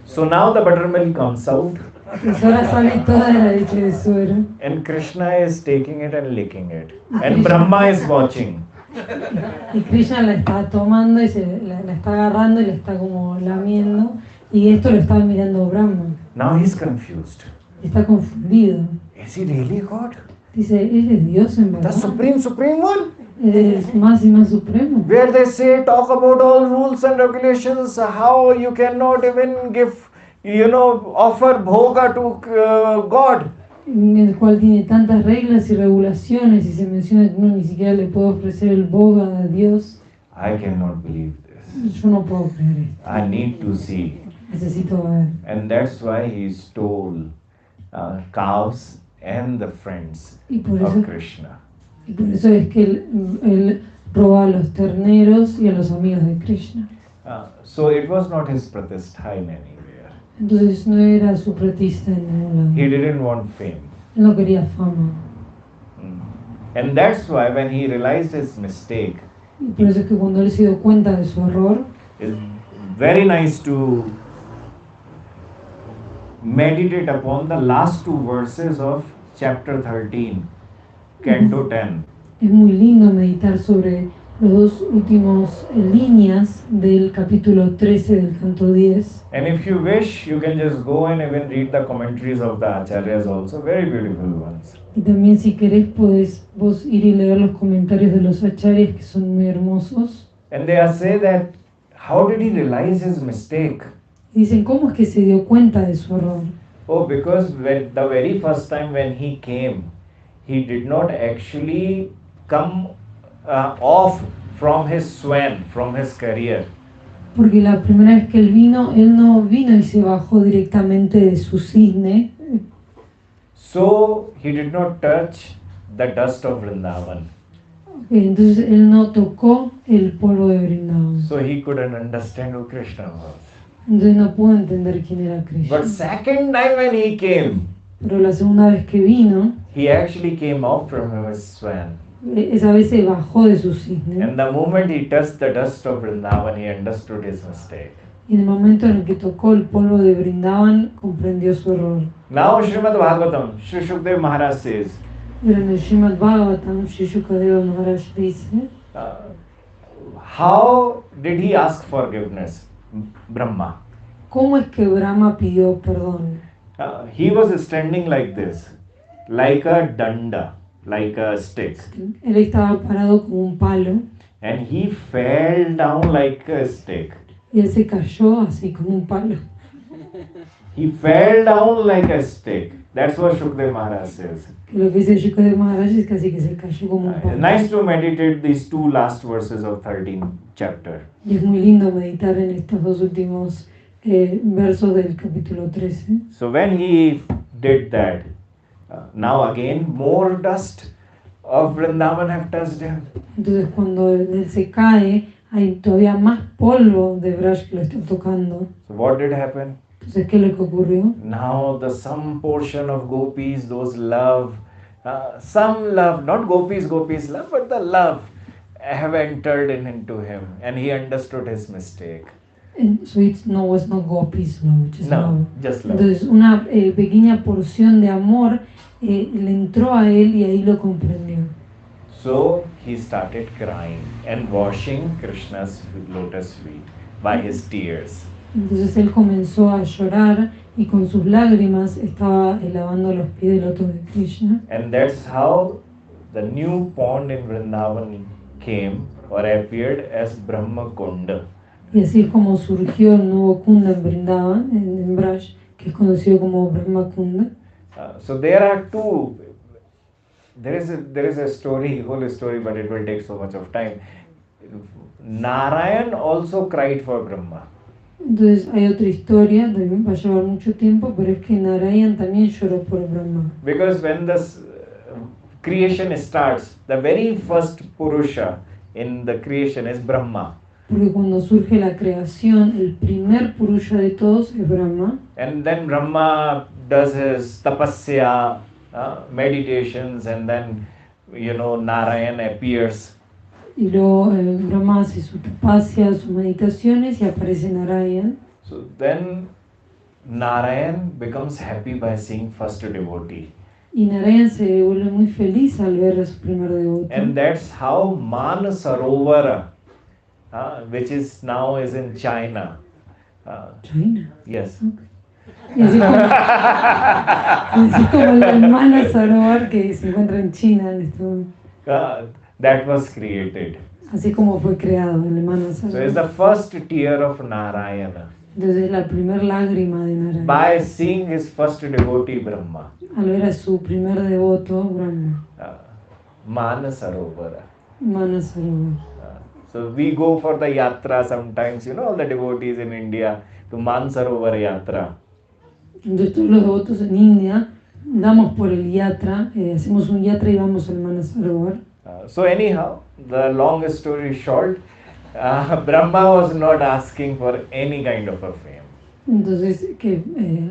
So now the buttermilk comes out Entonces ahora sale toda la leche de suero. and Krishna is taking it and licking it. And Brahma is watching. Y Krishna la está tomando y la está agarrando y la está como lamiendo. Y esto lo está mirando Brahma. Now he's confused. Está confundido. Is he really God? Dice, ¿eres Dios en The verdad? supreme one? ¿Eres más y más supremo? Where they say, talk about all rules and regulations, how you cannot even give, offer bhoga to God. En el cual tiene tantas reglas y regulaciones y se menciona que uno ni siquiera le puede ofrecer el boga a Dios. I cannot believe this. Yo no puedo creer esto. I need to see. Necesito ver. And that's why he stole calves and the friends Y por of eso, Krishna. y por eso es que él roba a los terneros y a los amigos de Krishna. So it was not his pratishtha in anywhere. Entonces no era su pratista en ningún He lado. didn't want fame. Él no quería fama. And that's why when he realized his mistake, Y por eso es que cuando él se dio cuenta de su error, it's very nice to meditate upon the last 2 verses of chapter 13, canto 10. es muy lindo meditar sobre los dos últimos líneas del capítulo 13 del canto 10. And if you wish, you can just go and even read the commentaries of the acharyas also, very beautiful ones. Y también si querés podés vos ir y leer los comentarios de los acharyas que son muy hermosos. And they say that, how did he realize his mistake? Y dicen, ¿cómo es que se dio cuenta de su error? Oh, because when the very first time when he came, he did not actually come off from his swan, from his career. Porque la primera vez que él no vino y se bajó directamente de su cisne. So he did not touch the dust of Vrindavan. Entonces él no tocó el polvo de Vrindavan. So he couldn't understand who Krishna was. Entonces no pudo entender quién era Krishna. But second time when he came, Pero la segunda vez que vino, he actually came out from his swan. esa vez se bajó de su cisne. And the moment he touched the dust of Vrindavan, he understood his mistake. Y en el momento en el que tocó el polvo de Vrindavan, comprendió su error. Now Srimad Bhagavatam, Shri Shukdev Maharaj says, Pero en el Srimad Bhagavatam, Shri Shukadeva Maharaj dice, uh, how did he ask forgiveness? Brahma. ¿cómo es que Brahma pidió perdón? He was standing like this, like a danda, like a stick. Él estaba parado como un palo And he fell down like a stick. y él se cayó así como un palo. He fell down like a stick. That's what Shukdev Maharaj says. Que lo que dice Shukadeva Maharaj es casi que se cayó como un palo. Nice to meditate these two last verses of 13th chapter. Y es muy lindo meditar en estos dos últimos versos del capítulo 13. So when he did that, now again more dust of Vrindavan have touched him. Entonces cuando él se cae, hay todavía más polvo de Braj que lo está tocando. So what did happen? Entonces, ¿qué es lo que ocurrió? Now the some portion of gopis, those love, some love, not gopis love, but the love have entered into him, and he understood his mistake. And so it was not gopis love, just No, love. just love. Entonces una pequeña porción de amor le entró a él y ahí lo comprendió. So he started crying and washing Krishna's lotus feet by his tears. Entonces él comenzó a llorar y con sus lágrimas estaba lavando los pies del loto de Krishna. And that's how the new pond in Vrindavan came or appeared as Brahma Kunda. Y así es como surgió el nuevo Kunda en Vrindavan, en Braj, que es conocido como Brahma Kunda. So there are two. There is a story, whole story, but it will take so much of time. Narayan also cried for Brahma. Entonces hay otra historia, también va a llevar mucho tiempo, pero es que Narayan también lloró por Brahma. Because when the creation starts, the very first Purusha in the creation is Brahma. Porque cuando surge la creación, el primer Purusha de todos es Brahma. And then Brahma does his tapasya, meditations, and then, Narayan appears. Y luego Brahma hace su tapasya, sus meditaciones y aparece Narayan. So then Narayan becomes happy by seeing first devotee. Y Narayan se vuelve muy feliz al ver a su primer devoto. And that's how Man Sarovara, which is now is in China. China. Yes. Y así como la hermana Sarovar que se encuentra en China en este momento. That was created. Así como fue creado el hermano So Sarovar. it's the first tear of Narayana Entonces la primer lágrima de Narayan. by seeing his first devotee Brahma. Al ver a su primer devoto, Brahma. Man Sarovara. Hermana Sarovar. So we go for the yatra sometimes, all the devotees in India to Man Sarovar yatra. Entonces todos los devotos en India damos por el yatra, hacemos un yatra y vamos al Manasarovar. So anyhow, the long story short, Brahma was not asking for any kind of a fame. Entonces,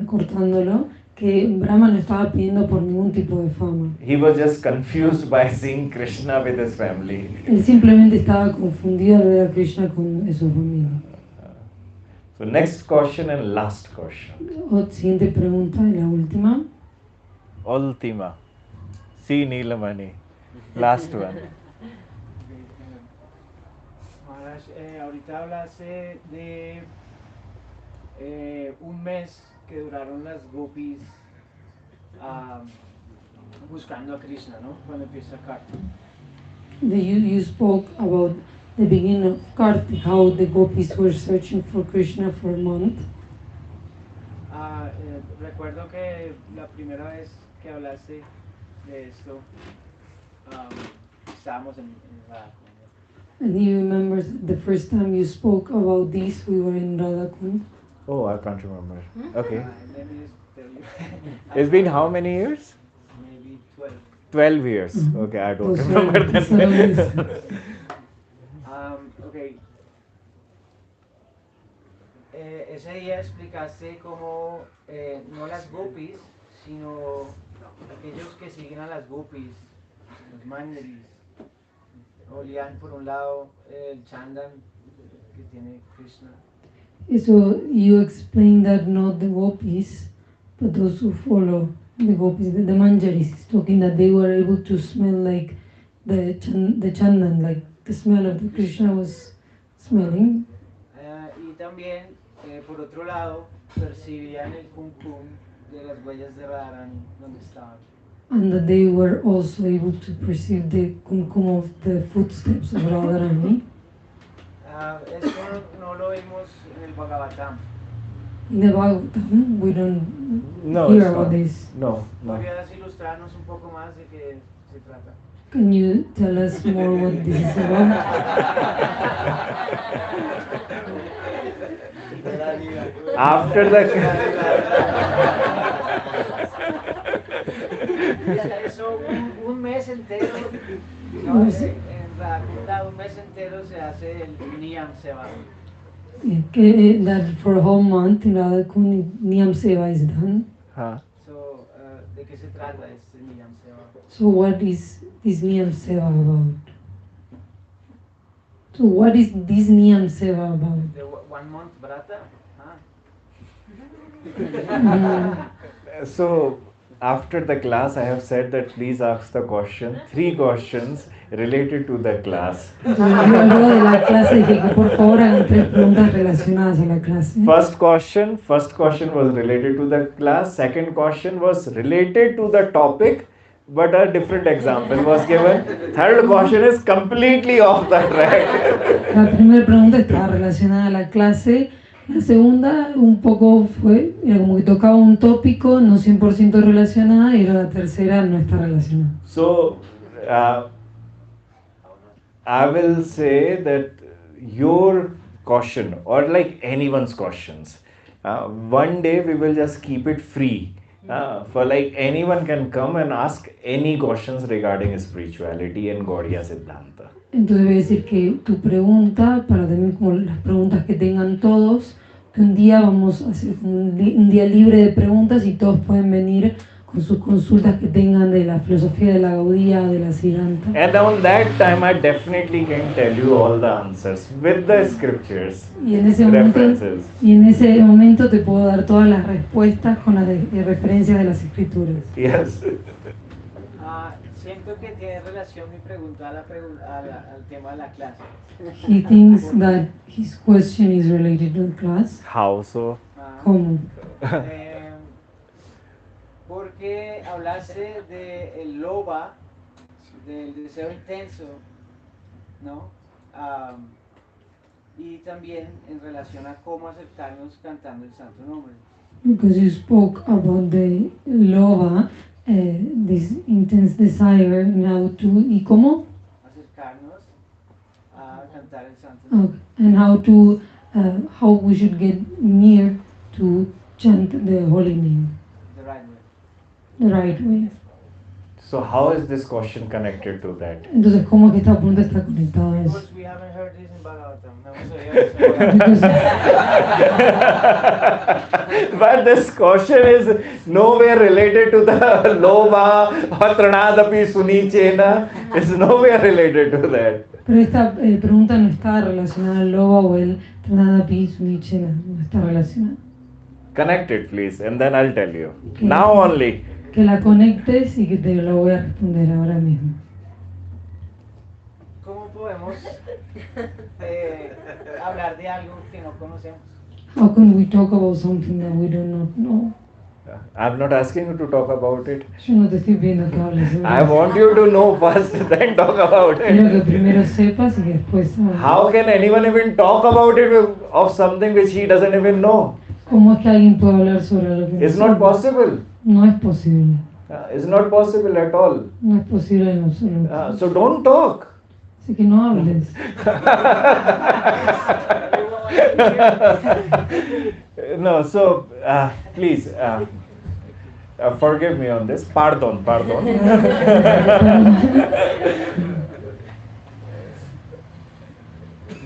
cortándolo, que Brahma no estaba pidiendo por ningún tipo de fama. He was just confused by seeing Krishna with his family. Él simplemente estaba confundido al ver a Krishna con su familia. So next question and last question. Siguiente pregunta y la última. Ultima. C. Neelamani. Last one. Maharaj, ahorita hablaste de un mes que duraron las gopis buscando a Krishna, ¿no? Cuando empieza Kartik. You spoke about the beginning of Kartik, how the gopis were searching for Krishna for a month. Recuerdo que la primera vez que hablaste de esto, estábamos en Radha Kund. And he remembers the first time you spoke about this, we were in Radha Kund. Oh, I can't remember. Okay. Let me just tell you. It's been how many years? Maybe 12. 12 years. Okay, I don't Pues, remember that. Ok. Ese día explicaste cómo no las gopis, sino aquellos que siguen a las gopis, los mandaris, olían por un lado el chandan que tiene Krishna. So you explained that not the gopis, But those who follow the gopis, the manjaris, is talking that they were able to smell like the chandan, like the smell of the Krishna was smelling. Y también, por otro lado, percibían el kumkum de las huellas de Radharani donde estaban. And that they were also able to perceive the kumkum of the footsteps of Radharani. Esto no lo vimos en el Bhagavatam. In the Bhagavatam, we don't No, hear it's about not. this. No, no. ¿Podrías ilustrarnos un poco más de qué se trata? Can you tell us more what this is about? After the Eso, un mes entero, ¿no? En Radha un mes entero se hace el Niyam Seva. That for a whole month in Radha Kund, Niyam Seva is done. So, ¿de qué se trata este Niyam Seva? So what is this Niyam Seva about? So what is this Niyam Seva about? The 1 month Vrata? So after the class, I have said that please ask the question, 3 questions related to the class. Luego de la clase dije que por favor hagan 3 preguntas relacionadas a la clase. First question was related to the class. Second question was related to the topic, but a different example was given. Third question is completely off the track. La primera pregunta estaba relacionada a la clase. La segunda un poco era como que tocaba un tópico no 100% relacionada, y la tercera no está relacionada. So I will say that your question, or like anyone's questions, one day we will just keep it free. For like anyone can come and ask any questions regarding spirituality and Gaudiya Siddhanta. Entonces voy a decir que tu pregunta, para también como las preguntas que tengan todos, que un día vamos a hacer un día libre de preguntas y todos pueden venir con sus consultas que tengan de la filosofía de la Gaudiya, de la Siddhanta. And on that time I definitely can tell you all the answers with the scriptures, Y en ese momento te puedo dar todas las respuestas con las referencias de las escrituras. Yes. Siento que tiene relación mi pregunta al tema de la clase. He thinks that his question is related to the class. How so? ¿Cómo? Porque hablaste del loba, del deseo intenso, ¿no? Y también en relación a cómo acercarnos cantando el santo nombre. Because you spoke about the lova, this intense desire now to, ¿y cómo? Acercarnos a cantar el santo Okay. nombre. And how we should get near to chant the holy name, The right way. the right way. So how is this question connected to that? Entonces, ¿cómo es que esta pregunta está conectada a eso? Because we haven't heard this in Bhagavatam. No hemos oído eso en Bhagavatam. But this question is nowhere related to the lova or tranadapi sunichena. It's nowhere related to that. Pero esta pregunta no está relacionada al loba o el tranadapi sunichena, no está relacionada. Connect it, please, and then I'll tell you. Now only. Que la conectes y que te lo voy a responder ahora mismo. ¿Cómo podemos hablar de algo que no conocemos? How can we talk about something that we do not know? I'm not asking you to talk about it. Yo no te estoy pidiendo que hables sobre I eso. want you to know first, then talk about Quiero que it. primero sepas y que después hables. How can anyone even talk about it of something which he doesn't even know? ¿Cómo es que alguien puede hablar sobre lo que no It's not sabe? possible. No es posible. It's not possible at all. No es posible en absoluto. So don't talk. Así que no hables. No, so please forgive me on this. Pardon.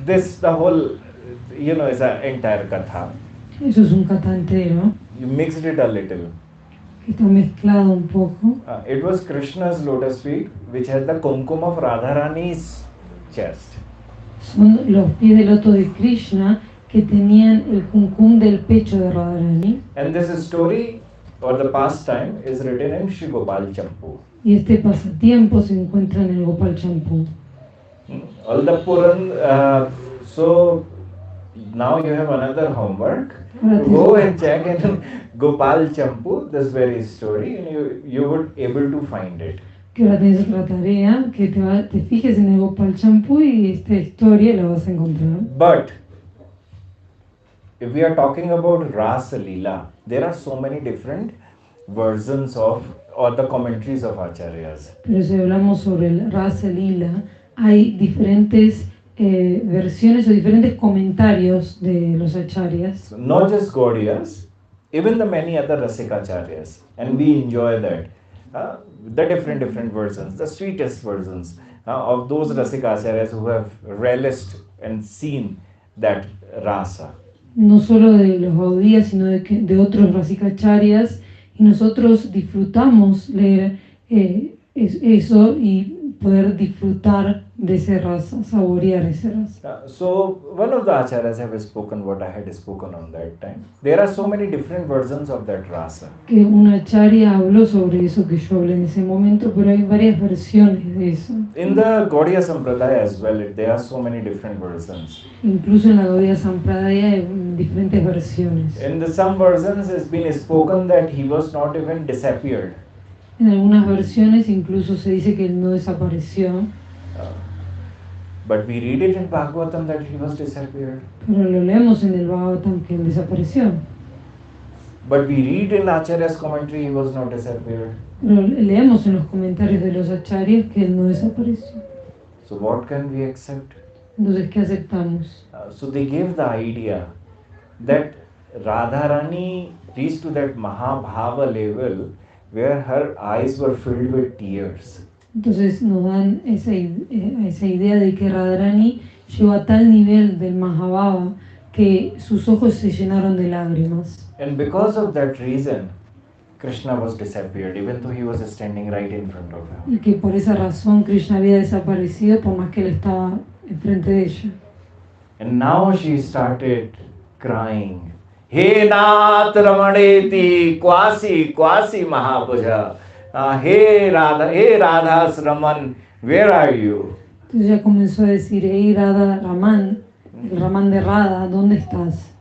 This, the whole, is an entire katha. Eso es un kata entero You mixed it a little. que está mezclado un poco. It was Krishna's lotus feet, which had the kumkum of Radharani's chest. Son los pies de loto de Krishna que tenían el kumkum del pecho de Radharani. And this story or the pastime is written in Shri Gopal Champu. Y este pasatiempo se encuentra en el Gopal Champú. All the Puran, so now you have another homework. Go and check in Gopal Champu this very story, and you would able to find it. Que ahora tienes la tarea, que te fijes en el Gopal Champú y esta historia la vas a encontrar. But if we are talking about Rasa Leela, there are so many different versions of or the commentaries of Acharyas. Pero si hablamos sobre el Rasa Lila, hay diferentes versiones o diferentes comentarios de los acharyas. Not just Gaudiyas, even the many other Rasikacharyas, and we enjoy that. The different versions, the sweetest versions of those Rasikacharyas who have relished and seen that rasa. No solo de los Gaudías, sino de otros Rasikacharyas, y nosotros disfrutamos leer eso y poder disfrutar de ese rasa, saborear ese rasa. So one of the acharyas have spoken what I had spoken on that time. There are so many different versions of that rasa. Que un acharya habló sobre eso que yo hablé en ese momento, pero hay varias versiones de eso. In the Gaudiya Sampradaya as well, there are so many different versions. Incluso en la Gaudiya Sampradaya hay diferentes versiones. In some versions it's been spoken that he was not even disappeared. En algunas versiones incluso se dice que él no desapareció. But we read it in Bhagavatam that he was disappeared. Pero lo leemos en el Bhagavatam que él desapareció. But we read in Acharya's commentary he was not disappeared. Pero leemos en los comentarios de los acharyas que él no desapareció. So what can we accept? Entonces, ¿qué aceptamos? So they gave the idea that Radharani reached to that Mahabhava level where her eyes were filled with tears. Entonces nos dan esa idea de que Radharani llegó a tal nivel del Mahabhava que sus ojos se llenaron de lágrimas. And because of that reason, Krishna was disappeared, even though he was standing right in front of him. Y que por esa razón Krishna había desaparecido por más que él estaba enfrente de ella. And now she started crying. He Nath Ramaneti Kwasi Mahapuja. Hey Radha Raman, where are you? Entonces ella comenzó a decir, hey Radha Raman, el Raman de Radha, ¿dónde estás?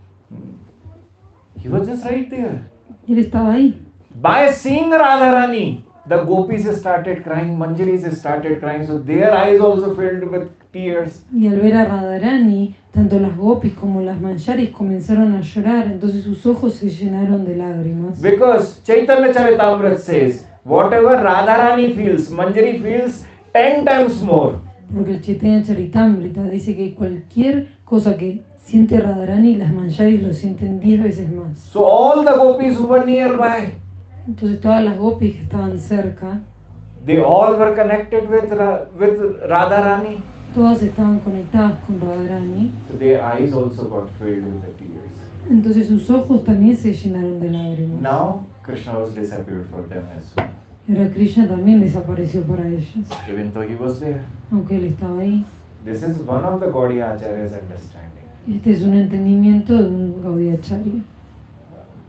He was just right there. Y él estaba ahí. By seeing Radharani, the gopis started crying, Manjaris started crying, so their eyes also filled with tears. Y al ver a Radharani, tanto las gopis como las manjaris comenzaron a llorar, entonces sus ojos se llenaron de lágrimas. Because Chaitanya Charitamrita says, whatever Radharani feels, Manjari feels 10 times more. Porque el Chaitanya Charitamrita dice que cualquier cosa que siente Radharani, las manjaris lo sienten 10 veces más. So all the gopis who were nearby, Entonces todas las gopis que estaban cerca, they all were connected with Radharani. todas estaban conectadas con Radharani. So their eyes also got filled with the tears. Entonces sus ojos también se llenaron de lágrimas. Now Krishna was disappeared for them as well, Y ahora Krishna también desapareció para ellas, even though he was there. aunque él estaba ahí. This is one of the Gaudiya Acharya's understanding. Este es un entendimiento de un Gaudiya Acharya.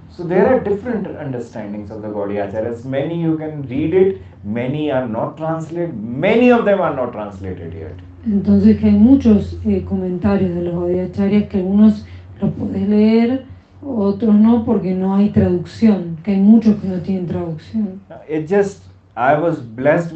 So there are different understandings of the Gaudiya Acharyas. Many you can read it, many are not translated, many of them are not translated yet. Entonces que hay muchos comentarios de los Gaudiya Acharyas que algunos los podés leer, otros no porque no hay traducción, que hay muchos que no tienen traducción. It just, I was blessed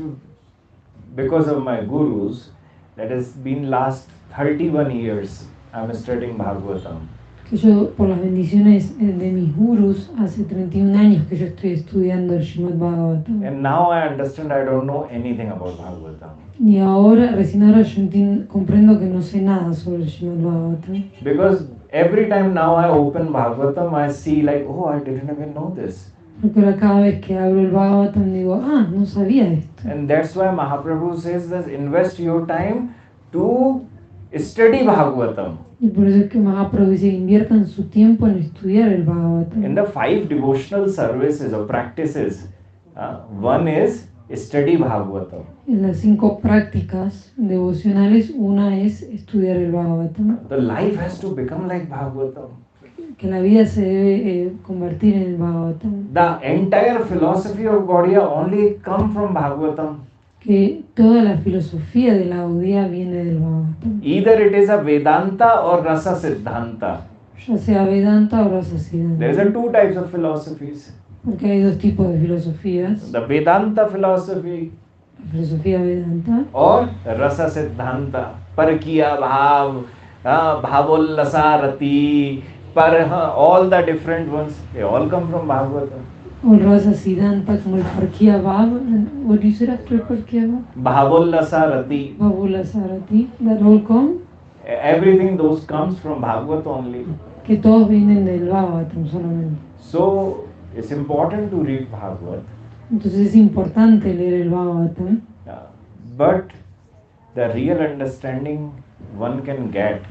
because of my gurus, that has been last 31 years I'm studying Bhagavatam. Que yo, por las bendiciones de mis gurus, hace 31 años que yo estoy estudiando el Srimad Bhagavatam. And now I understand I don't know anything about Bhagavatam. Y ahora, recién ahora yo comprendo que no sé nada sobre el Srimad Bhagavatam. Because every time now I open Bhagavatam, I see like, oh, I didn't even know this. Porque ahora cada vez que abro el Bhagavatam digo, no sabía esto. And that's why Mahaprabhu says that invest your time to study Bhagavatam. Y por eso es que Mahaprabhu dice, inviertan su tiempo en estudiar el Bhagavatam. In the 5 devotional services or practices, one is study Bhagavatam. En las 5 prácticas devocionales, una es estudiar el Bhagavatam. The life has to become like Bhagavatam. que la vida se debe convertir en el Bhagavatam, The entire philosophy of Gaudiya only come from Bhagavatam. que toda la filosofía de la Gaudiya viene del Bhagavatam, Either it is a Vedanta or Rasa Siddhanta. ya sea Vedanta o There is Rasa-siddhanta, a two types of philosophies. porque hay dos tipos de filosofías, The Vedanta philosophy la filosofía Vedanta or Rasa Siddhanta. Parkiya Bhav, Bhavolasarati, all the different ones, they all come from Bhagavatam. o Rasa-siddhanta, como el Parkiya Bhav. What do you say after Parkiya Bhav? Bhavolasarati. Bhavula-sarati, that all come, Everything those comes from Bhagavad only. que todos vienen del Bhagavatam solamente. So it's important to read Bhagavad. Entonces es importante leer el Bhagavatam, But the real understanding one can get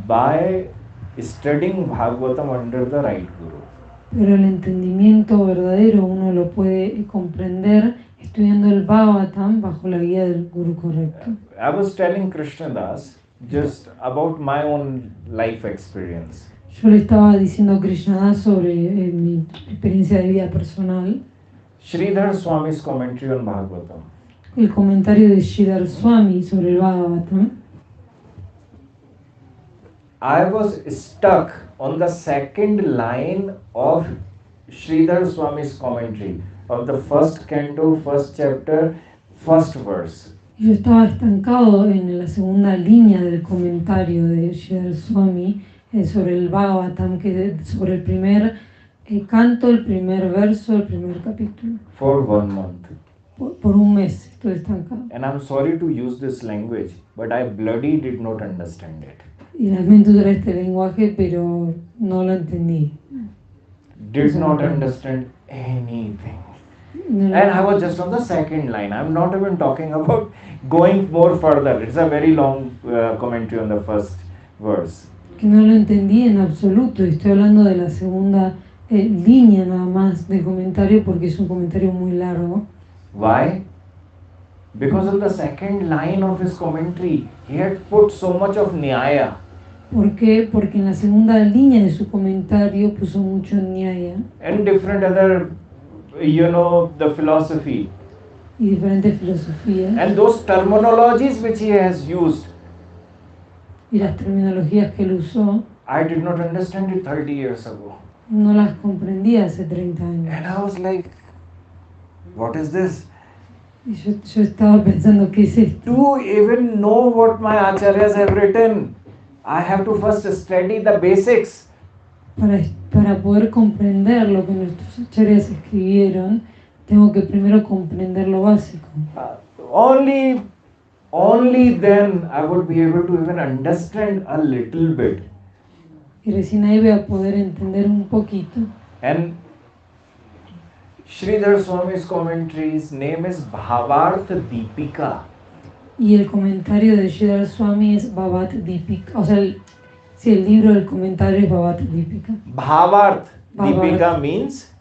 by studying Bhagavatam under the right Guru. pero el entendimiento verdadero uno lo puede comprender estudiando el Bhagavatam bajo la guía del Guru correcto. I was telling Krishnadas just about my own life experience. Yo le estaba diciendo a Krishnadas sobre mi experiencia de vida personal, Sridhar Swami's commentary on Bhagavatam. el comentario de Sridhar Swami sobre el Bhagavatam. I was stuck on the second line of Sridhar Swami's commentary of the first canto, first chapter, first verse. Yo estaba estancado en la segunda línea del comentario de Sridhar Swami sobre el Bhagavatam, sobre el primer canto, el primer verso, el primer capítulo. For 1 month. Por un mes estuve estancado. And I'm sorry to use this language, but I bloody did not understand it. Y lamento usar este lenguaje, pero no lo entendí. Did not understand anything. No lo- And I was just on the second line. I'm not even talking about going more further. It's a very long commentary on the first verse. que no lo entendí en absoluto. Estoy hablando de la segunda línea nada más del comentario porque es un comentario muy largo. Why? Because of the second line of his commentary. He had put so much of Nyaya. ¿Por qué? Porque en la segunda línea de su comentario puso mucho nyaya And different other, the philosophy. y diferentes filosofías. And those terminologies which he has used, Y las terminologías que él usó I did not understand it 30 years ago. no las comprendía hace 30 años. And I was like, what is this? Y yo estaba pensando, ¿qué es esto? To even know what my acharyas have written, I have to first study the basics. Para poder comprender lo que nuestros acharyas escribieron, tengo que primero comprender lo básico. Only then I would be able to even understand a little bit. Y recién ahí voy a poder entender un poquito. And Sridhar Swami's commentary's name is Bhavartha Deepika. Y el comentario de Sridhar Swami es Bhavat Deepika. O sea, el libro del comentario es Bhavat Deepika. Bhavartha Bhavartha. Deepika means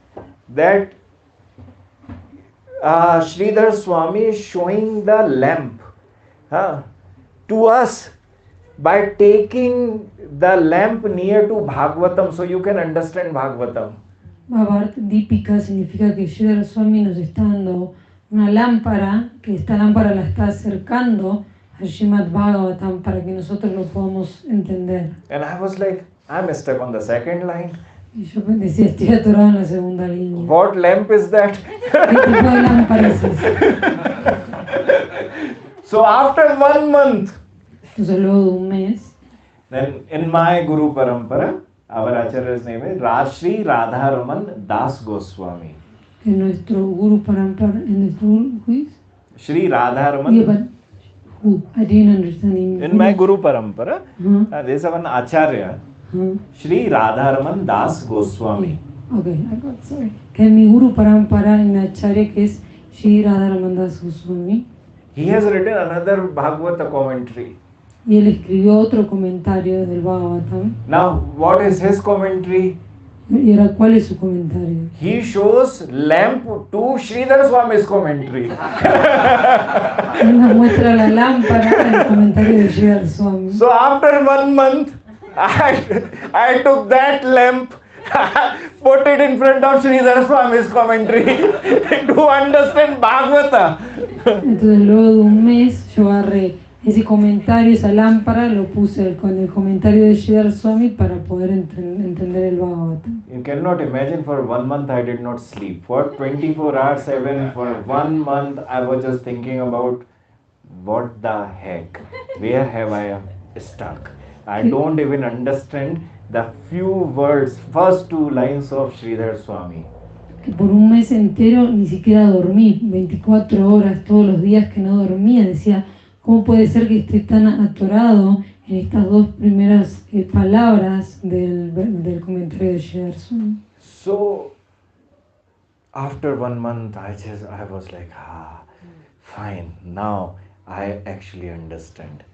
that Sridhar Swami is showing the lamp to us by taking the lamp near to Bhagavatam so you can understand Bhagavatam. Bhavat Deepika significa que Sridhar Swami nos está dando una lámpara, que esta lámpara la está acercando al Srimad Bhagavatam para que nosotros lo podamos entender. And I was like, I'm stuck on the second line. Y yo decía, estoy atorado en la segunda línea. What lamp is that? ¿Qué tipo de lámpara es esa? So after 1 month, Entonces luego de un mes, then in my Guru Parampara, our Acharya's name is Shri Radharaman Das Goswami. en nuestro Guru Parampara, en nuestro Guru, who is? Shri Yeah, Radharaman. but who? I didn't understand him. In my Guru Parampara, Uh-huh. there is one Acharya, Uh-huh. Shri Radharaman Das Goswami. Okay, I got sorry. Que mi Guru Parampara en Acharya que es Shri Radharamandas Goswami. He has written another Bhagavata commentary. Y él escribió otro comentario del Bhagavatam. Now, what is his commentary? ¿Y ahora cuál es su comentario? He shows lamp to Sridhar Swami's commentary. Él nos muestra la lámpara del comentario de Sridhar Swami. So after 1 month, I took that lamp, put it in front of Sridhar Swami's commentary to understand Bhagavata. Entonces luego de un mes yo agarré ese comentario, esa lámpara, lo puse con el comentario de Sridhar Swami para poder entender el Bhagavatam. You cannot imagine, for 1 month I did not sleep. For 24 hours, 7, for 1 month I was just thinking about what the heck, where have I stuck? I don't even understand the few words, first 2 lines of Sridhar Swami. Que por un mes entero ni siquiera dormí, 24 horas todos los días que no dormía. Decía, ¿cómo puede ser que esté tan atorado en estas 2 primeras palabras del comentario de Sridhar Swami? So, after 1 month, I was like, fine, now I actually understand.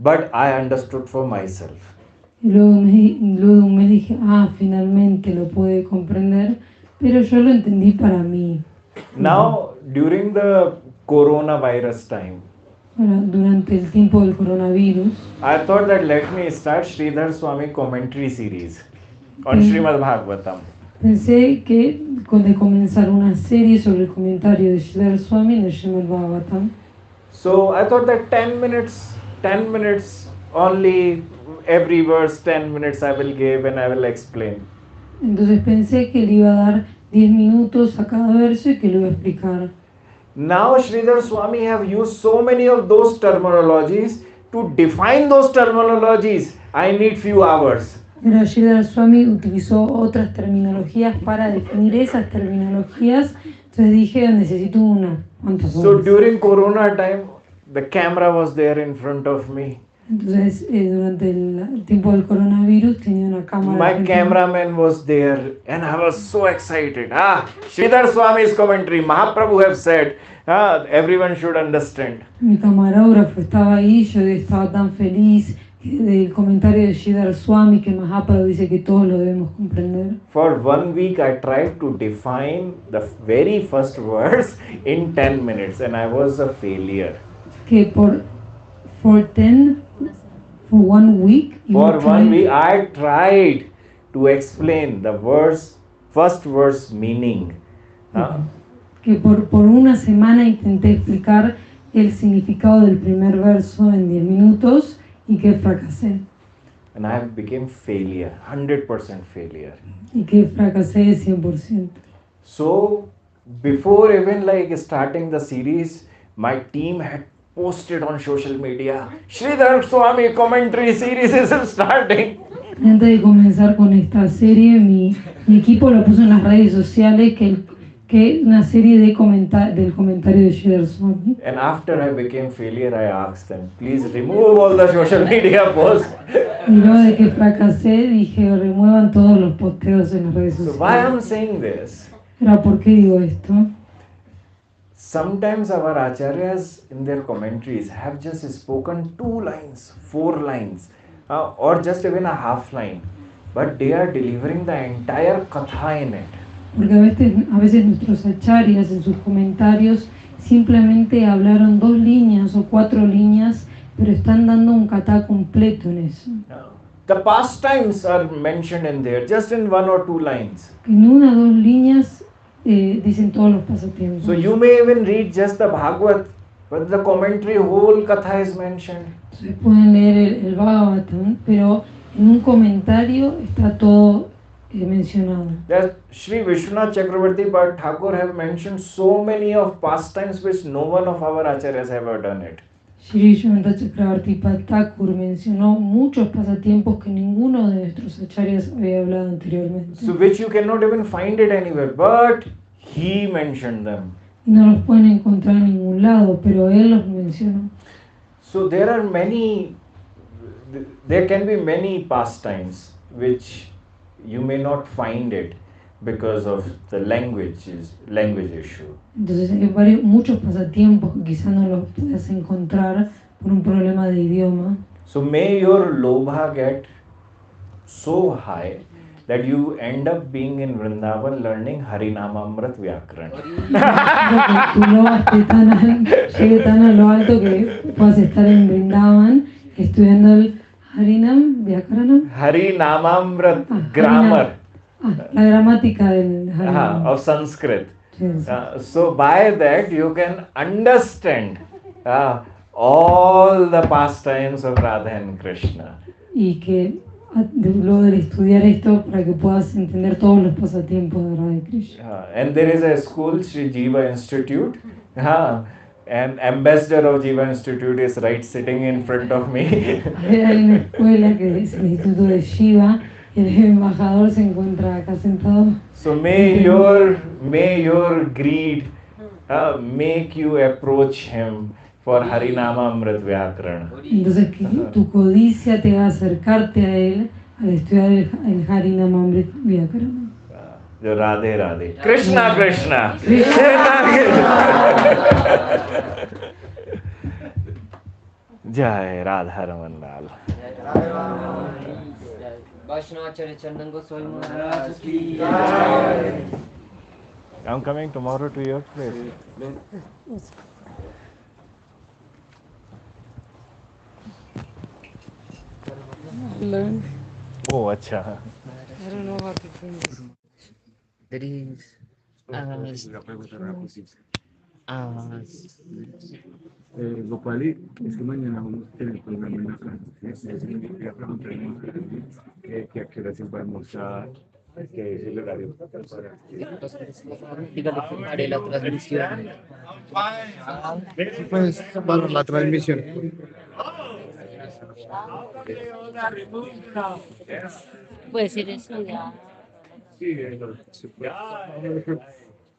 But I understood for myself. Y luego de un mes dije, finalmente lo pude comprender, pero yo lo entendí para mí. Now, during the coronavirus time, Ahora, durante el tiempo del coronavirus, I thought that let me start Sridhar Swami commentary series on Srimad Bhagavatam. pensé que de comenzar una serie sobre el comentario de Sridhar Swami en el Srimad Bhagavatam. So I thought that 10 minutes only, every verse 10 minutes I will give and I will explain. Entonces pensé que le iba a dar 10 minutos a cada verso y que lo iba a explicar. Now Sridhar Swami have used so many of those terminologies. To define those terminologies, I need few hours. Pero Sridhar Swami utilizó otras terminologías para definir esas terminologías. Entonces dije, necesito ¿cuántas So horas? during Corona time, the camera was there in front of me. Entonces, durante el tiempo del coronavirus tenía una cámara. My frente a mí. cameraman was there and I was so excited. Sridhar Swami's commentary, Mahaprabhu have said, everyone should understand. Mi camarógrafo estaba ahí, yo estaba tan feliz del comentario de Sridhar Swami que Mahaprabhu dice que todos lo debemos comprender. For 1 week I tried to define the very first verse in 10 minutes and I was a failure. Que for 1 week, For 1 week I tried to explain the first verse meaning. Que por una semana intenté explicar el significado del primer verso en 10 minutos y que fracasé. And I became failure, 100% failure. Y que fracasé 100%. So before even like starting the series, my team had posted on social media, Sridhar Swami commentary series is starting. Antes de comenzar con esta serie, mi equipo lo puso en las redes sociales que una serie del comentario de Sridhar Swami. And after I became failure, I asked them, please remove all the social media posts. Y luego de que fracasé, dije, remuevan todos los posteos en las redes So why I'm sociales. saying this? Pero ¿por qué digo esto? Sometimes our acharyas in their commentaries have just spoken 2 lines, 4 lines, or just even a half line, but they are delivering the entire katha in it. Porque a veces nuestros acharyas en sus comentarios simplemente hablaron 2 líneas o 4 líneas, pero están dando un katha completo en eso. The pastimes are mentioned in there, just in 1 or 2 lines. En 1 o 2 líneas dicen todos los pasatiempos. So you may even read just the Bhagavad, but the commentary whole katha is mentioned. Entonces pueden leer el Bhagavatam, pero en un comentario está todo mencionado. That Shri Vishwanath Chakravarti Bhatt Thakur have mentioned so many of pastimes which no one of our acharyas have ever done it. Shri Chakravarti Bhatt Thakur mencionó muchos pasatiempos que ninguno de nuestros acharyas había hablado anteriormente. So which you cannot even find it anywhere, but he mentioned them. No los pueden encontrar en ningún lado, pero él los mencionó. So there can be many pastimes which you may not find it because of the language issue. Entonces hay muchos pasatiempos que quizás no los puedas encontrar por un problema de idioma. So may your lobha get so high that you end up being in Vrindavan learning Harinamamrit Vyakran. Que tu loba llegue tan a lo alto que puedas estar en Vrindavan estudiando el Harinam, Vyakaranam. Harinamamrit Harinam. grammar La gramática del Harinam. of Sanskrit. Yes. So by that you can understand all the pastimes of Radha and Krishna. Y que luego de estudiar esto para que puedas entender todos los pasatiempos de Radha y Krishna. And there is a school, Shri Jiva Institute. And ambassador of Jiva Institute is right sitting in front of me. Hay una escuela que es el Instituto de Shiva y el embajador se encuentra acá sentado. So may your greed make you approach him for Harinama Amrit Vyakarana. Entonces que tu codicia te haga acercarte a él al estudiar el Harinam Amrit Vyakarana. जो राधे राधे कृष्णा कृष्णा जय राधा रमन लाल वैष्णवाचार्य चंदन गोस्वामी महाराज की I'm coming tomorrow to your place. Learn. Oh, अच्छा. I don't know how to bring this. There is Gopali, es que mañana vamos a tener programa en la casa. Quería preguntarle que a qué hora se va a almorzar, que es el horario para... dígale que haré la transmisión. Pues para la transmisión. Puede decir eso ya. Sí, se puede.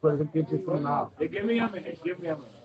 Pues el tiempo es nada. Give me a minute, give me a minute.